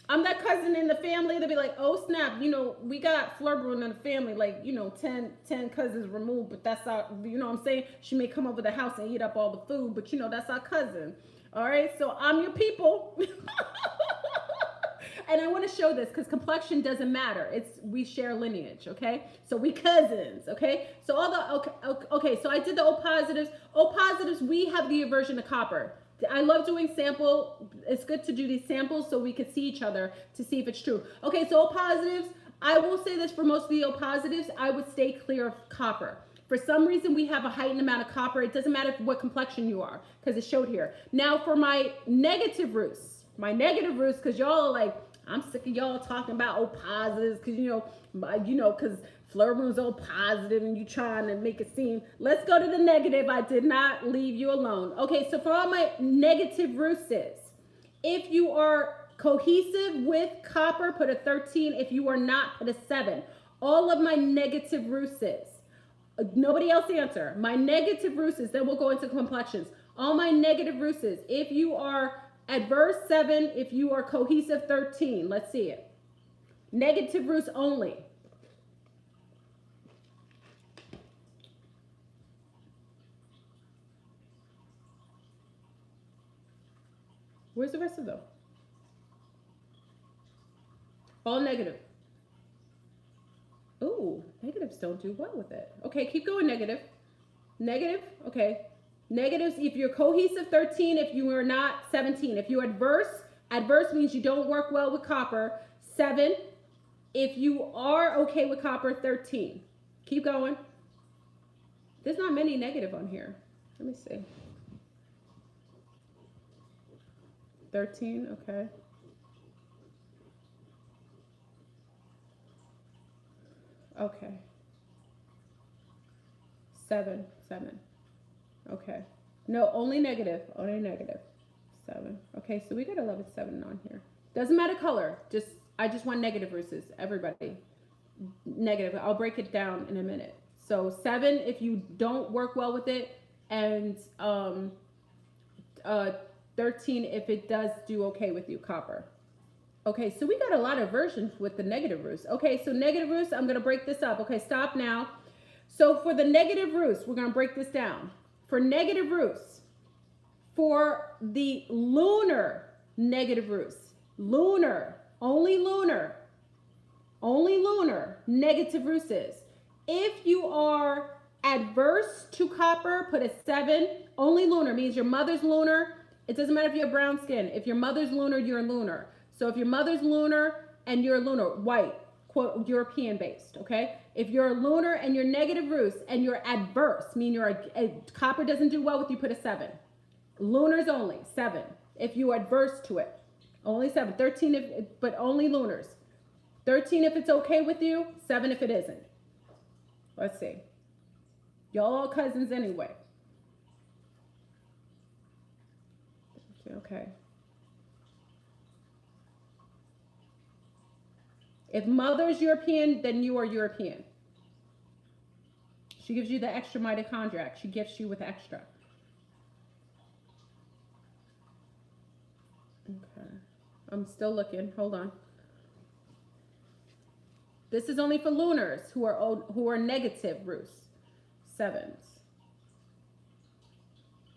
I'm that cousin in the family. They'll be like, oh snap, you know, we got FleurBrun in the family, like, you know, 10 cousins removed, but that's our, you know what I'm saying? She may come over the house and eat up all the food, but you know, that's our cousin. All right, so I'm your people. And I want to show this because complexion doesn't matter. We share lineage, okay? So we cousins, okay? So all the, okay, so I did the O positives. O positives, we have the aversion to copper. I love doing sample. It's good to do these samples so we can see each other to see if it's true. Okay, so O positives, I will say this for most of the O positives, I would stay clear of copper. For some reason, we have a heightened amount of copper. It doesn't matter what complexion you are because it showed here. Now for my negative roots, because y'all are like, I'm sick of y'all talking about O positives because, you know, because FleurBrun's O positive and you trying to make it seem. Let's go to the negative. I did not leave you alone. Okay, so for all my negative roots, if you are cohesive with copper, put a 13. If you are not, put a 7. All of my negative roots, nobody else answer. My negative roots, then we'll go into complexions. All my negative roots, if you are adverse, 7. If you are cohesive, 13. Let's see it. Negative roots only. Where's the rest of them? All negative. Ooh, negatives don't do well with it. Okay, keep going, negative. Negative, okay. Negatives, if you're cohesive, 13. If you are not, 17. If you're adverse means you don't work well with copper, 7. If you are okay with copper, 13. Keep going. There's not many negative on here. Let me see. 13, okay. Okay. 7. Okay. No, only negative. 7. Okay, so we got 11-7 on here. Doesn't matter color. I just want negative versus everybody. Negative. I'll break it down in a minute. So 7 if you don't work well with it, and 13 if it does do okay with you, copper. Okay, so we got a lot of versions with the negative roots. Okay, so negative roots, I'm gonna break this up. Okay, stop now. So for the negative roots, we're gonna break this down. For negative roots, for the lunar negative roots, only lunar, negative roots is. If you are adverse to copper, put a 7. Only lunar means your mother's lunar. It doesn't matter if you have brown skin. If your mother's lunar, you're lunar. So if your mother's lunar and you're lunar, white, quote, European based, okay? If you're lunar and you're negative roots and you're adverse, meaning you're copper doesn't do well with you, put a 7. Lunars only, 7. If you are adverse to it, only 7. 13 but only lunars. 13 if it's okay with you, 7 if it isn't. Let's see. Y'all all cousins anyway. Okay. If mother's European, then you are European. She gives you the extra mitochondria. She gifts you with extra. Okay. I'm still looking. Hold on. This is only for lunars who are negative roots. 7s.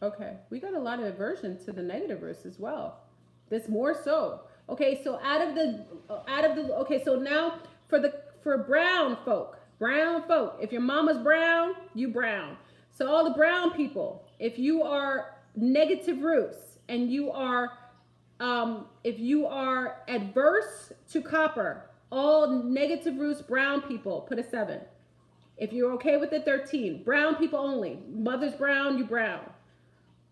Okay, we got a lot of aversion to the negative roots as well. This more so. Okay, so okay, so now for brown folk, if your mama's brown, you brown. So all the brown people, if you are negative roots and you are, if you are adverse to copper, all negative roots, brown people, put a 7. If you're okay with it, 13. Brown people only. Mother's brown, you brown.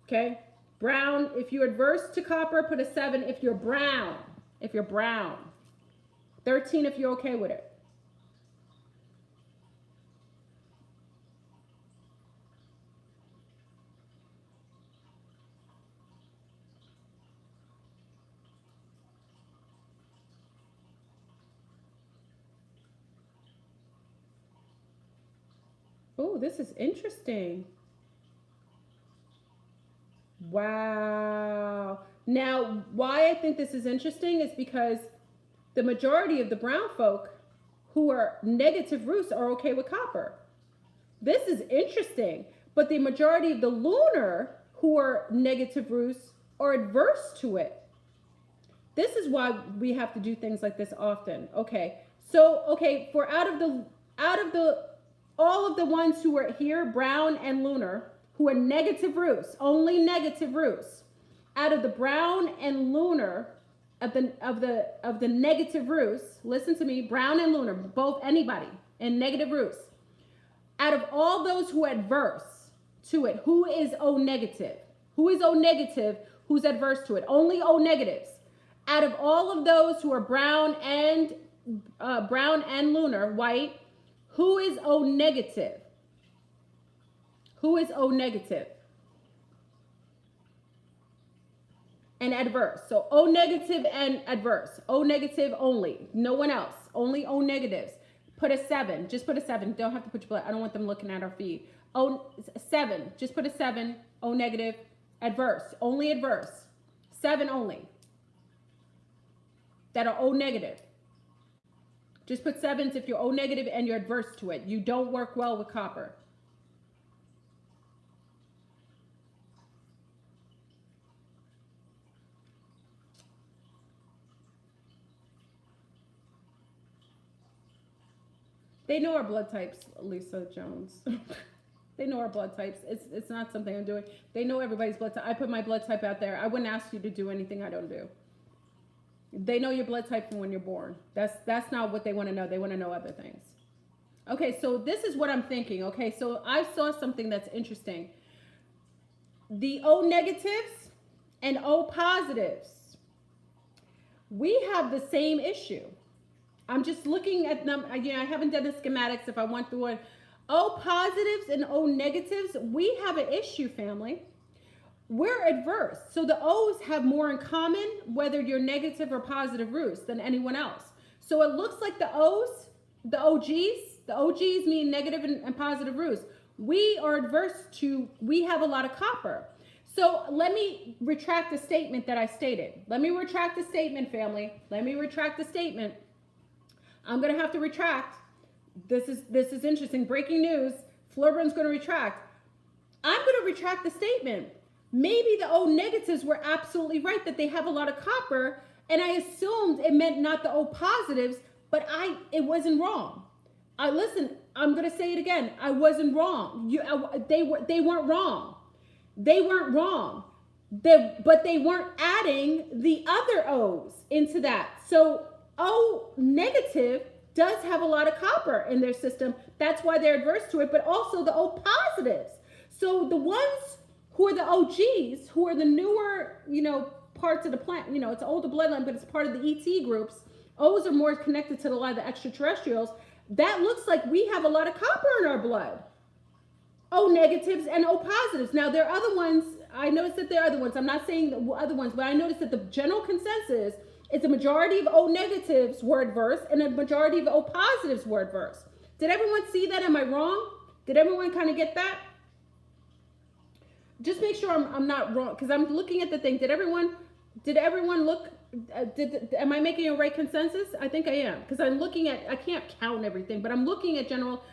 Okay? Brown, if you're adverse to copper, put a 7 if you're brown. If you're brown. 13 if you're okay with it. Oh, this is interesting. Wow. Now, why I think this is interesting is because the majority of the brown folk who are negative roots are okay with copper. This is interesting. But the majority of the lunar who are negative roots are adverse to it. This is why we have to do things like this often. Okay. So, okay, for out of the all of the ones who are here, brown and lunar, who are negative roots, only negative roots, out of the brown and lunar of the negative roots, listen to me, brown and lunar, both anybody and negative roots, out of all those who are adverse to it, who is O negative? Who is O negative? Who's adverse to it? Only O negatives. Out of all of those who are brown and lunar, white, who is O negative? Who is O negative? And adverse. So O negative and adverse. O negative only. No one else. Only O negatives. Put a 7. Just put a 7. Don't have to put your blood. I don't want them looking at our feed. O 7. Just put a 7. O negative. Adverse. Only adverse. 7 only. That are O negative. Just put 7s if you're O negative and you're adverse to it. You don't work well with copper. They know our blood types, Lisa Jones. They know our blood types. It's not something I'm doing. They know everybody's blood type. I put my blood type out there. I wouldn't ask you to do anything I don't do. They know your blood type from when you're born. That's not what they want to know. They want to know other things. Okay, so this is what I'm thinking. Okay, so I saw something that's interesting. The O negatives and O positives, we have the same issue. I'm just looking at them. Again, I haven't done the schematics if I went through it. O positives and O negatives, we have an issue, family. We're adverse. So the O's have more in common, whether you're negative or positive roots, than anyone else. So it looks like the O's, the OGs mean negative and positive roots. We are adverse to, we have a lot of copper. So let me retract the statement that I stated. Let me retract the statement, family. Let me retract the statement. I'm going to have to retract. This is interesting. Breaking news. FleurBrun's going to retract. I'm going to retract the statement. Maybe the O negatives were absolutely right that they have a lot of copper, and I assumed it meant not the O positives, but it wasn't wrong. Listen, I'm going to say it again. I wasn't wrong. They weren't wrong. They weren't wrong. But they weren't adding the other O's into that. So O negative does have a lot of copper in their system. That's why they're adverse to it, but also the O positives. So the ones who are the OGs, who are the newer, parts of the plant, it's older bloodline, but it's part of the ET groups. O's are more connected to a lot of the extraterrestrials. That looks like we have a lot of copper in our blood. O negatives and O positives. Now, there are other ones. I noticed that there are other ones. I'm not saying the other ones, but I noticed that the general consensus is the majority of O negatives were adverse and a majority of O positives were adverse. Did everyone see that? Am I wrong? Did everyone kind of get that? Just make sure I'm not wrong, because I'm looking at the thing. Did everyone look? Am I making a right consensus? I think I am, because I'm looking at. I can't count everything, but I'm looking at general.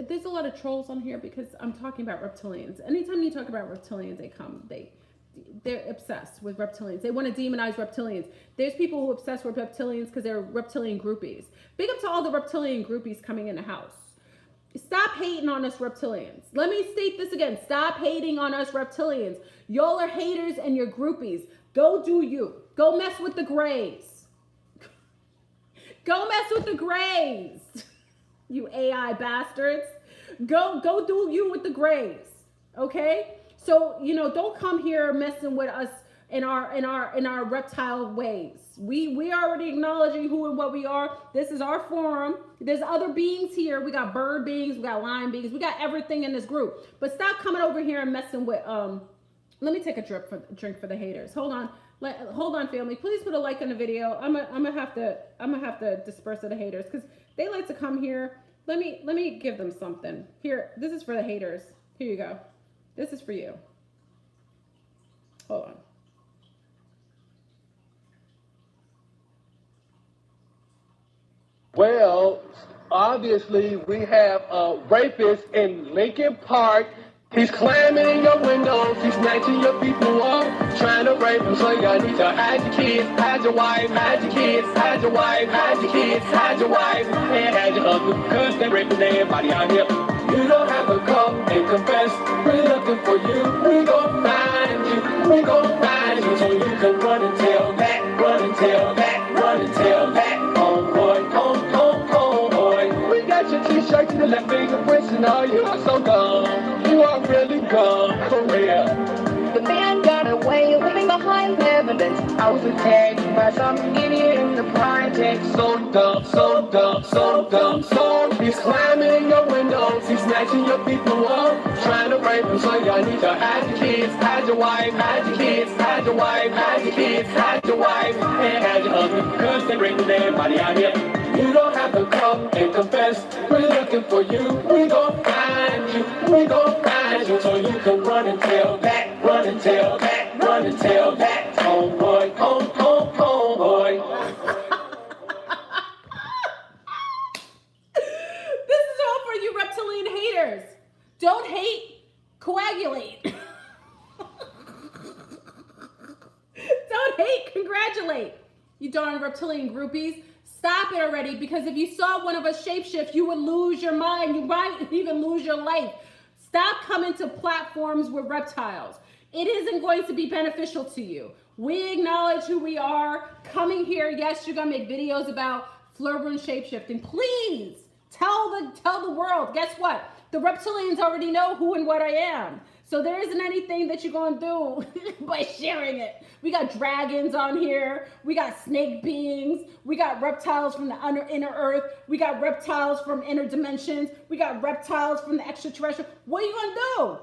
There's a lot of trolls on here because I'm talking about reptilians. Anytime you talk about reptilians, they're obsessed with reptilians. They want to demonize reptilians. There's people who are obsessed with reptilians because they're reptilian groupies. Big up to all the reptilian groupies coming in the house. Stop hating on us reptilians. Let me state this again. Stop hating on us reptilians. Y'all are haters and you're groupies. Go do you. Go mess with the grays. Go mess with the grays. You AI bastards. Go do you with the grays. Okay? So, you know, don't come here messing with us in our reptile ways. We already acknowledging who and what we are. This is our forum. There's other beings here. We got bird beings, we got lion beings, we got everything in this group. But stop coming over here and messing with let me take a drink for the haters. Hold on. Hold on, family. Please put a like on the video. I'm gonna have to disperse of the haters because they like to come here. Let me give them something. Here, this is for the haters. Here you go. This is for you. Hold on. Well, obviously, we have a rapist in Lincoln Park. He's climbing your windows, he's snatching your people up, trying to rape them, so y'all need to hide your kids, hide your wife, hide your kids, hide your wife, hide your kids, hide your wife, and hide your husband, because they're raping everybody out here. You don't have to come and confess, we're looking for you, we gon' find you, we gon' find you, so you can run and tell that, run and tell that, run and tell that, oh boy, oh boy. We got your t-shirts and the left fingerprints and all, you are so dumb, you are really dumb, for real. The man got away, leaving behind evidence. I was attacked by some idiot in the project. So dumb, so dumb, so dumb, so he's climbing your windows, he's snatching your people up, trying to rape them, so y'all need to hide your kids, hide your wife, hide your kids, hide your wife, hide your kids, hide your wife, and hide your husband, because they're raping everybody out here. You don't have to come and confess, we're looking for you, we gon' find you, we gon' find you, so you can run and tell that, run and tell that, run and tell that, oh boy, oh boy. This is all for you reptilian haters. Don't hate, coagulate. Don't hate, congratulate. You darn reptilian groupies. Stop it already, because if you saw one of us shapeshift, you would lose your mind. You might even lose your life. Stop coming to platforms with reptiles. It isn't going to be beneficial to you. We acknowledge who we are. Coming here, yes, you're gonna make videos about FleurBrun shapeshifting. Please tell the world. Guess what? The reptilians already know who and what I am. So there isn't anything that you're gonna do by sharing it. We got dragons on here. We got snake beings. We got reptiles from the inner earth. We got reptiles from inner dimensions. We got reptiles from the extraterrestrial. What are you gonna do?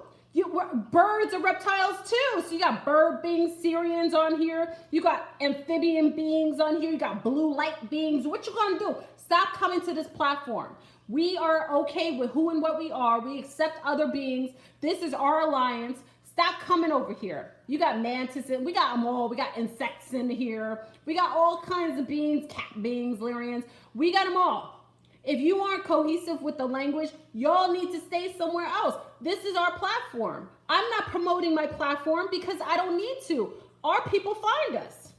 Birds are reptiles too. So you got bird beings, Syrians on here. You got amphibian beings on here. You got blue light beings. What you gonna do? Stop coming to this platform. We are okay with who and what we are. We accept other beings. This is our alliance. Stop coming over here. You got mantis, we got them all. We got insects in here. We got all kinds of beings, cat beings, lyrians. We got them all. If you aren't cohesive with the language, y'all need to stay somewhere else. This is our platform. I'm not promoting my platform because I don't need to. Our people find us.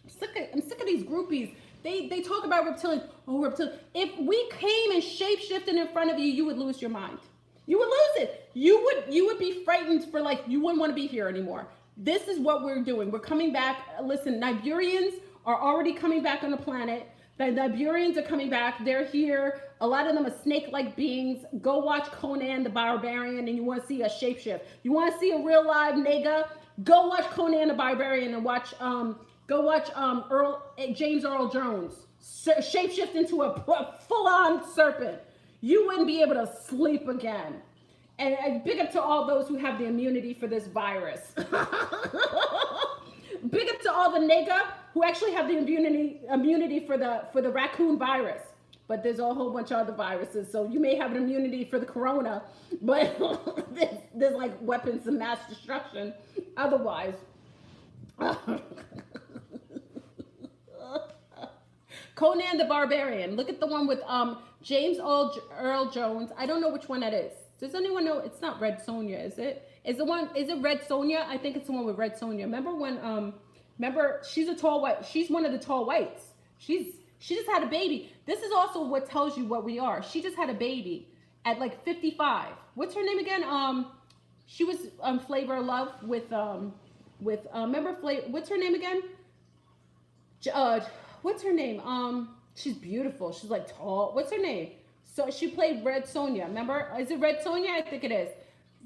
I'm sick of these groupies. They talk about reptilians. Oh, reptilian. If we came and shapeshifted in front of you, you would lose your mind. You would lose it. You would be frightened for, like, you wouldn't want to be here anymore. This is what we're doing. We're coming back. Listen, Niburians are already coming back on the planet. The Niburians are coming back. They're here. A lot of them are snake-like beings. Go watch Conan the Barbarian and you want to see a shapeshift. You want to see a real live nega? Go watch Conan the Barbarian and watch James Earl Jones shapeshift into a full-on serpent. You wouldn't be able to sleep again. And big up to all those who have the immunity for this virus. Big up to all the nega who actually have the immunity for the raccoon virus. But there's a whole bunch of other viruses, so you may have an immunity for the corona, but there's like weapons of mass destruction otherwise. Conan the Barbarian. Look at the one with James Earl Jones. I don't know which one that is. Does anyone know? It's not Red Sonja, is it? Is it Red Sonja? I think it's the one with Red Sonja. Remember when remember she's a tall white. She's one of the tall whites. She just had a baby. This is also what tells you what we are. She just had a baby. at like 55. What's her name again? She was Flavor of Love with remember Flavor, what's her name again? What's her name? She's beautiful. She's like tall. What's her name? So she played Red Sonja. Remember? Is it Red Sonja? I think it is.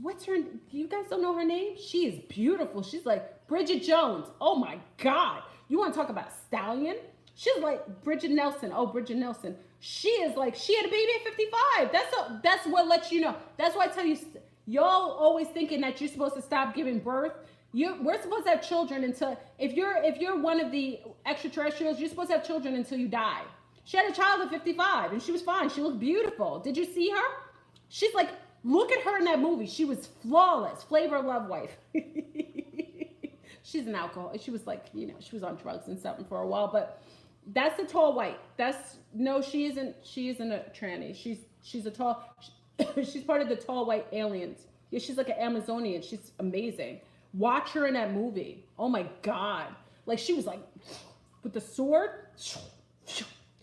What's her? You guys don't know her name? She is beautiful. She's like Bridget Jones. Oh my God! You want to talk about stallion? She's like Bridget Nelson. Oh, Bridget Nelson. She is like, she had a baby at 55. That's what lets you know. That's why I tell you, y'all always thinking that you're supposed to stop giving birth. We're supposed to have children until, if you're one of the extraterrestrials, you're supposed to have children until you die. She had a child at 55 and she was fine. She looked beautiful. Did you see her? She's like, look at her in that movie. She was flawless. Flavor of Love wife. She's an alcoholic. She was like, she was on drugs and something for a while, but that's the tall white. She isn't a tranny. She's a tall, she's part of the tall white aliens. Yeah, she's like an Amazonian. She's amazing. Watch her in that movie. Oh my God. Like she was like, with the sword.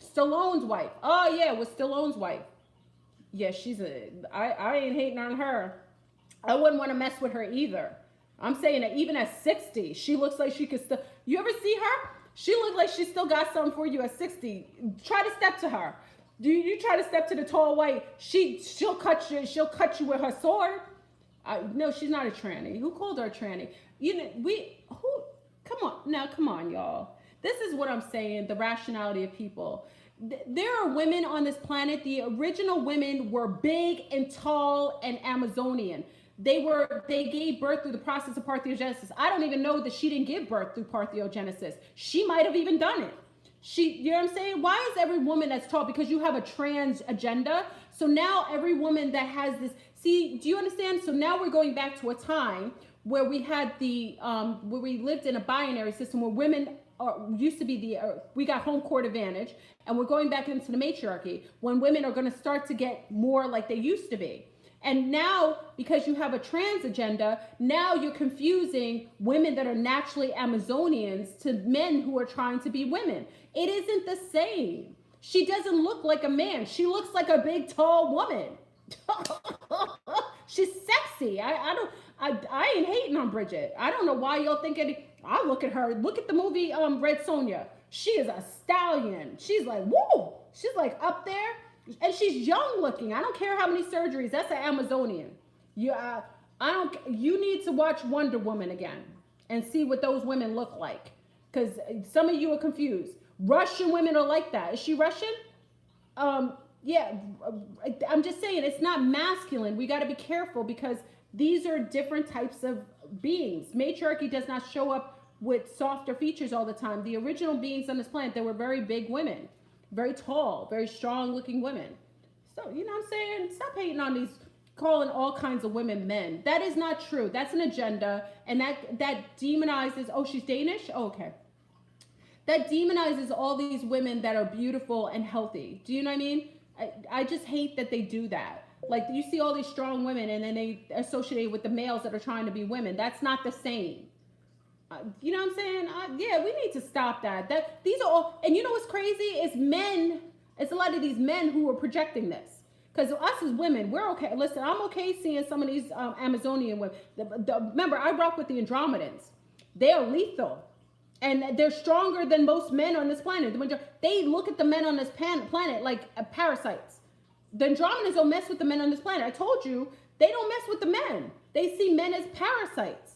Stallone's wife. Oh yeah, with Stallone's wife. Yeah, I ain't hating on her. I wouldn't want to mess with her either. I'm saying that even at 60, she looks like she could still, you ever see her? She looked like she still got something for you at 60. Try to step to her. You try to step to the tall white, she'll cut you with her sword. No, she's not a tranny. Who called her a tranny? Come on, y'all. This is what I'm saying, the rationality of people. There are women on this planet. The original women were big and tall and Amazonian. They gave birth through the process of parthenogenesis. I don't even know that she didn't give birth through parthenogenesis. She might have even done it. You know what I'm saying? Why is every woman that's tall? Because you have a trans agenda. So now every woman that has this, do you understand? So now we're going back to a time where we had where we lived in a binary system where women used to be we got home court advantage, and we're going back into the matriarchy when women are going to start to get more like they used to be. And now, because you have a trans agenda, now you're confusing women that are naturally Amazonians to men who are trying to be women. It isn't the same. She doesn't look like a man. She looks like a big, tall woman. She's sexy. I ain't hating on Bridget. I don't know why y'all thinking. I look at her. Look at the movie Red Sonja. She is a stallion. She's like, woo. She's like up there. And she's young looking. I don't care how many surgeries. That's an Amazonian. You need to watch Wonder Woman again and see what those women look like. Because some of you are confused. Russian women are like that. Is she Russian? Yeah. I'm just saying it's not masculine. We got to be careful because these are different types of beings. Matriarchy does not show up with softer features all the time. The original beings on this planet, they were very big women. Very tall, very strong looking women. So, you know what I'm saying? Stop hating on these, calling all kinds of women men. That is not true. That's an agenda. And that demonizes, oh, she's Danish? Oh, okay. That demonizes all these women that are beautiful and healthy. Do you know what I mean? I just hate that they do that. Like you see all these strong women and then they associate with the males that are trying to be women. That's not the same. You know what I'm saying? Yeah, we need to stop that. These are all, and you know what's crazy? It's men. It's a lot of these men who are projecting this. Because us as women, we're okay. Listen, I'm okay seeing some of these Amazonian women. Remember, I rock with the Andromedans. They are lethal. And they're stronger than most men on this planet. They look at the men on this planet like parasites. The Andromedans don't mess with the men on this planet. I told you, they don't mess with the men. They see men as parasites.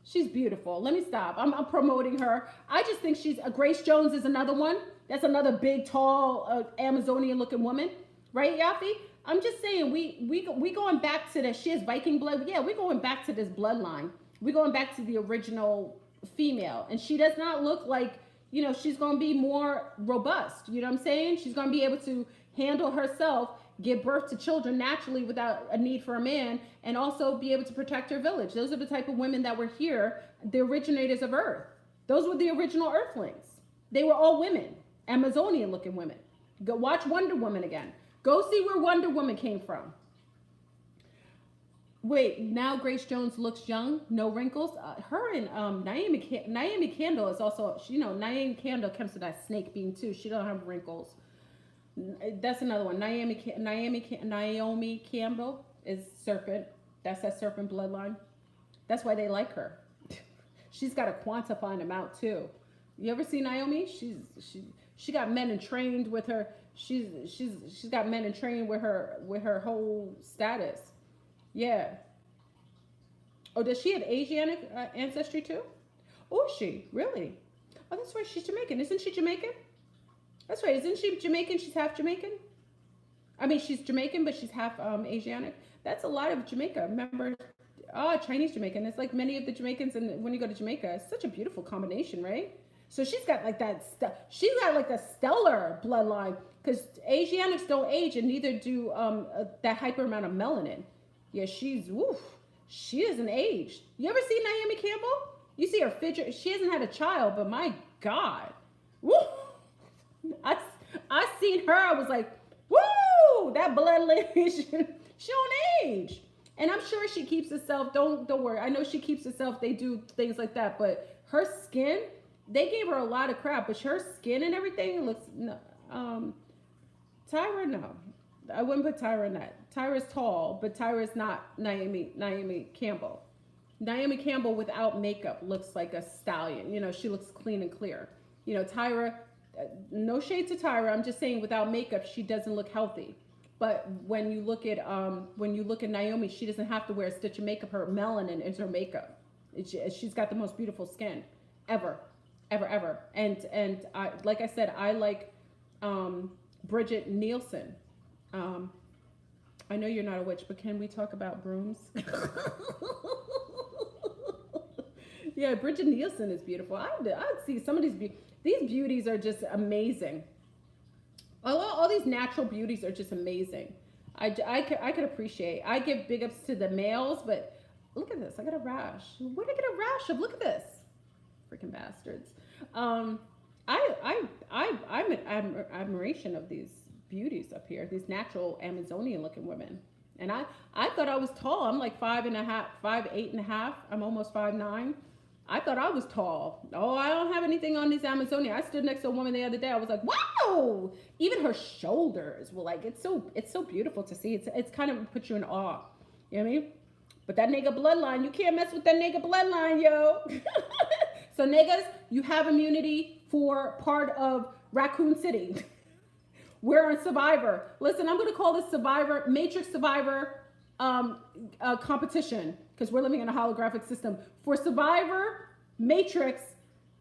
She's beautiful. Let me stop. I'm promoting her. I just think Grace Jones is another one. That's another big, tall, Amazonian-looking woman. Right, Yafi? I'm just saying, we going back to that. She has Viking blood. Yeah, we're going back to this bloodline. We're going back to the original female. And she does not look like, she's going to be more robust. You know what I'm saying? She's going to be able to handle herself, give birth to children naturally without a need for a man, and also be able to protect her village. Those are the type of women that were here, the originators of Earth. Those were the original Earthlings. They were all women, Amazonian-looking women. Go watch Wonder Woman again. Go see where Wonder Woman came from. Wait, now Grace Jones looks young, no wrinkles. Her and Naomi Campbell is also, Naomi Campbell comes to that snake being too. She don't have wrinkles. That's another one. Naomi Campbell is serpent. That's that serpent bloodline. That's why they like her. She's got a quantifying amount too. You ever see Naomi? She got men and trained with her. She's got men and trained with her whole status. Yeah. Oh, does she have Asiatic ancestry too? Oh, is she really? Oh, that's right. She's Jamaican, isn't she Jamaican? That's right. Isn't she Jamaican? She's half Jamaican. I mean, she's Jamaican, but she's half Asiatic. That's a lot of Jamaica. Remember, Chinese Jamaican. It's like many of the Jamaicans, and when you go to Jamaica, it's such a beautiful combination, right? So she's got like that. She's got like a stellar bloodline because Asiatics don't age, and neither do that hyper amount of melanin. Yeah, she's woof. She doesn't age. You ever see Naomi Campbell? You see her fidget. She hasn't had a child, but my God, woo! I seen her. I was like, woo! That bloodline. She don't age, and I'm sure she keeps herself. Don't worry. I know she keeps herself. They do things like that, but her skin. They gave her a lot of crap, but her skin and everything looks. Tyra, no, I wouldn't put Tyra in that. Tyra's tall, but Tyra's not Naomi Campbell. Naomi Campbell without makeup looks like a stallion. You know, she looks clean and clear. You know, Tyra, no shade to Tyra. I'm just saying without makeup, she doesn't look healthy. But when you look at Naomi, she doesn't have to wear a stitch of makeup. Her melanin is her makeup. She's got the most beautiful skin ever. And I, like I said, I like Bridget Nielsen. I know you're not a witch, but can we talk about brooms? Yeah, Bridget Nielsen is beautiful. I'd see some of these beauties are just amazing. All these natural beauties are just amazing. I could appreciate. I give big ups to the males, but look at this. I got a rash. Where did I get a rash of? Look at this. Freaking bastards. I'm in admiration of these beauties up here, these natural Amazonian looking women. And I thought I was tall. I'm like 5'8.5". I'm almost 5'9". I thought I was tall. Oh, I don't have anything on these Amazonian. I stood next to a woman the other day. I was like, wow! Even her shoulders were like, it's so beautiful to see. It's kind of puts you in awe. You know what I mean? But that nigga bloodline, you can't mess with that nigga bloodline, yo. So niggas, you have immunity for part of Raccoon City. We're on Survivor. Listen, I'm going to call this Survivor, Matrix Survivor competition, because we're living in a holographic system. For Survivor Matrix,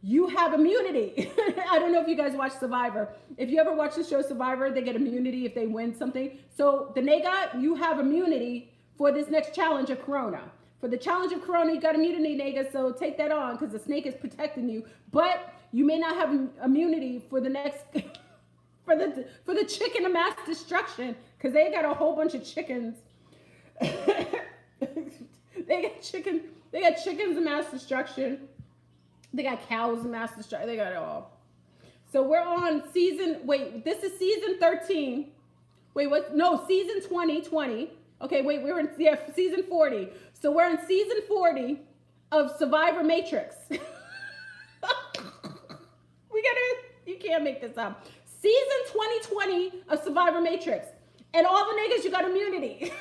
you have immunity. I don't know if you guys watch Survivor. If you ever watch the show Survivor, they get immunity if they win something. So the nigga, you have immunity for this next challenge of Corona. For the challenge of Corona, you got immunity, nigga, so take that on, because the snake is protecting you. But you may not have immunity for the next... for the chicken of mass destruction, because they got a whole bunch of chickens. They got chickens of mass destruction. They got cows of mass destruction. They got it all. So we're on this is season 13. Wait, what? No, season 2020. Okay, wait, we're in season 40. So we're in season 40 of Survivor Matrix. You can't make this up. Season 2020 of Survivor Matrix. And all the niggas, you got immunity.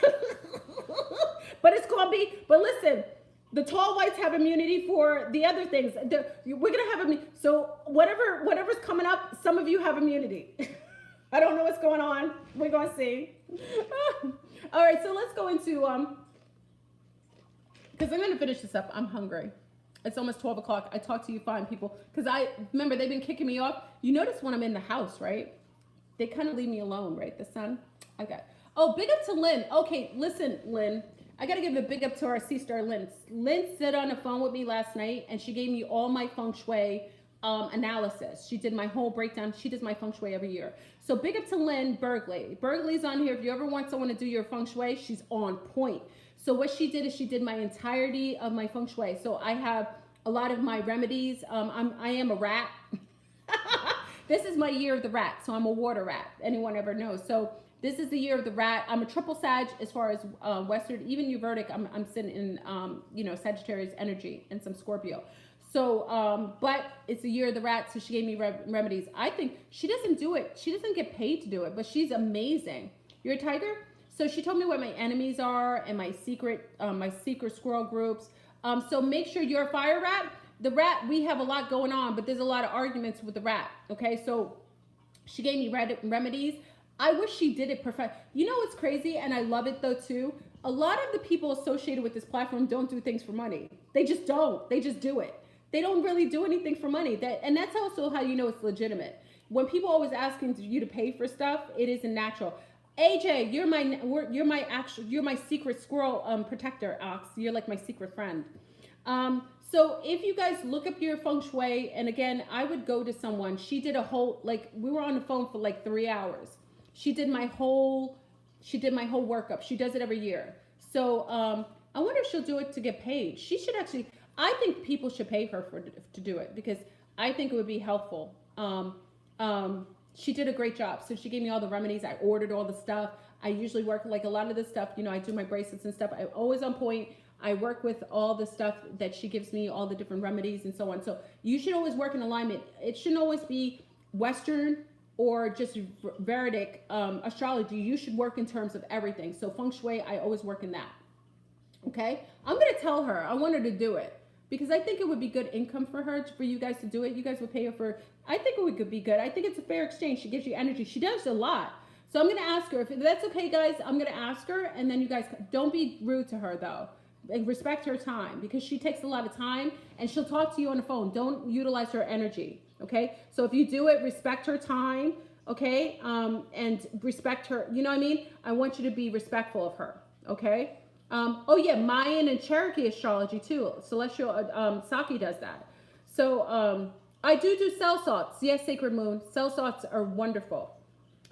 But listen, the tall whites have immunity for the other things. We're going to have immunity. So whatever's coming up, some of you have immunity. I don't know what's going on. We're going to see. All right, so let's go into, because I'm going to finish this up. I'm hungry. It's almost 12 o'clock. I talk to you fine people. Because remember, they've been kicking me off. You notice when I'm in the house, right? They kind of leave me alone, right? The sun. Okay. Oh, big up to Lynn. Okay, listen, Lynn. I got to give a big up to our sister, Lynn. Lynn sat on the phone with me last night, and she gave me all my feng shui analysis. She did my whole breakdown. She does my feng shui every year. So big up to Lynn Bergley. Bergley's on here. If you ever want someone to do your feng shui, she's on point. So what she did is she did my entirety of my feng shui. So I have a lot of my remedies. I am a rat. This is my year of the rat. So I'm a water rat. Anyone ever knows. So this is the year of the rat. I'm a triple Sag as far as Western, even Uvertic. I'm sitting in, Sagittarius energy and some Scorpio. So, but it's the year of the rat, so she gave me remedies. I think she doesn't do it. She doesn't get paid to do it, but she's amazing. You're a tiger? So she told me what my enemies are and my secret squirrel groups. So make sure you're a fire rat. The rat, we have a lot going on, but there's a lot of arguments with the rat. Okay, so she gave me remedies. I wish she did it perfect. You know what's crazy, and I love it though too? A lot of the people associated with this platform don't do things for money. They just don't. They just do it. They don't really do anything for money. And that's also how you know it's legitimate. When people always asking you to pay for stuff, it isn't natural. AJ, you're my secret squirrel protector, Ox. You're like my secret friend. So if you guys look up your feng shui, and again, I would go to someone. She did a whole, like, we were on the phone for like 3 hours. She did my whole workup. She does it every year. So I wonder if she'll do it to get paid. She should actually. I think people should pay her to do it because I think it would be helpful. She did a great job. So she gave me all the remedies. I ordered all the stuff. I usually work like a lot of the stuff. You know, I do my bracelets and stuff. I'm always on point. I work with all the stuff that she gives me, all the different remedies and so on. So you should always work in alignment. It shouldn't always be Western or just Vedic astrology. You should work in terms of everything. So feng shui, I always work in that. Okay, I'm gonna tell her. I want her to do it because I think it would be good income for her, for you guys to do it. You guys would pay her for. I think it would be good. I think it's a fair exchange. She gives you energy. She does a lot. So I'm gonna ask her if that's okay, guys. I'm gonna ask her, and then you guys don't be rude to her though. And respect her time because she takes a lot of time and she'll talk to you on the phone. Don't utilize her energy. Okay, so if you do it, respect her time. Okay, and respect her. You know what I mean? I want you to be respectful of her. Okay. Oh yeah, Mayan and Cherokee astrology too. Celestial Saki does that. So I do cell salts. Yes, Sacred Moon. Cell salts are wonderful.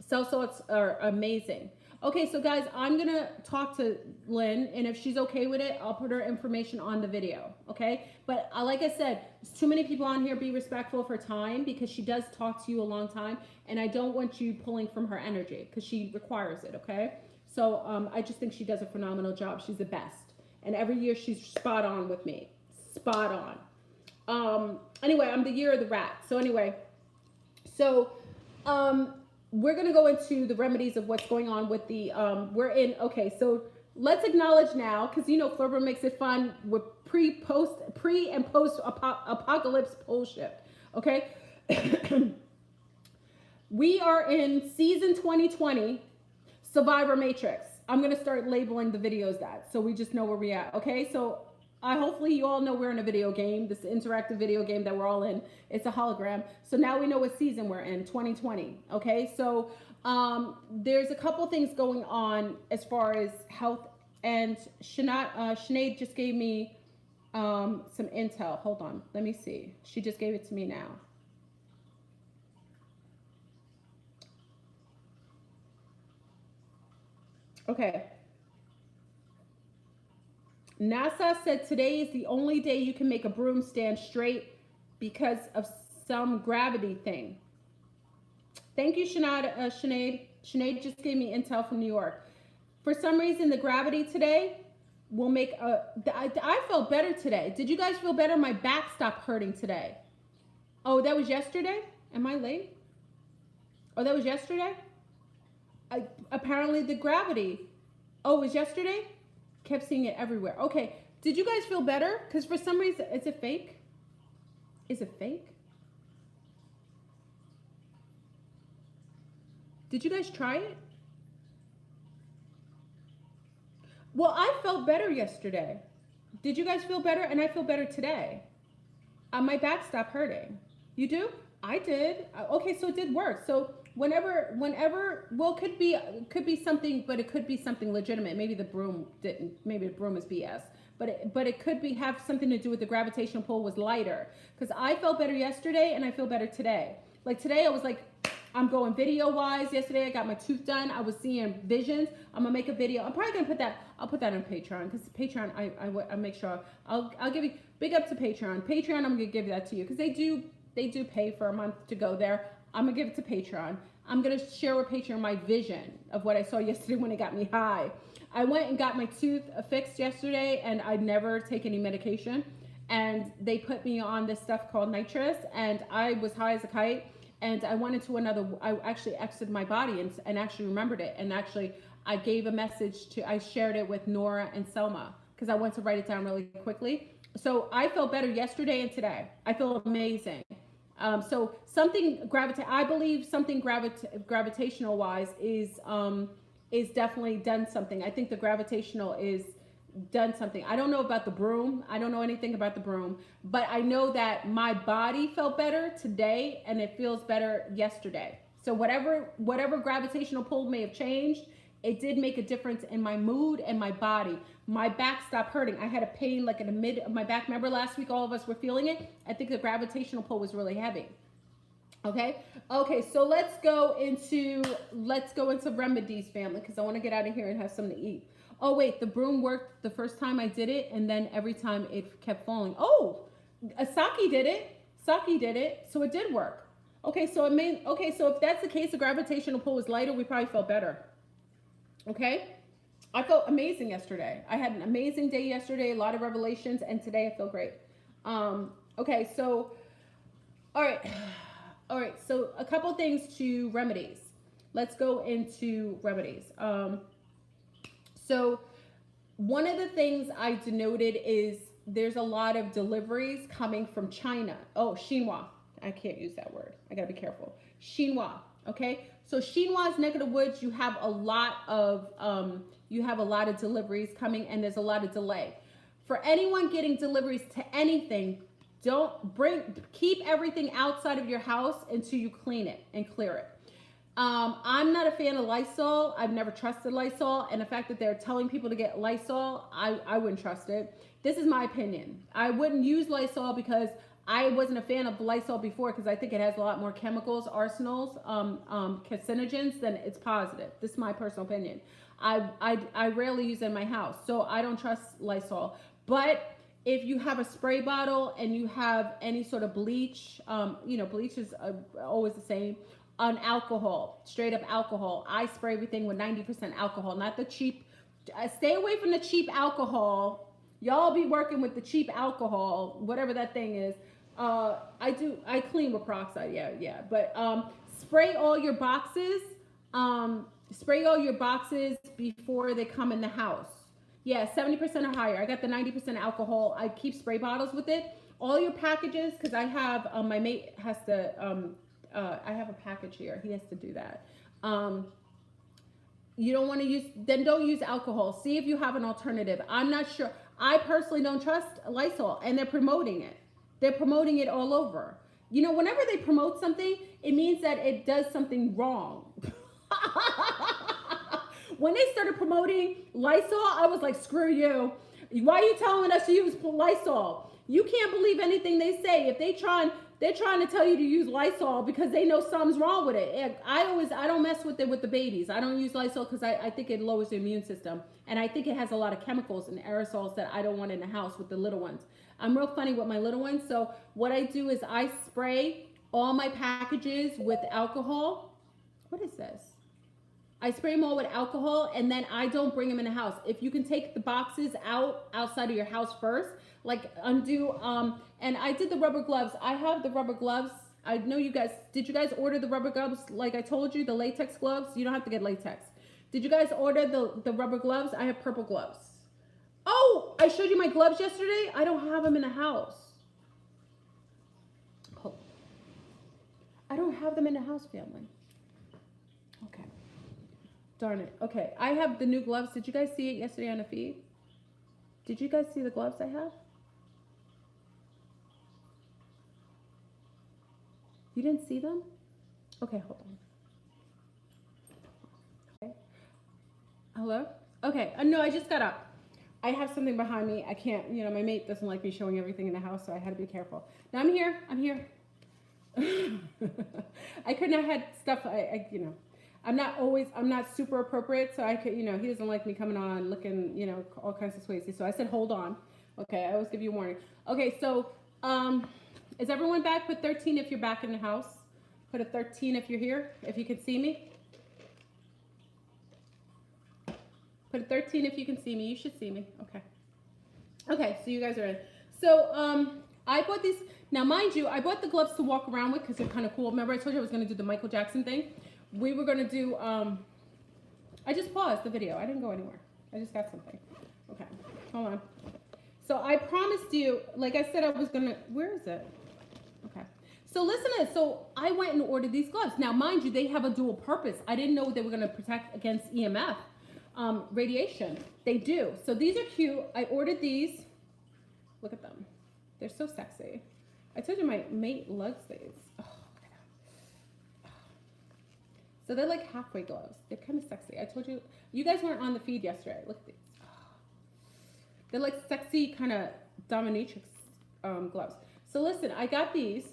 Cell salts are amazing. Okay, so guys, I'm gonna talk to Lynn, and if she's okay with it, I'll put her information on the video. Okay, but like I said, there's too many people on here. Be respectful of her time because she does talk to you a long time, and I don't want you pulling from her energy because she requires it. Okay. So I just think she does a phenomenal job. She's the best. And every year she's spot on with me. Spot on. Anyway, I'm the year of the rat. So anyway, we're going to go into the remedies of what's going on with the, okay, so let's acknowledge now, because you know FleurBrun makes it fun with pre and post apocalypse pole shift. Okay. We are in season 2020. Survivor Matrix. I'm going to start labeling the videos that, so we just know where we're at. Okay, so hopefully you all know we're in a video game, this interactive video game that we're all in. It's a hologram. So now we know what season we're in, 2020. Okay, so there's a couple things going on as far as health, and Sinead just gave me some intel. Hold on, let me see. She just gave it to me now. Okay. NASA said today is the only day you can make a broom stand straight because of some gravity thing. Thank you, Sinead. Sinead just gave me intel from New York. For some reason, the gravity today will make I felt better today. Did you guys feel better? My back stopped hurting today. Oh, that was yesterday? Am I late? Oh, that was yesterday? Apparently the gravity. Oh, it was yesterday? Kept seeing it everywhere. Okay. Did you guys feel better? Because for some reason, is it fake? Is it fake? Did you guys try it? Well, I felt better yesterday. Did you guys feel better? And I feel better today. My back stopped hurting. You do? I did. Okay, so it did work. So whenever, well, could be something, but it could be something legitimate. Maybe the broom didn't. Maybe the broom is BS. But it could have something to do with the gravitational pull was lighter. Because I felt better yesterday and I feel better today. Like today, I was like, I'm going video wise. Yesterday, I got my tooth done. I was seeing visions. I'm gonna make a video. I'm probably gonna put that. I'll put that on Patreon because Patreon, I make sure I'll give you big up to Patreon. Patreon, I'm gonna give that to you because they do pay for a month to go there. I'm gonna give it to Patreon. I'm gonna share with Patreon my vision of what I saw yesterday when it got me high. I went and got my tooth fixed yesterday, and I never take any medication. and they put me on this stuff called nitrous, and I was high as a kite, and I went into another, I actually exited my body and actually remembered it, and actually I gave a message to, I shared it with Nora and Selma, because I went to write it down really quickly. So I felt better yesterday and today. I feel amazing. So something I believe something gravitational wise is definitely done something. I think the gravitational is done something. I don't know about the broom. I don't know anything about the broom, but I know that my body felt better today and it feels better yesterday. So whatever gravitational pull may have changed, it did make a difference in my mood and my body. My back stopped hurting. I had a pain like in the mid of my back. Remember last week all of us were feeling it? I think the gravitational pull was really heavy. Okay, so let's go into Remedies, family, because I want to get out of here and have something to eat. Oh wait, the broom worked the first time I did it, and then every time it kept falling. Oh, Saki did it, so it did work. Okay, so if that's the case, the gravitational pull was lighter, we probably felt better. Okay, I felt amazing yesterday. I had an amazing day yesterday, a lot of revelations, and today I feel great. Okay, so all right, so a couple things to remedies. Let's go into remedies. So one of the things I denoted is there's a lot of deliveries coming from China. Oh, Xinhua. I can't use that word. I gotta be careful. Xinhua. Okay. So Xinhua's neck of the woods, you have a lot of deliveries coming, and there's a lot of delay. For anyone getting deliveries to anything, keep everything outside of your house until you clean it and clear it. I'm not a fan of Lysol. I've never trusted Lysol, and the fact that they're telling people to get Lysol, I wouldn't trust it. This is my opinion. I wouldn't use Lysol because I wasn't a fan of Lysol before, because I think it has a lot more chemicals, arsenals, carcinogens than it's positive. This is my personal opinion. I rarely use it in my house, so I don't trust Lysol. But if you have a spray bottle and you have any sort of bleach, bleach is always the same. On alcohol, straight up alcohol. I spray everything with 90% alcohol, not the cheap. Stay away from the cheap alcohol. Y'all be working with the cheap alcohol, whatever that thing is. I clean with peroxide, yeah. But spray all your boxes. Spray all your boxes before they come in the house. Yeah, 70% or higher. I got the 90% alcohol. I keep spray bottles with it. All your packages, because I have my mate has to. I have a package here. He has to do that. You don't want to use, then don't use alcohol. See if you have an alternative. I'm not sure. I personally don't trust Lysol, and they're promoting it. They're promoting it all over. Whenever they promote something, it means that it does something wrong. When they started promoting Lysol, I was like, screw you. Why are you telling us to use Lysol? You can't believe anything they say. If they're trying to tell you to use Lysol because they know something's wrong with it. I don't mess with it with the babies. I don't use Lysol because I think it lowers the immune system. And I think it has a lot of chemicals and aerosols that I don't want in the house with the little ones. I'm real funny with my little ones. So what I do is I spray all my packages with alcohol. What is this? I spray them all with alcohol, and then I don't bring them in the house. If you can take the boxes outside of your house first, like undo, and I did the rubber gloves. I have the rubber gloves. I know you guys, did you guys order the rubber gloves like I told you, the latex gloves? You don't have to get latex. Did you guys order the rubber gloves? I have purple gloves. Oh, I showed you my gloves yesterday. I don't have them in the house. Oh. I don't have them in the house, family. Okay. Darn it. Okay, I have the new gloves. Did you guys see it yesterday on the feed? Did you guys see the gloves I have? You didn't see them? Okay, hold on. Okay. Hello? Okay, no, I just got up. I have something behind me. I can't, my mate doesn't like me showing everything in the house, so I had to be careful. Now I'm here. I couldn't have had stuff, I'm not super appropriate, so I could, he doesn't like me coming on looking, all kinds of crazy. So I said, hold on. Okay, I always give you a warning. Okay, so, is everyone back? Put 13 if you're back in the house. Put a 13 if you're here, if you can see me. Put a 13 if you can see me. You should see me. Okay. Okay, so you guys are in. So I bought these. Now, mind you, I bought the gloves to walk around with because they're kind of cool. Remember I told you I was going to do the Michael Jackson thing? We were going to do, I just paused the video. I didn't go anywhere. I just got something. Okay, hold on. So I promised you, like I said, I was going to, where is it? Okay. So listen to this. So I went and ordered these gloves. Now, mind you, they have a dual purpose. I didn't know they were going to protect against EMF radiation. They do. So these are cute. I ordered these. Look at them. They're so sexy. I told you my mate loves these. Oh, look at them. So they're like halfway gloves. They're kind of sexy. I told you, you guys weren't on the feed yesterday. Look at these. They're like sexy kind of dominatrix gloves. So listen, I got these.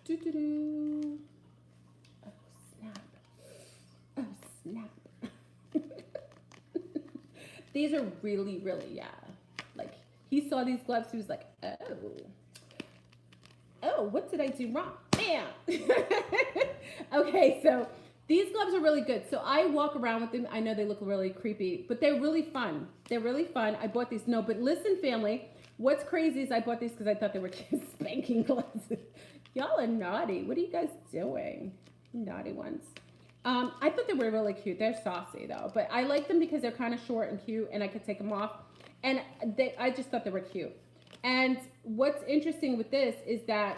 Doo-doo-doo. Oh, snap. Oh, snap. These are really, really, yeah. Like, he saw these gloves, he was like, oh, what did I do wrong? Bam! Okay, so these gloves are really good. So I walk around with them. I know they look really creepy, but they're really fun. They're really fun. I bought these. No, but listen, family, what's crazy is I bought these because I thought they were spanking gloves. Y'all are naughty. What are you guys doing? Naughty ones. I thought they were really cute. They're saucy, though. But I like them because they're kind of short and cute, and I could take them off. And I just thought they were cute. And what's interesting with this is that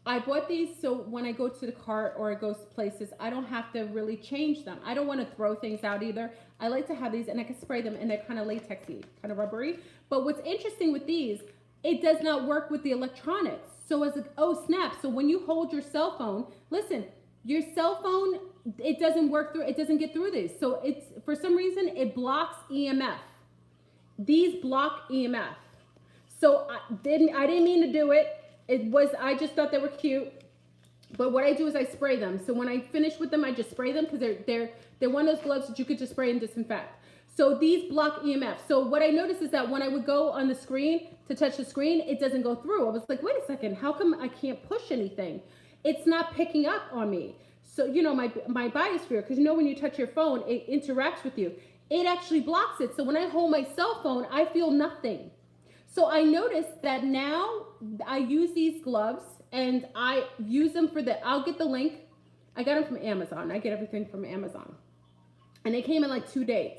I bought these so when I go to the cart or I go places, I don't have to really change them. I don't want to throw things out either. I like to have these, and I can spray them, and they're kind of latexy, kind of rubbery. But what's interesting with these, it does not work with the electronics. So as a, oh snap, so when you hold your cell phone, listen, your cell phone, it doesn't work through, it doesn't get through these. So it's, for some reason, it blocks EMF. These block EMF. So I didn't mean to do it. I just thought they were cute. But what I do is I spray them. So when I finish with them, I just spray them because they're one of those gloves that you could just spray and disinfect. So these block EMF. So what I noticed is that when I would go on the screen to touch the screen, it doesn't go through. I was like, wait a second, how come I can't push anything? It's not picking up on me. So, you know, my biosphere, because you know when you touch your phone, it interacts with you. It actually blocks it. So when I hold my cell phone, I feel nothing. So I noticed that now I use these gloves and I use them for I'll get the link. I got them from Amazon. I get everything from Amazon. And they came in like 2 days.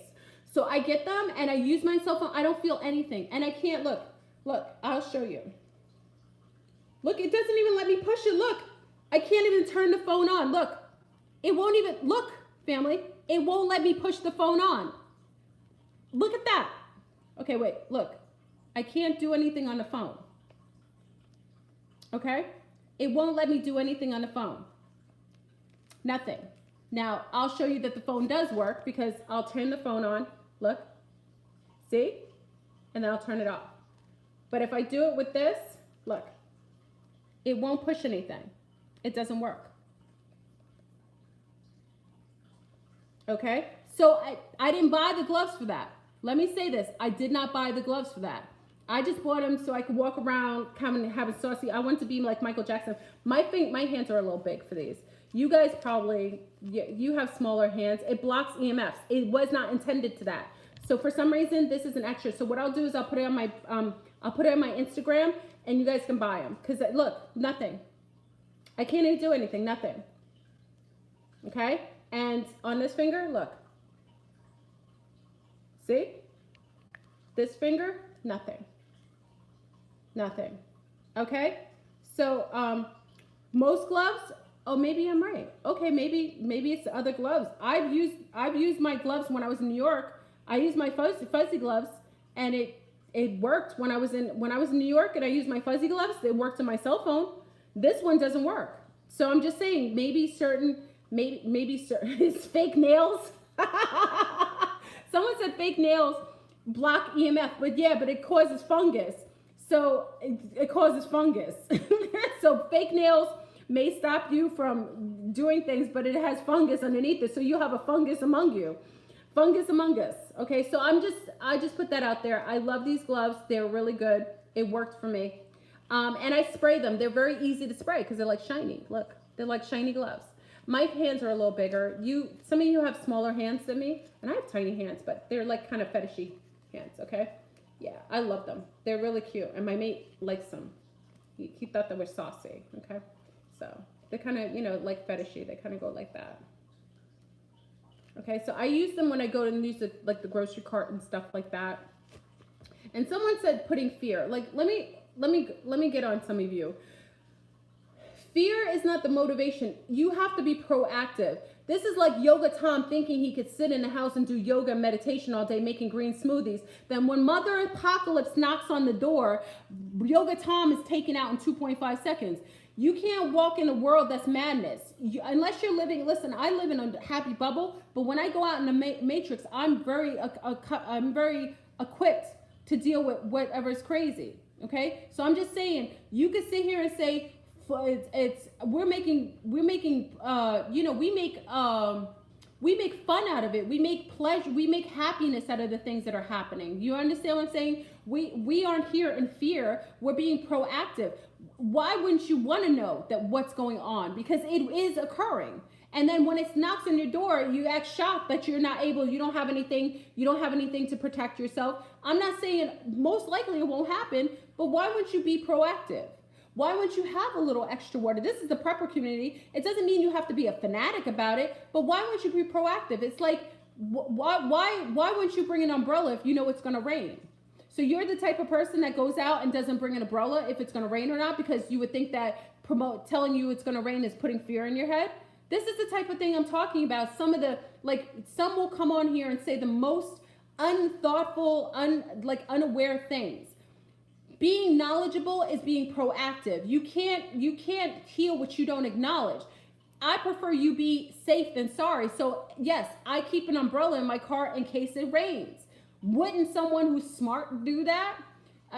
So I get them and I use my cell phone. I don't feel anything. And I can't, look, I'll show you. Look, it doesn't even let me push it. Look, I can't even turn the phone on. Look, it won't even, look, family, it won't let me push the phone on. Look at that. Okay, wait, look. I can't do anything on the phone. Okay? It won't let me do anything on the phone. Nothing. Now, I'll show you that the phone does work because I'll turn the phone on. Look. See? And then I'll turn it off. But if I do it with this, look. It won't push anything. It doesn't work. Okay? So I didn't buy the gloves for that. Let me say this. I did not buy the gloves for that. I just bought them so I could walk around, kind of have a saucy. I want to be like Michael Jackson. My hands are a little big for these. You guys probably, you have smaller hands. It blocks EMFs. It was not intended to that. So for some reason, this is an extra. So what I'll do is I'll put it on my Instagram, and you guys can buy them. Cause look, nothing. I can't even do anything. Nothing. Okay. And on this finger, look. See? This finger, nothing. Nothing. Okay? So, most gloves, oh, maybe I'm right. Okay, maybe it's the other gloves. I've used my gloves when I was in New York. I used my fuzzy gloves, and it worked when I was in New York, and I used my fuzzy gloves. It worked on my cell phone. This one doesn't work. So I'm just saying, maybe certain it's fake nails. Someone said fake nails block EMF, but yeah, but it causes fungus. So it causes fungus. So fake nails may stop you from doing things, but it has fungus underneath it. So you have a fungus among you. Fungus among us. Okay, so I just put that out there. I love these gloves. They're really good. It worked for me. And I spray them. They're very easy to spray because they're like shiny. Look, they're like shiny gloves. My hands are a little bigger. Some of you have smaller hands than me, and I have tiny hands, but they're like kind of fetishy hands, okay? Yeah, I love them. They're really cute, and my mate likes them. He thought they were saucy. Okay, so they kind of, like fetishy. They kind of go like that. Okay, so I use them when I go to use the grocery cart and stuff like that. And someone said putting fear. Like, let me get on some of you. Fear is not the motivation. You have to be proactive. This is like Yoga Tom thinking he could sit in the house and do yoga and meditation all day making green smoothies. Then when Mother Apocalypse knocks on the door, Yoga Tom is taken out in 2.5 seconds. You can't walk in a world that's madness. Unless you're living, listen, I live in a happy bubble, but when I go out in the matrix, I'm very equipped to deal with whatever's crazy. Okay? So I'm just saying, you could sit here and say, we make fun out of it. We make pleasure. We make happiness out of the things that are happening. You understand what I'm saying? We aren't here in fear. We're being proactive. Why wouldn't you want to know that what's going on? Because it is occurring. And then when it knocks on your door, you act shocked that you're not able, you don't have anything to protect yourself. I'm not saying most likely it won't happen, but why wouldn't you be proactive? Why wouldn't you have a little extra water? This is the prepper community. It doesn't mean you have to be a fanatic about it, but why wouldn't you be proactive? It's like, why wouldn't you bring an umbrella if you know it's going to rain? So you're the type of person that goes out and doesn't bring an umbrella if it's going to rain or not, because you would think that telling you it's going to rain is putting fear in your head. This is the type of thing I'm talking about. Some will come on here and say the most unthoughtful, unaware things. Being knowledgeable is being proactive. You can't heal what you don't acknowledge. I prefer you be safe than sorry. So yes, I keep an umbrella in my car in case it rains. Wouldn't someone who's smart do that?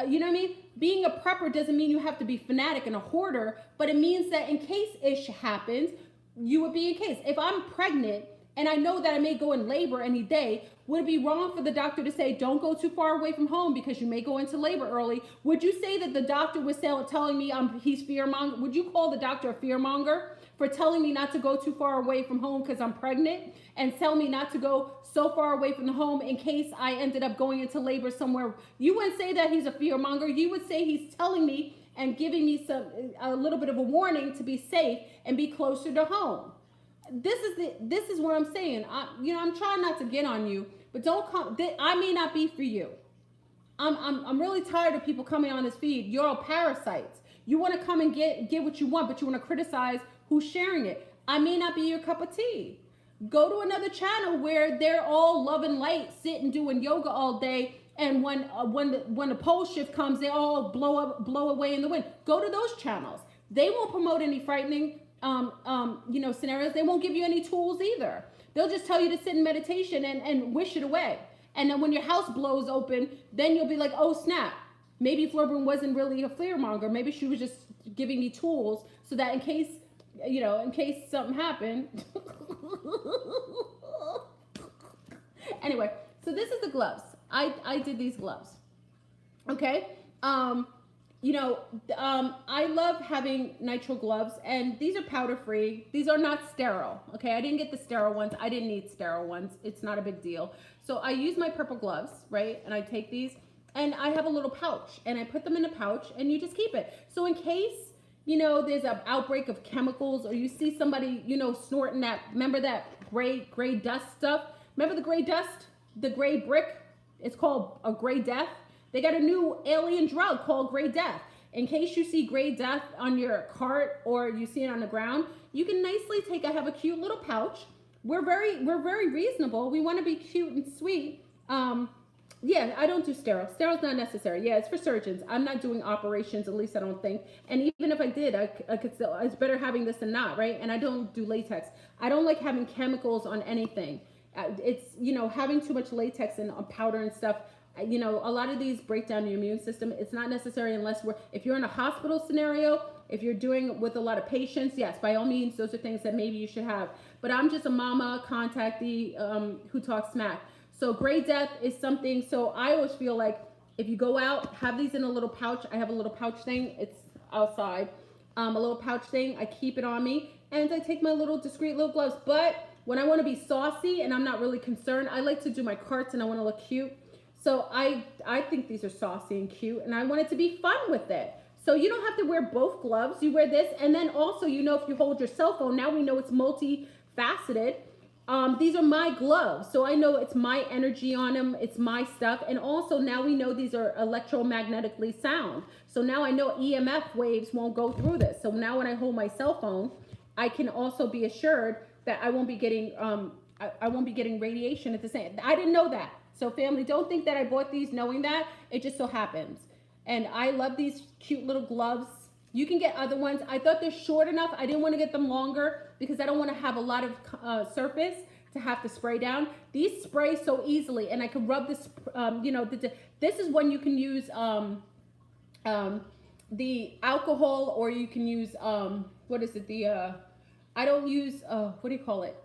You know what I mean? Being a prepper doesn't mean you have to be fanatic and a hoarder, but it means that in case ish happens, you would be in case. If I'm pregnant and I know that I may go in labor any day, would it be wrong for the doctor to say, don't go too far away from home because you may go into labor early? Would you say that the doctor was telling me he's fearmonger? Would you call the doctor a fearmonger for telling me not to go too far away from home because I'm pregnant, and tell me not to go so far away from the home in case I ended up going into labor somewhere? You wouldn't say that he's a fearmonger. You would say he's telling me and giving me a little bit of a warning to be safe and be closer to home. This is what I'm saying. I'm trying not to get on you, but don't come. I may not be for you. I'm really tired of people coming on this feed. You're all parasites. You want to come and get what you want, but you want to criticize who's sharing it. I may not be your cup of tea. Go to another channel where they're all love and light, sitting doing yoga all day, and when the pole shift comes, they all blow away in the wind. Go to those channels. They won't promote any frightening scenarios. They won't give you any tools either. They'll just tell you to sit in meditation and wish it away. And then when your house blows open, then you'll be like, oh snap, maybe FleurBrun wasn't really a fearmonger. Maybe she was just giving me tools so that in case something happened. Anyway, so this is the gloves. I did these gloves. Okay. I love having nitrile gloves, and these are powder free. These are not sterile. Okay. I didn't get the sterile ones. I didn't need sterile ones. It's not a big deal. So I use my purple gloves, right? And I take these and I have a little pouch and I put them in a pouch and you just keep it. So in case, there's an outbreak of chemicals, or you see somebody, snorting remember that gray dust stuff? Remember the gray dust, the gray brick? It's called a gray death. They got a new alien drug called gray death. In case you see gray death on your cart or you see it on the ground, you can nicely have a cute little pouch. We're very reasonable. We want to be cute and sweet. Yeah, I don't do sterile. Sterile's not necessary. Yeah, it's for surgeons. I'm not doing operations, at least I don't think. And even if I did, I could still, it's better having this than not, right? And I don't do latex. I don't like having chemicals on anything. It's, having too much latex and powder and stuff. A lot of these break down your immune system. It's not necessary unless if you're in a hospital scenario, if you're doing it with a lot of patients, yes, by all means, those are things that maybe you should have. But I'm just a mama contactee who talks smack. So gray death is something. So I always feel like if you go out, have these in a little pouch. I have a little pouch thing. It's outside. A little pouch thing. I keep it on me. And I take my little discreet little gloves. But when I want to be saucy and I'm not really concerned, I like to do my carts and I want to look cute. So I think these are saucy and cute, and I want it to be fun with it. So you don't have to wear both gloves. You wear this, and then also, you know, if you hold your cell phone, now we know it's multifaceted. These are my gloves, so I know it's my energy on them. It's my stuff, and also now we know these are electromagnetically sound. So now I know EMF waves won't go through this. So now when I hold my cell phone, I can also be assured that I won't be getting I won't be getting radiation at the same. I didn't know that. So family, don't think that I bought these knowing that. It just so happens. And I love these cute little gloves. You can get other ones. I thought they're short enough. I didn't want to get them longer because I don't want to have a lot of surface to have to spray down. These spray so easily, and I can rub this, you know, this is when you can use the alcohol, or you can use, what is it? I don't use, what do you call it?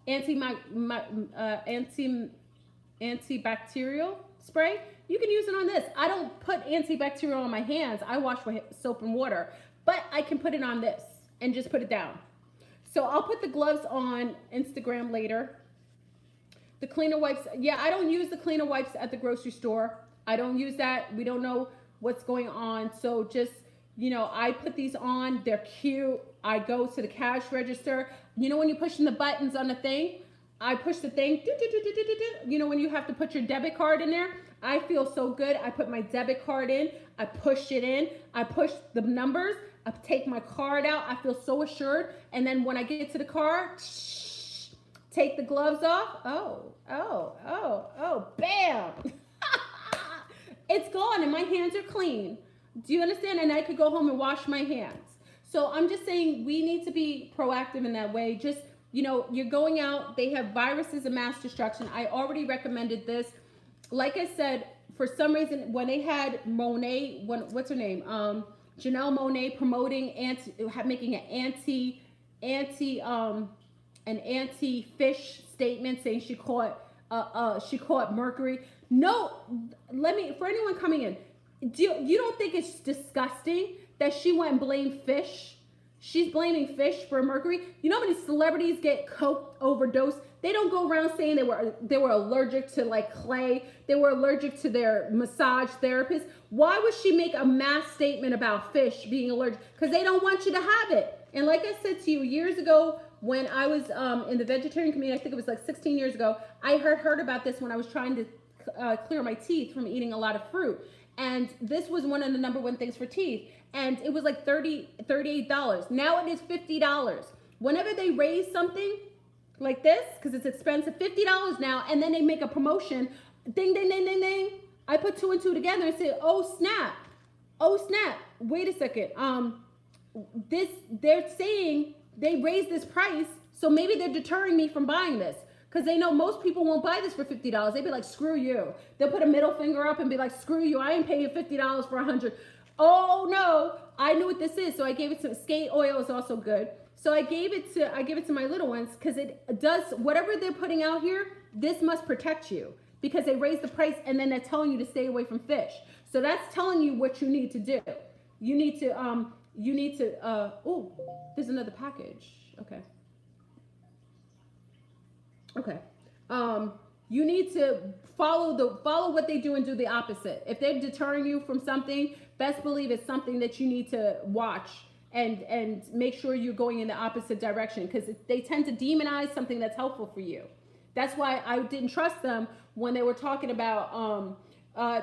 Antibacterial spray. You can use it on this. I don't put antibacterial on my hands. I wash with soap and water, but I can put it on this and just put it down. So I'll put the gloves on Instagram later. The cleaner wipes. Yeah, I don't use the cleaner wipes at the grocery store. I don't use that. We don't know what's going on. So just, you know, I put these on. They're cute. I go to the cash register. You know, when you're pushing the buttons on the thing, I push the thing. You know, when you have to put your debit card in there, I feel so good. I put my debit card in. I push it in. I push the numbers. I take my card out. I feel so assured. And then when I get to the car, take the gloves off. Oh, bam. It's gone and my hands are clean. Do you understand? And I could go home and wash my hands. So I'm just saying we need to be proactive in that way. Just, you know, you're going out. They have viruses and mass destruction. I already recommended this. Like I said, for some reason, when they had Monet, what's her name? Janelle Monet promoting making an anti-fish statement, saying she caught mercury. No, for anyone coming in, you don't think it's disgusting that she went and blamed fish? She's blaming fish for mercury. You know how many celebrities get coke overdose? They don't go around saying they were allergic to like clay. They were allergic to their massage therapist. Why would she make a mass statement about fish being allergic? Because they don't want you to have it. And like I said to you years ago, when I was in the vegetarian community, I think it was like 16 years ago, I heard about this when I was trying to clear my teeth from eating a lot of fruit. And this was one of the number one things for teeth. And it was like $38. Now it is $50. Whenever they raise something like this, because it's expensive, $50 now, and then they make a promotion, ding, ding, ding, ding, ding. I put two and two together and say, oh snap, wait a second. They're saying they raised this price, so maybe they're deterring me from buying this. Because they know most people won't buy this for $50. They'd be like, screw you. They'll put a middle finger up and be like, screw you. I ain't paying $50 for $100. Oh no, I knew what this is. So I gave it to skate oil is also good. So I give it to my little ones because it does whatever they're putting out here. This must protect you because they raise the price and then they're telling you to stay away from fish. So that's telling you what you need to do. You need to oh, there's another package. Okay. You need to follow what they do and do the opposite. If they're deterring you from something, best believe it's something that you need to watch and make sure you're going in the opposite direction because they tend to demonize something that's helpful for you. That's why I didn't trust them when they were talking about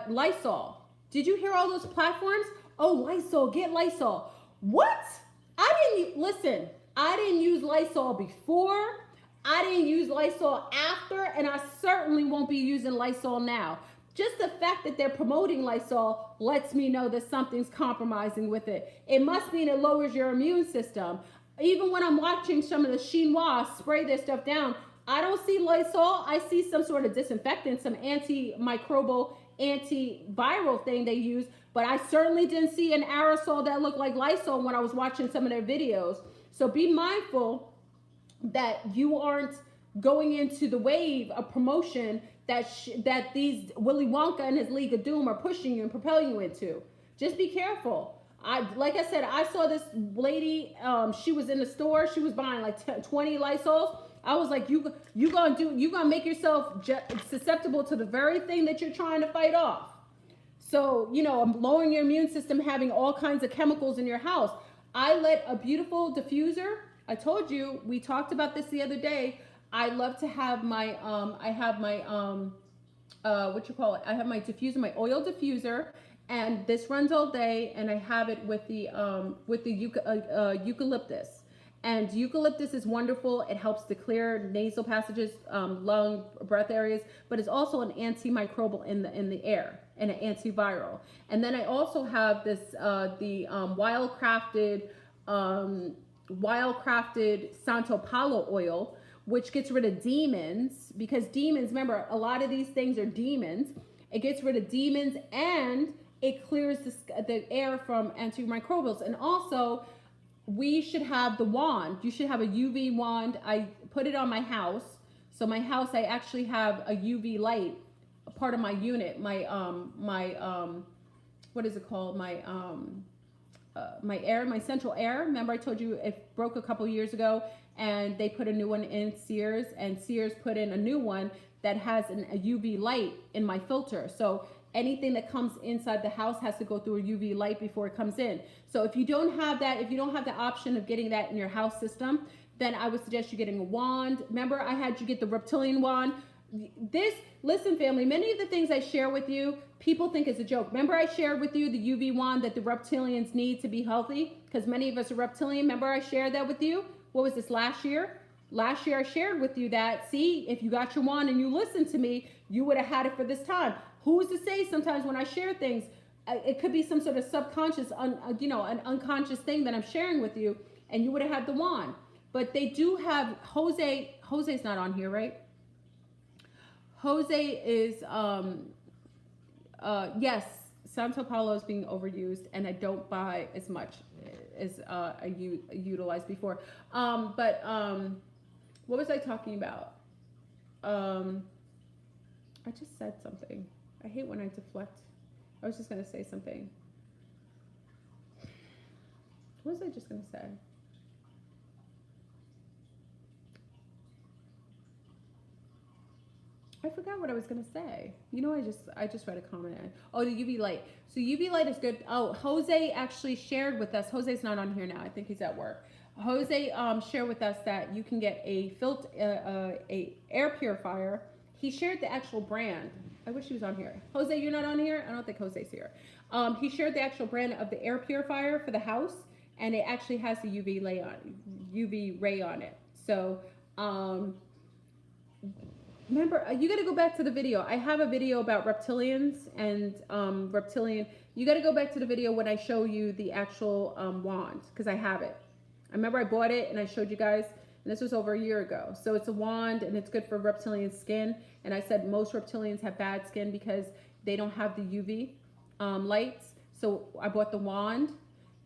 Lysol. Did you hear all those platforms? Oh, Lysol, get Lysol. What? I didn't use Lysol before. I didn't use Lysol after, and I certainly won't be using Lysol now. Just the fact that they're promoting Lysol lets me know that something's compromising with it. It must mean it lowers your immune system. Even when I'm watching some of the Chinois spray their stuff down, I don't see Lysol. I see some sort of disinfectant, some antimicrobial, antiviral thing they use, but I certainly didn't see an aerosol that looked like Lysol when I was watching some of their videos. So be mindful that you aren't going into the wave of promotion that these Willy Wonka and his League of Doom are pushing you and propelling you into. Just be careful. Like I said, I saw this lady, she was in the store, she was buying like 20 Lysols. I was like, you gonna make yourself susceptible to the very thing that you're trying to fight off. So, you know, lowering your immune system, having all kinds of chemicals in your house. I let a beautiful diffuser. I told you, we talked about this the other day. I love to have my, I have my, what you call it? I have my diffuser, my oil diffuser, and this runs all day. And I have it with the eucalyptus. And eucalyptus is wonderful. It helps to clear nasal passages, lung, breath areas, but it's also an antimicrobial in the air and an antiviral. And then I also have this wildcrafted Santo Paulo oil, which gets rid of demons, because demons, remember, a lot of these things are demons. It gets rid of demons and it clears the air from antimicrobials. And also, we should have the wand. You should have a UV wand. I put it on my house. So my house, I actually have a UV light, a part of my unit, my what is it called? My central air. Remember I told you it broke a couple years ago and they put a new one in Sears, and Sears put in a new one that has a UV light in my filter. So anything that comes inside the house has to go through a UV light before it comes in. So if you don't have that, if you don't have the option of getting that in your house system, then I would suggest you getting a wand. Remember, I had you get the reptilian wand. Listen, family, many of the things I share with you, people think it's a joke. Remember I shared with you the UV wand that the reptilians need to be healthy? Because many of us are reptilian. Remember I shared that with you? What was this, last year? Last year I shared with you that, see, if you got your wand and you listened to me, you would have had it for this time. Who's to say sometimes when I share things, it could be some sort of subconscious, an unconscious thing that I'm sharing with you, and you would have had the wand. But they do have, Jose's not on here, right? Jose is, yes, Santo Paulo is being overused, and I don't buy as much as I utilized before. What was I talking about? I just said something. I hate when I deflect. I was just going to say something. What was I just going to say? I forgot what I was going to say. You know, I just read a comment. Oh, the UV light. So UV light is good. Oh, Jose actually shared with us. Jose's not on here now. I think he's at work. Jose shared with us that you can get a air purifier. He shared the actual brand. I wish he was on here. Jose, you're not on here? I don't think Jose's here. He shared the actual brand of the air purifier for the house, and it actually has the UV ray on it. So, remember, you got to go back to the video. I have a video about reptilians and reptilian. You got to go back to the video when I show you the actual wand, because I have it. I remember I bought it and I showed you guys, and this was over a year ago. So it's a wand and it's good for reptilian skin. And I said most reptilians have bad skin because they don't have the UV lights. So I bought the wand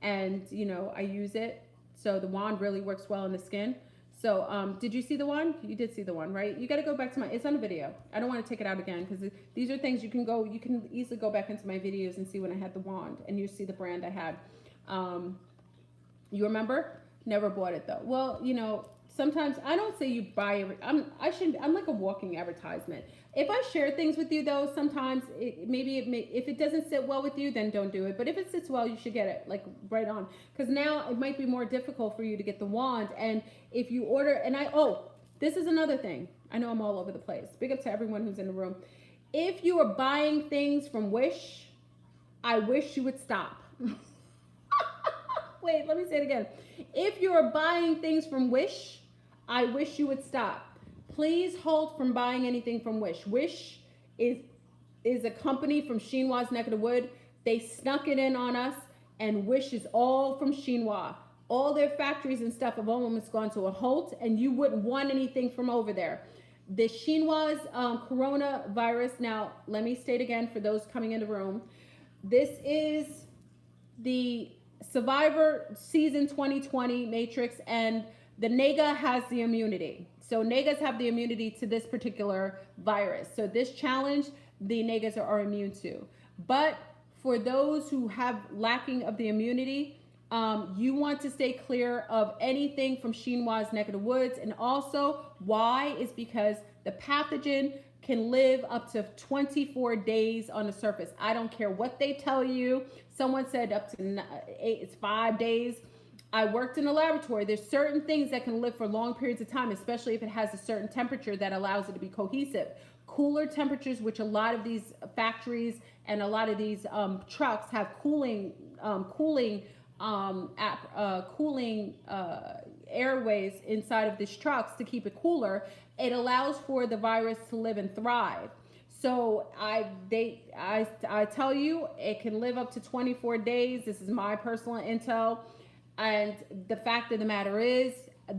and, you know, I use it. So the wand really works well in the skin. So did you see the one? You did see the one, right? You got to go back to it's on a video. I don't want to take it out again because these are things you can easily go back into my videos and see when I had the wand, and you see the brand I had. You remember? Never bought it though. Well, you know, sometimes I don't say you buy I'm like a walking advertisement. If I share things with you though, sometimes if it doesn't sit well with you, then don't do it. But if it sits well, you should get it like right on. Because now it might be more difficult for you to get the wand. And if you order, and this is another thing. I know I'm all over the place. Big up to everyone who's in the room. If you are buying things from Wish, I wish you would stop. Wait, let me say it again. If you are buying things from Wish, I wish you would stop. Please hold from buying anything from Wish. Wish is a company from Chinois neck of the wood. They snuck it in on us, and Wish is all from Chinois. All their factories and stuff have almost gone to a halt, and you wouldn't want anything from over there. The Chinois coronavirus, now let me state again for those coming in the room, this is the Survivor Season 2020 Matrix, and the Nega has the immunity. So Negas have the immunity to this particular virus. So this challenge, the Negas are immune to. But for those who have lacking of the immunity, You want to stay clear of anything from chinois neck of the woods. And also, why is because the pathogen can live up to 24 days on the surface. I don't care what they tell you. Someone said up to it's 5 days. I worked in a laboratory. There's certain things that can live for long periods of time, especially if it has a certain temperature that allows it to be cohesive. Cooler temperatures, which a lot of these factories and a lot of these trucks have cooling airways inside of these trucks to keep it cooler. It allows for the virus to live and thrive. So I tell you, it can live up to 24 days. This is my personal intel. And the fact of the matter is,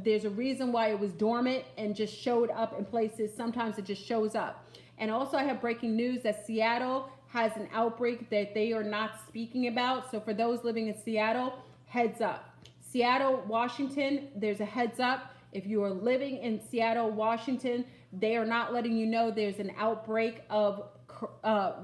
there's a reason why it was dormant and just showed up in places. Sometimes it just shows up. And also I have breaking news that Seattle has an outbreak that they are not speaking about. So for those living in Seattle, heads up. Seattle, Washington, there's a heads up. If you are living in Seattle, Washington, they are not letting you know there's an outbreak of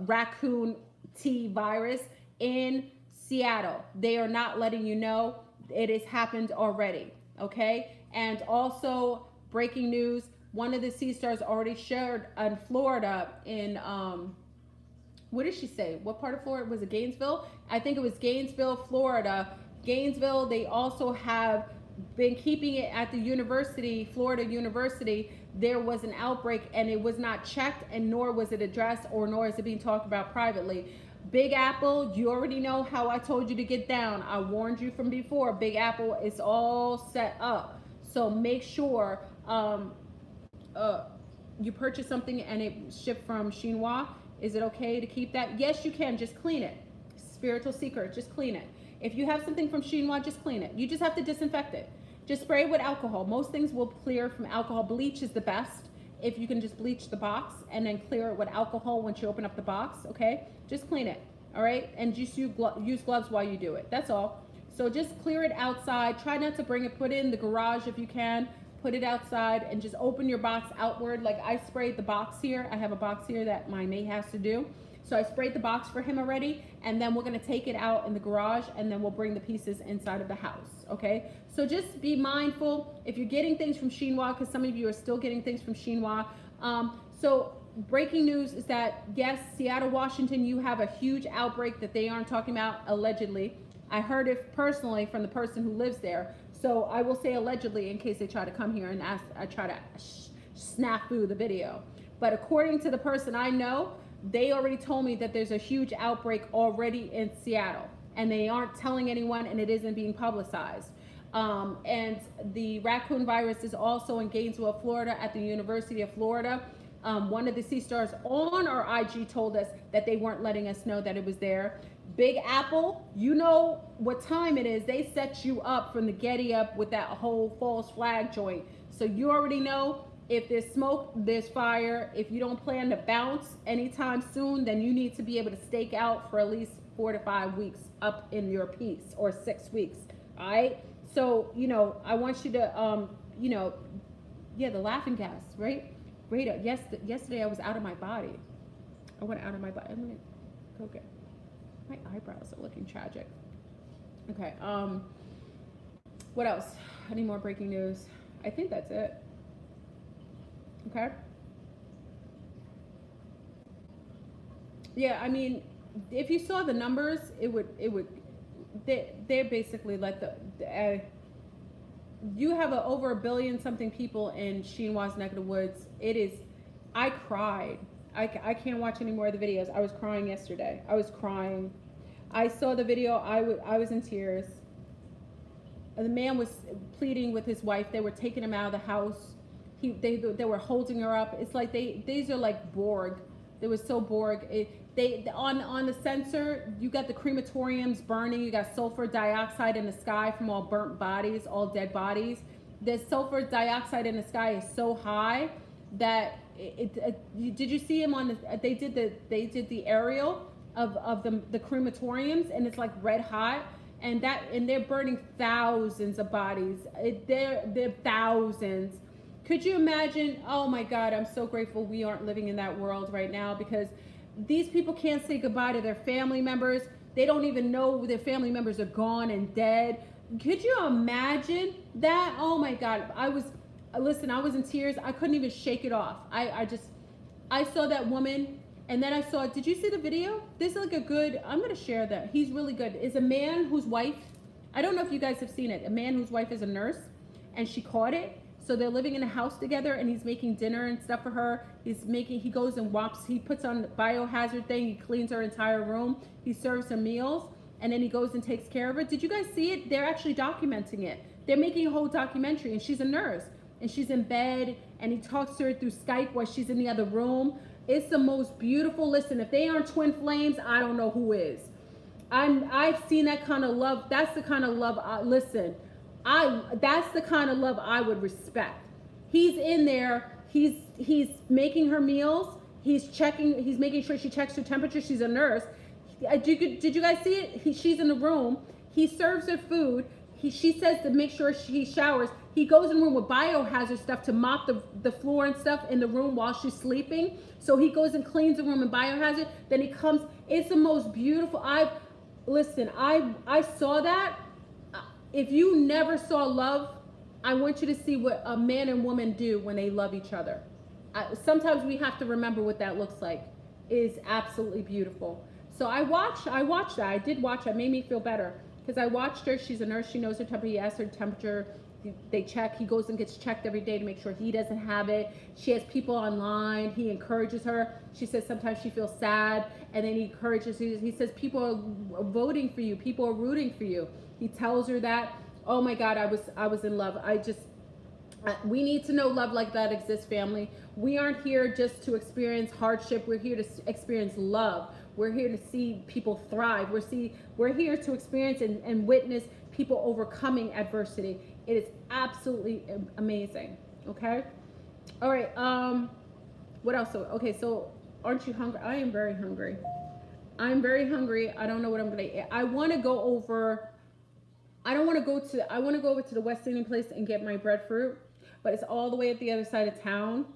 raccoon T virus in Seattle. They are not letting you know. It has happened already, okay? And also, breaking news, one of the sea stars already shared in Florida in, what did she say? What part of Florida? Was it Gainesville? I think it was Gainesville, Florida. Gainesville, they also have been keeping it at the university, Florida University. There was an outbreak and it was not checked, and nor was it addressed, or nor is it being talked about privately. Big Apple, you already know how I told you to get down. I warned you from before. Big Apple is all set up. So make sure you purchase something and it shipped from Chinois. Is it okay to keep that? Yes, you can. Just clean it. Spiritual secret. Just clean it. If you have something from Chinois, just clean it. You just have to disinfect it. Just spray it with alcohol. Most things will clear from alcohol. Bleach is the best. If you can just bleach the box and then clear it with alcohol once you open up the box, okay? Just clean it, all right? And just use gloves while you do it. That's all. So just clear it outside. Try not to bring it. Put it in the garage if you can. Put it outside and just open your box outward. Like I sprayed the box here. I have a box here that my mate has to do. So I sprayed the box for him already, and then we're gonna take it out in the garage, and then we'll bring the pieces inside of the house, okay? So just be mindful if you're getting things from Chinois, because some of you are still getting things from Chinois. So breaking news is that, yes, Seattle, Washington, you have a huge outbreak that they aren't talking about, allegedly. I heard it personally from the person who lives there. So I will say allegedly in case they try to come here and ask, I try to snafu the video. But according to the person I know, they already told me that there's a huge outbreak already in Seattle, and they aren't telling anyone, and it isn't being publicized. And the raccoon virus is also in Gainesville, Florida, at the University of Florida. One of the sea stars on our IG told us that they weren't letting us know that it was there. Big Apple, you know what time it is. They set you up from the Getty up with that whole false flag joint. So you already know. If there's smoke, there's fire. If you don't plan to bounce anytime soon, then you need to be able to stake out for at least 4 to 5 weeks up in your piece, or 6 weeks. All right. So, you know, I want you to, you know, yeah, the laughing gas, right? Rita, yesterday I was out of my body. I went out of my body. I'm gonna go get, my eyebrows are looking tragic. Okay. What else? Any more breaking news? I think that's it. Okay. Yeah, I mean, if you saw the numbers, they're basically like you have over 1 billion something people in Chinois neck of the woods. It is, I cried. I can't watch any more of the videos. I was crying yesterday. I was crying. I saw the video. I was in tears. The man was pleading with his wife. They were taking him out of the house. They were holding her up. It's like these are like Borg. They were so Borg. On the sensor, you got the crematoriums burning. You got sulfur dioxide in the sky from all burnt bodies, all dead bodies. The sulfur dioxide in the sky is so high that did you see him on the? They did the aerial of the crematoriums, and it's like red hot, and they're burning thousands of bodies. They're thousands. Could you imagine? Oh my God, I'm so grateful we aren't living in that world right now, because these people can't say goodbye to their family members. They don't even know their family members are gone and dead. Could you imagine that? Oh my God. I was in tears. I couldn't even shake it off. I saw that woman, and then I saw, did you see the video? This is like a good, I'm going to share that. He's really good. Is a man whose wife, I don't know if you guys have seen it, a man whose wife is a nurse, and she caught it. So they're living in a house together, and he's making dinner and stuff for her. He goes and he puts on the biohazard thing. He cleans her entire room. He serves her meals, and then he goes and takes care of her. Did you guys see it? They're actually documenting it. They're making a whole documentary, and she's a nurse, and she's in bed, and he talks to her through Skype while she's in the other room. It's the most beautiful. Listen, if they aren't twin flames, I don't know who is. I've seen that kind of love. That's the kind of love. That's the kind of love I would respect. He's in there. He's making her meals. He's making sure she checks her temperature. She's a nurse. Did you guys see it? She's in the room. He serves her food. She says to make sure she showers. He goes in the room with biohazard stuff to mop the floor and stuff in the room while she's sleeping. So he goes and cleans the room in biohazard. Then he comes. It's the most beautiful. I saw that. If you never saw love, I want you to see what a man and woman do when they love each other. Sometimes we have to remember what that looks like. It is absolutely beautiful. So I watched that. I did watch it. It made me feel better because I watched her. She's a nurse. She knows her temperature. He asks her temperature. They check. He goes and gets checked every day to make sure he doesn't have it. She has people online. He encourages her. She says sometimes she feels sad, and then he encourages her. He says people are voting for you. People are rooting for you. He tells her that. Oh my God, I was in love. We need to know love like that exists, family. We aren't here just to experience hardship. We're here to experience love. We're here to see people thrive. We're here to experience and witness people overcoming adversity. It is absolutely amazing. Okay. All right. What else? Okay. So aren't you hungry? I am very hungry. I'm very hungry. I don't know what I'm going to eat. I want to go over to the West Indian place and get my breadfruit, but it's all the way at the other side of town.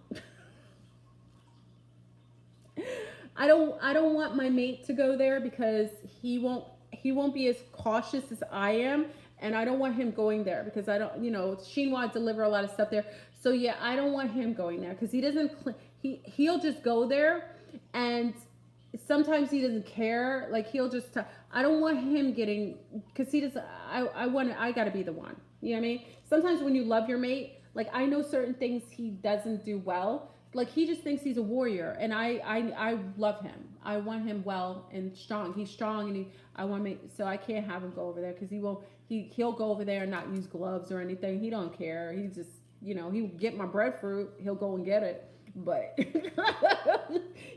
I don't want my mate to go there because he won't be as cautious as I am, and I don't want him going there because I don't, Chinois deliver a lot of stuff there. So yeah, I don't want him going there because he'll just go there, and sometimes he doesn't care. Like he'll just, I don't want him getting, because he does, I gotta be the one. You know what I mean? Sometimes when you love your mate, like I know certain things he doesn't do well. Like he just thinks he's a warrior, and I love him. I want him well and strong. He's strong, and so I can't have him go over there because he'll go over there and not use gloves or anything. He don't care. He just, he'll get my breadfruit. He'll go and get it. But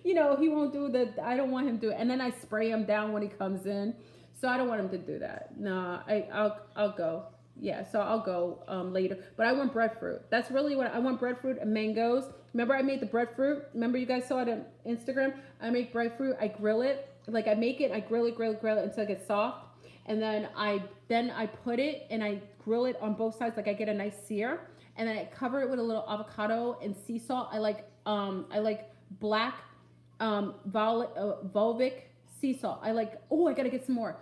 he won't do that. I don't want him to do it. And then I spray him down when he comes in. So I don't want him to do that. No, I'll go. Yeah, so I'll go later. But I want breadfruit. That's really what I want, breadfruit and mangoes. Remember I made the breadfruit? Remember you guys saw it on Instagram? I make breadfruit. I grill it. Like I make it, I grill it until it gets soft. And then I put it and I grill it on both sides. Like I get a nice sear. And then I cover it with a little avocado and sea salt. I like black Volvic sea salt. I gotta get some more.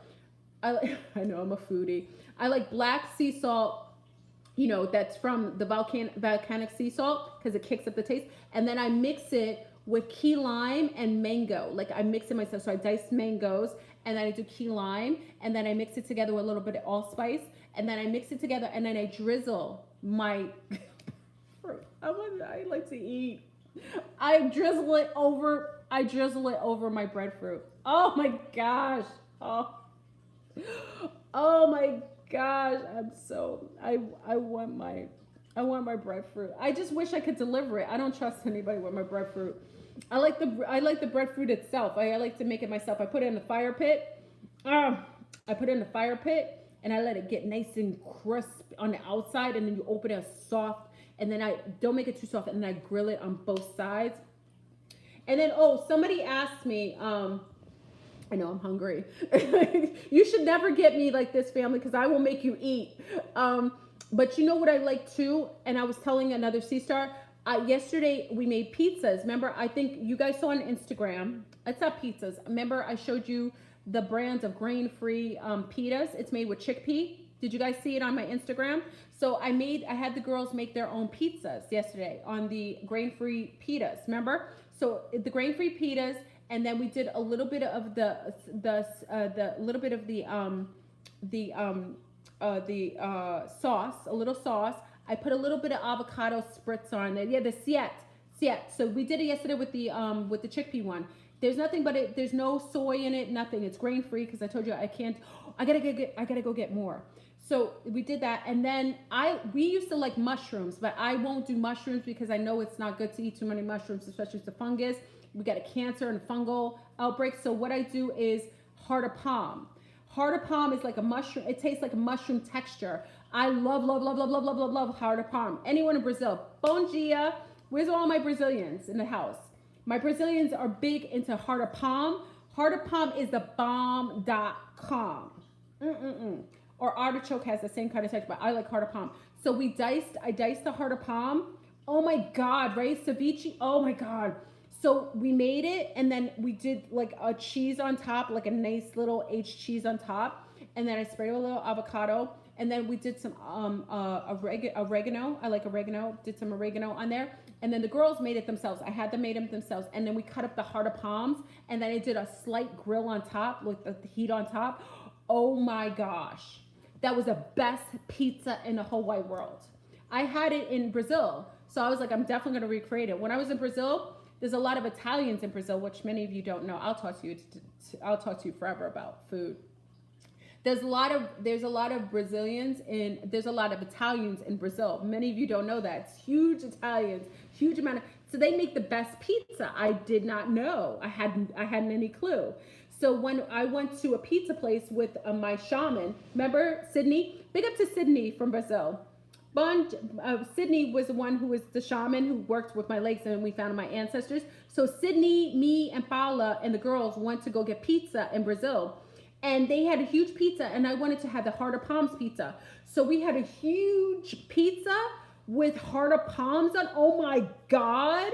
I know I'm a foodie. I like black sea salt, that's from the volcanic sea salt because it kicks up the taste. And then I mix it with key lime and mango. Like I mix it myself. So I dice mangoes and then I do key lime and then I mix it together with a little bit of allspice and then I mix it together and then I drizzle my fruit. I like to eat. I drizzle it over my breadfruit. Oh my gosh. Oh my gosh. I want my breadfruit. I just wish I could deliver it. I don't trust anybody with my breadfruit. I like the breadfruit itself. I like to make it myself. I put it in the fire pit. And I let it get nice and crisp on the outside, and then you open it soft, and then I don't make it too soft, and then I grill it on both sides. And then, somebody asked me, I know I'm hungry. You should never get me like this, family, because I will make you eat. But you know what I like too? And I was telling another Sea Star, yesterday we made pizzas. Remember, I think you guys saw on Instagram. It's not pizzas. Remember, I showed you the brands of grain-free pitas. It's made with chickpea. Did you guys see it on my Instagram? So I had the girls make their own pizzas yesterday on the grain-free pitas. Remember? So the grain-free pitas, and then we did a little bit of the sauce, a little sauce. I put a little bit of avocado spritz on there. Yeah, the Siete. So we did it yesterday with the chickpea one. There's nothing but it. There's no soy in it. Nothing. It's grain free because I told you I can't. I gotta go get more. So we did that, and then we used to like mushrooms, but I won't do mushrooms because I know it's not good to eat too many mushrooms, especially with the fungus. We got a cancer and fungal outbreak. So what I do is heart of palm. Heart of palm is like a mushroom. It tastes like a mushroom texture. I love heart of palm. Anyone in Brazil? Bom dia. Where's all my Brazilians in the house? My Brazilians are big into heart of palm. Heart of palm is the bomb.com. Or artichoke has the same kind of texture, but I like heart of palm. So I diced the heart of palm. Oh my God, right? Ceviche. Oh my God. So we made it, and then we did like a cheese on top, like a nice little H cheese on top. And then I sprayed a little avocado. And then we did some oregano. I like oregano. Did some oregano on there. And then the girls made it themselves. I had them made them themselves. And then we cut up the heart of palms. And then I did a slight grill on top with the heat on top. Oh my gosh. That was the best pizza in the whole wide world. I had it in Brazil. So I was like, I'm definitely going to recreate it. When I was in Brazil, there's a lot of Italians in Brazil, which many of you don't know. I'll talk to you forever about food. There's a lot of Brazilians there's a lot of Italians in Brazil. Many of you don't know that. It's huge Italians, huge amount of, so they make the best pizza. I did not know. I hadn't any clue. So when I went to a pizza place with my shaman, remember Sydney? Big up to Sydney from Brazil. Sydney was the one who was the shaman who worked with my legs, and we found my ancestors. So Sydney, me, and Paula and the girls went to go get pizza in Brazil. And they had a huge pizza, and I wanted to have the heart of palms pizza. So we had a huge pizza with heart of palms on. Oh my God.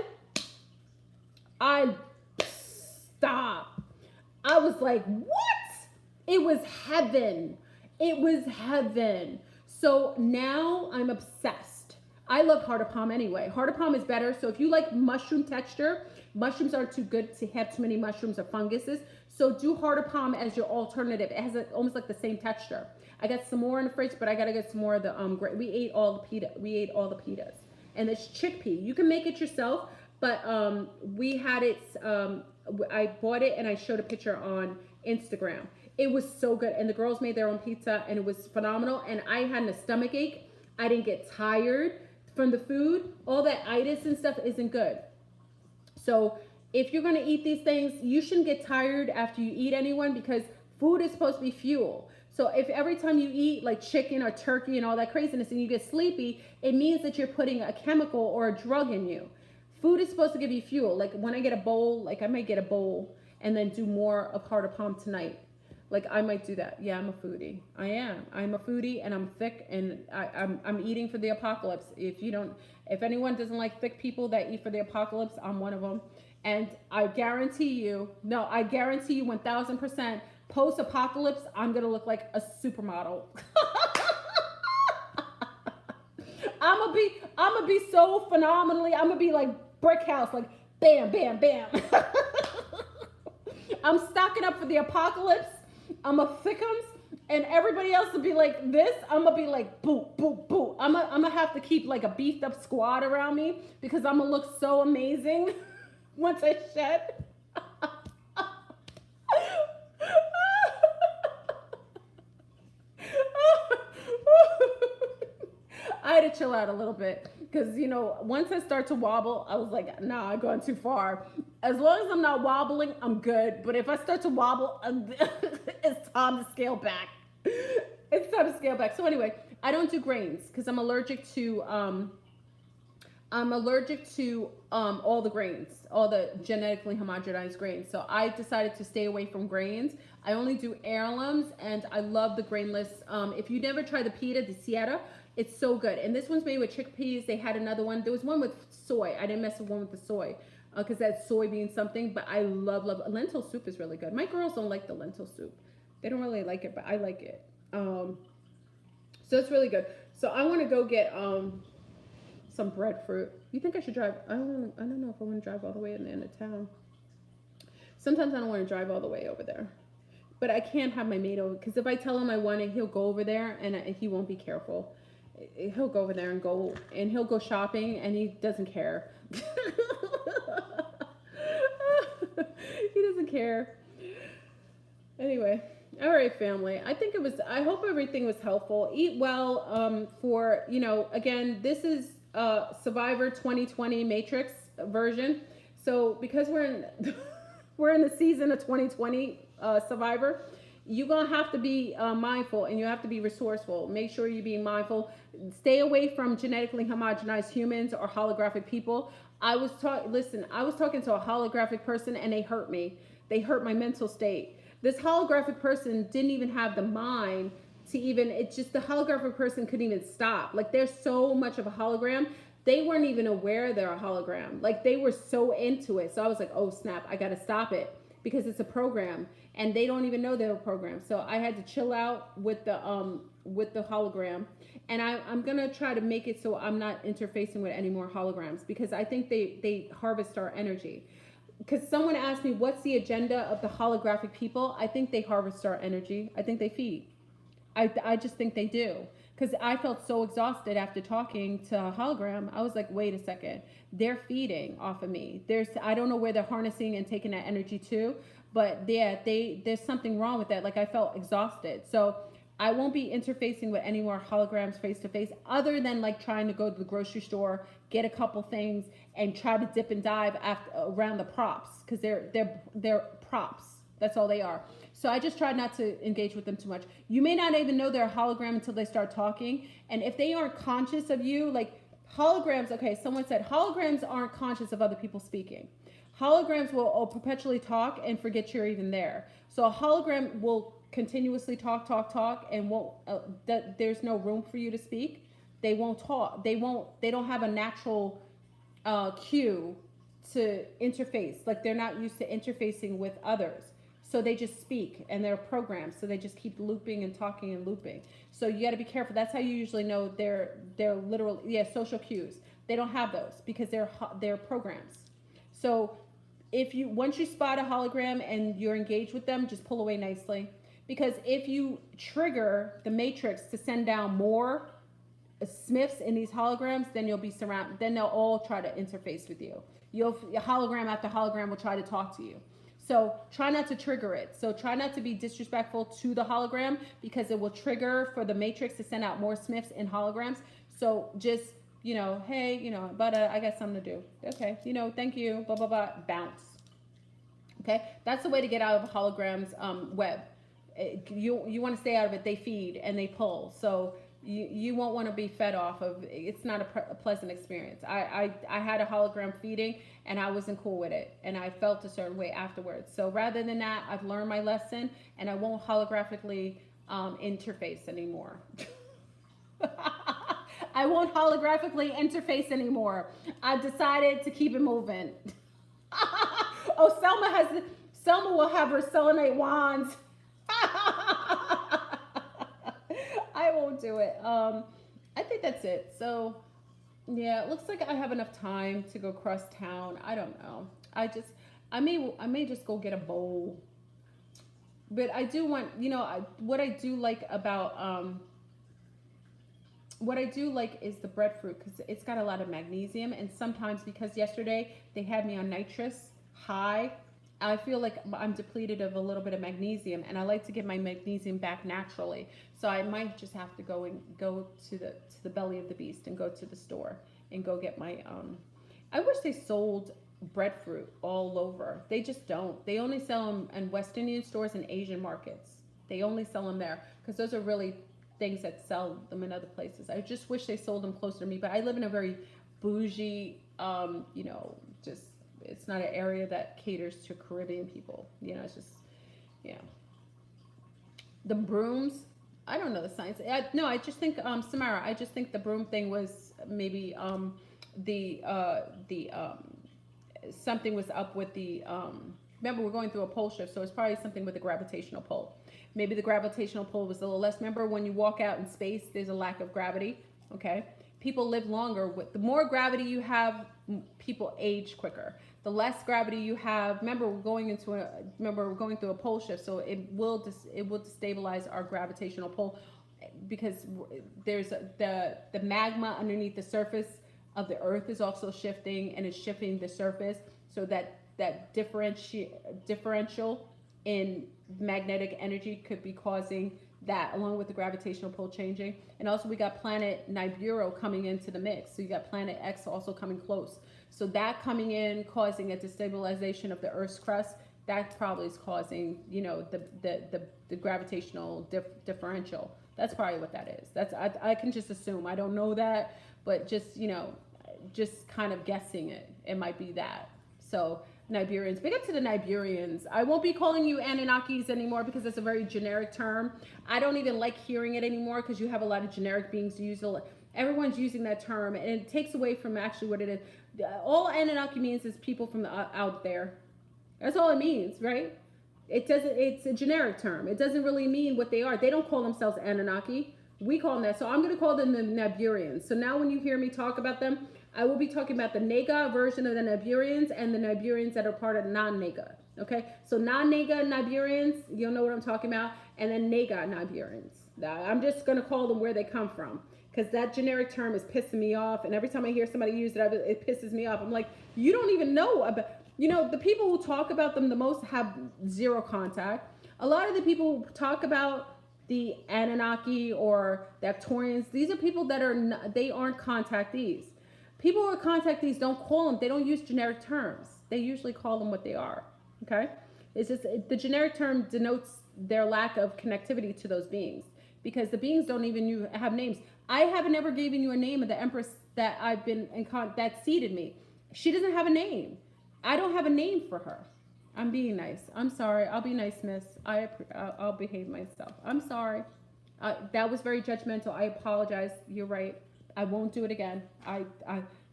Stop. I was like, what? It was heaven. It was heaven. So now I'm obsessed. I love heart of palm anyway. Heart of palm is better. So if you like mushroom texture, mushrooms aren't too good to have too many mushrooms or funguses. So do heart of palm as your alternative. It has almost like the same texture. I got some more in the fridge, but I gotta get some more of the we ate all the pitas. And it's chickpea. You can make it yourself, but we had it. I bought it and I showed a picture on Instagram. It was so good, and the girls made their own pizza, and it was phenomenal. And I had a stomach ache. I didn't get tired from the food. All that itis and stuff isn't good. So if you're going to eat these things, you shouldn't get tired after you eat anyone, because food is supposed to be fuel. So if every time you eat like chicken or turkey and all that craziness and you get sleepy, it means that you're putting a chemical or a drug in you. Food is supposed to give you fuel. Like when I get a bowl, like I might get a bowl and then do more of heart of palm tonight. Like I might do that. Yeah, I'm a foodie. I am. I'm a foodie, and I'm thick, and I'm eating for the apocalypse. If anyone doesn't like thick people that eat for the apocalypse, I'm one of them. And I guarantee you 1000%, post-apocalypse, I'm going to look like a supermodel. I'm going to be so phenomenally, I'm going to be like brick house, like bam, bam, bam. I'm stocking up for the apocalypse. I'm a thickums, and everybody else will be like this. I'm going to be like, boo, boo, boo. I'm going to have to keep like a beefed up squad around me, because I'm going to look so amazing. Once I shed. I had to chill out a little bit, because once I start to wobble, I was like, nah, I'm going too far. As long as I'm not wobbling, I'm good. But if I start to wobble, it's time to scale back. It's time to scale back. So anyway, I don't do grains because I'm allergic to all the grains, all the genetically homogenized grains. So I decided to stay away from grains. I only do heirlooms, and I love the grainless. If you never try the pita, the Sierra, it's so good. And this one's made with chickpeas. They had another one. There was one with soy. I didn't mess with one with the soy. because that's soybean something. But I love lentil soup is really good. My girls don't like the lentil soup. They don't really like it, but I like it. So it's really good. So I want to go get some breadfruit. You think I should drive? I don't know if I want to drive all the way in the end of town. Sometimes I don't want to drive all the way over there. But I can't have my maid over, because if I tell him I want it, he'll go over there and he won't be careful. He'll go over there and he'll go shopping and he doesn't care. He doesn't care. Anyway, all right, family. I hope everything was helpful. Eat well. For, again, this is Survivor 2020 Matrix version. So because we're in the season of 2020 Survivor, you're going to have to be mindful, and you have to be resourceful. Make sure you're being mindful. Stay away from genetically homogenized humans or holographic people. I was talking to a holographic person and they hurt me. They hurt my mental state. This holographic person didn't even have the mind to the holographic person couldn't even stop. Like, there's so much of a hologram. They weren't even aware they're a hologram. Like, they were so into it. So I was like, oh snap, I got to stop it, because it's a program and they don't even know they're a program. So I had to chill out with the hologram, and I'm going to try to make it so I'm not interfacing with any more holograms, because I think they harvest our energy. Because someone asked me, what's the agenda of the holographic people? I think they harvest our energy. I think they feed. I just think they do. Because I felt so exhausted after talking to a hologram. I was like, wait a second. They're feeding off of me. I don't know where they're harnessing and taking that energy to, but yeah, there's something wrong with that. Like, I felt exhausted. So I won't be interfacing with any more holograms face to face, other than like trying to go to the grocery store, get a couple things, and try to dip and dive around the props, because they're props. That's all they are. So I just try not to engage with them too much. You may not even know they're a hologram until they start talking. And if they aren't conscious of you, like holograms, okay, someone said holograms aren't conscious of other people speaking. Holograms will perpetually talk and forget you're even there. So a hologram will continuously talk, and there's no room for you to speak. They won't talk. They don't have a natural cue to interface. Like, they're not used to interfacing with others. So they just speak, and they're programmed. So they just keep looping and talking and looping. So you got to be careful. That's how you usually know they're literal, social cues. They don't have those because they're programs. So once you spot a hologram and you're engaged with them, just pull away nicely. Because if you trigger the matrix to send down more Smiths in these holograms, then you'll be surrounded. Then they'll all try to interface with you. Hologram after hologram will try to talk to you. So try not to trigger it. So try not to be disrespectful to the hologram, because it will trigger for the matrix to send out more Smiths in holograms. So just, hey, but I got something to do. Okay, thank you, blah, blah, blah, bounce. Okay, that's the way to get out of a hologram's web. You want to stay out of it. They feed and they pull. So you won't want to be fed off of. It's not a pleasant experience. I had a hologram feeding and I wasn't cool with it, and I felt a certain way afterwards. So rather than that, I've learned my lesson, and I won't holographically interface anymore. I won't holographically interface anymore. I've decided to keep it moving. Oh, Selma will have her selenite wands. I won't do it. I think that's it. So yeah, it looks like I have enough time to go across town. I don't know. I may just go get a bowl. But I do want, what I do like is the breadfruit, because it's got a lot of magnesium. And sometimes, because yesterday they had me on nitrous high, I feel like I'm depleted of a little bit of magnesium, and I like to get my magnesium back naturally. So I might just have to go to the belly of the beast and go to the store and go get my I wish they sold breadfruit all over. They just don't. They only sell them in West Indian stores and Asian markets. They only sell them there, because those are really things that sell them in other places. I just wish they sold them closer to me, but I live in a very bougie, it's not an area that caters to Caribbean people. It's just, the brooms. I don't know the science. I just think, Samara, I just think the broom thing was maybe something was up with the, remember we're going through a pole shift, so it's probably something with the gravitational pull. Maybe the gravitational pull was a little less. Remember when you walk out in space, there's a lack of gravity, okay? People live longer. With the more gravity you have, people age quicker. The less gravity you have, remember we're going through a pole shift, so it will destabilize our gravitational pull, because there's the magma underneath the surface of the earth is also shifting, and it's shifting the surface, so that differential in magnetic energy could be causing that, along with the gravitational pull changing. And also we got planet Nibiru coming into the mix, so you got planet X also coming close, so that coming in, causing a destabilization of the earth's crust. That probably is causing, you know, the gravitational differential. That's probably what that is. That's I can just assume. I don't know that, but just, you know, just kind of guessing it might be that. So Niburians, big up to the Niburians. I won't be calling you Anunnakis anymore because it's a very generic term. I don't even like hearing it anymore because you have a lot of generic beings to use. Everyone's using that term, and it takes away from actually what it is. All Anunnaki means is people from the out there. That's all it means, right? It doesn't. It's a generic term. It doesn't really mean what they are. They don't call themselves Anunnaki. We call them that. So I'm going to call them the Niburians. So now when you hear me talk about them, I will be talking about the Nega version of the Niburians and the Niburians that are part of non-Nega. Okay? So non-Nega Niburians, you'll know what I'm talking about, and then Nega Niburians. I'm just going to call them where they come from, because that generic term is pissing me off, and every time I hear somebody use it, it pisses me off. I'm like, you don't even know about, you know, the people who talk about them the most have zero contact. A lot of the people who talk about the Anunnaki or the Arcturians, these are people that they aren't contactees. People who are contactees don't call them, they don't use generic terms. They usually call them what they are, okay? It's just, the generic term denotes their lack of connectivity to those beings, because the beings don't even have names. I haven't ever given you a name of the Empress that I've been in that seeded me. She doesn't have a name. I don't have a name for her. I'm being nice. I'm sorry. I'll be nice, miss. I'll behave myself. I'm sorry. That was very judgmental. I apologize. You're right. I won't do it again.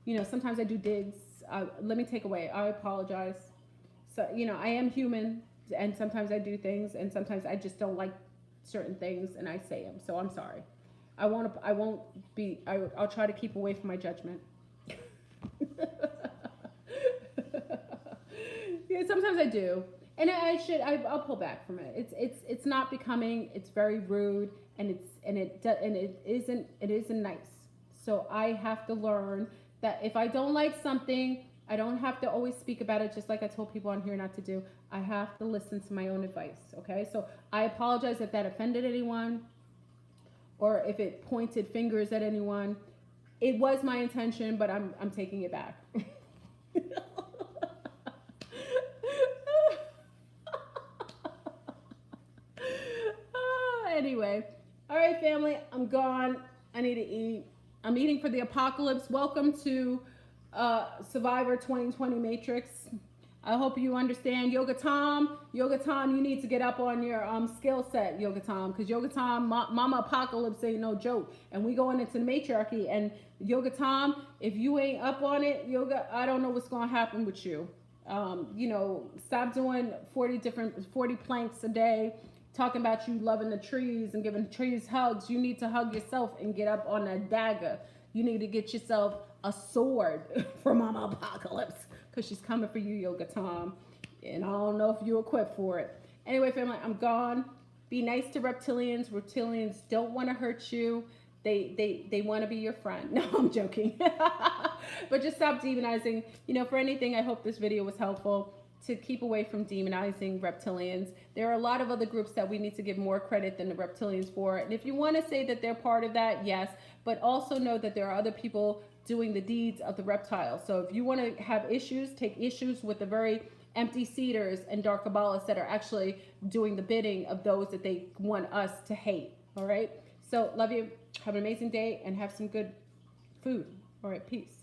You know, sometimes I do digs. Let me take away. I apologize. So, you know, I am human, and sometimes I do things, and sometimes I just don't like certain things, and I say them. So I'm sorry. I'll try to keep away from my judgment. Yeah, sometimes I do, and I'll pull back from it. It's not becoming. It's very rude, and it isn't nice. So I have to learn that if I don't like something, I don't have to always speak about it, just like I told people on here not to do. I have to listen to my own advice, okay? So I apologize if that offended anyone, or if it pointed fingers at anyone. It was my intention, but I'm taking it back. Anyway, all right, family, I'm gone. I need to eat. I'm eating for the apocalypse. Welcome to Survivor 2020 Matrix. I hope you understand. Yoga Tom, you need to get up on your skill set, Yoga Tom, because Yoga Tom, Mama Apocalypse ain't no joke. And we going into the matriarchy. And Yoga Tom, if you ain't up on it, Yoga, I don't know what's going to happen with you. You know, stop doing 40 planks a day, talking about you loving the trees and giving trees hugs. You need to hug yourself and get up on that dagger. You need to get yourself a sword for Mama Apocalypse, because she's coming for you, Yoga Tom. And I don't know if you're equipped for it. Anyway, family, I'm gone. Be nice to reptilians. Reptilians don't want to hurt you. They want to be your friend. No, I'm joking. But just stop demonizing. You know, for anything, I hope this video was helpful to keep away from demonizing reptilians. There are a lot of other groups that we need to give more credit than the reptilians for. And if you want to say that they're part of that, yes, but also know that there are other people doing the deeds of the reptiles. So if you want to have issues, take issues with the very empty seeders and dark Kabbalists that are actually doing the bidding of those that they want us to hate. All right. So love you. Have an amazing day and have some good food. All right. Peace.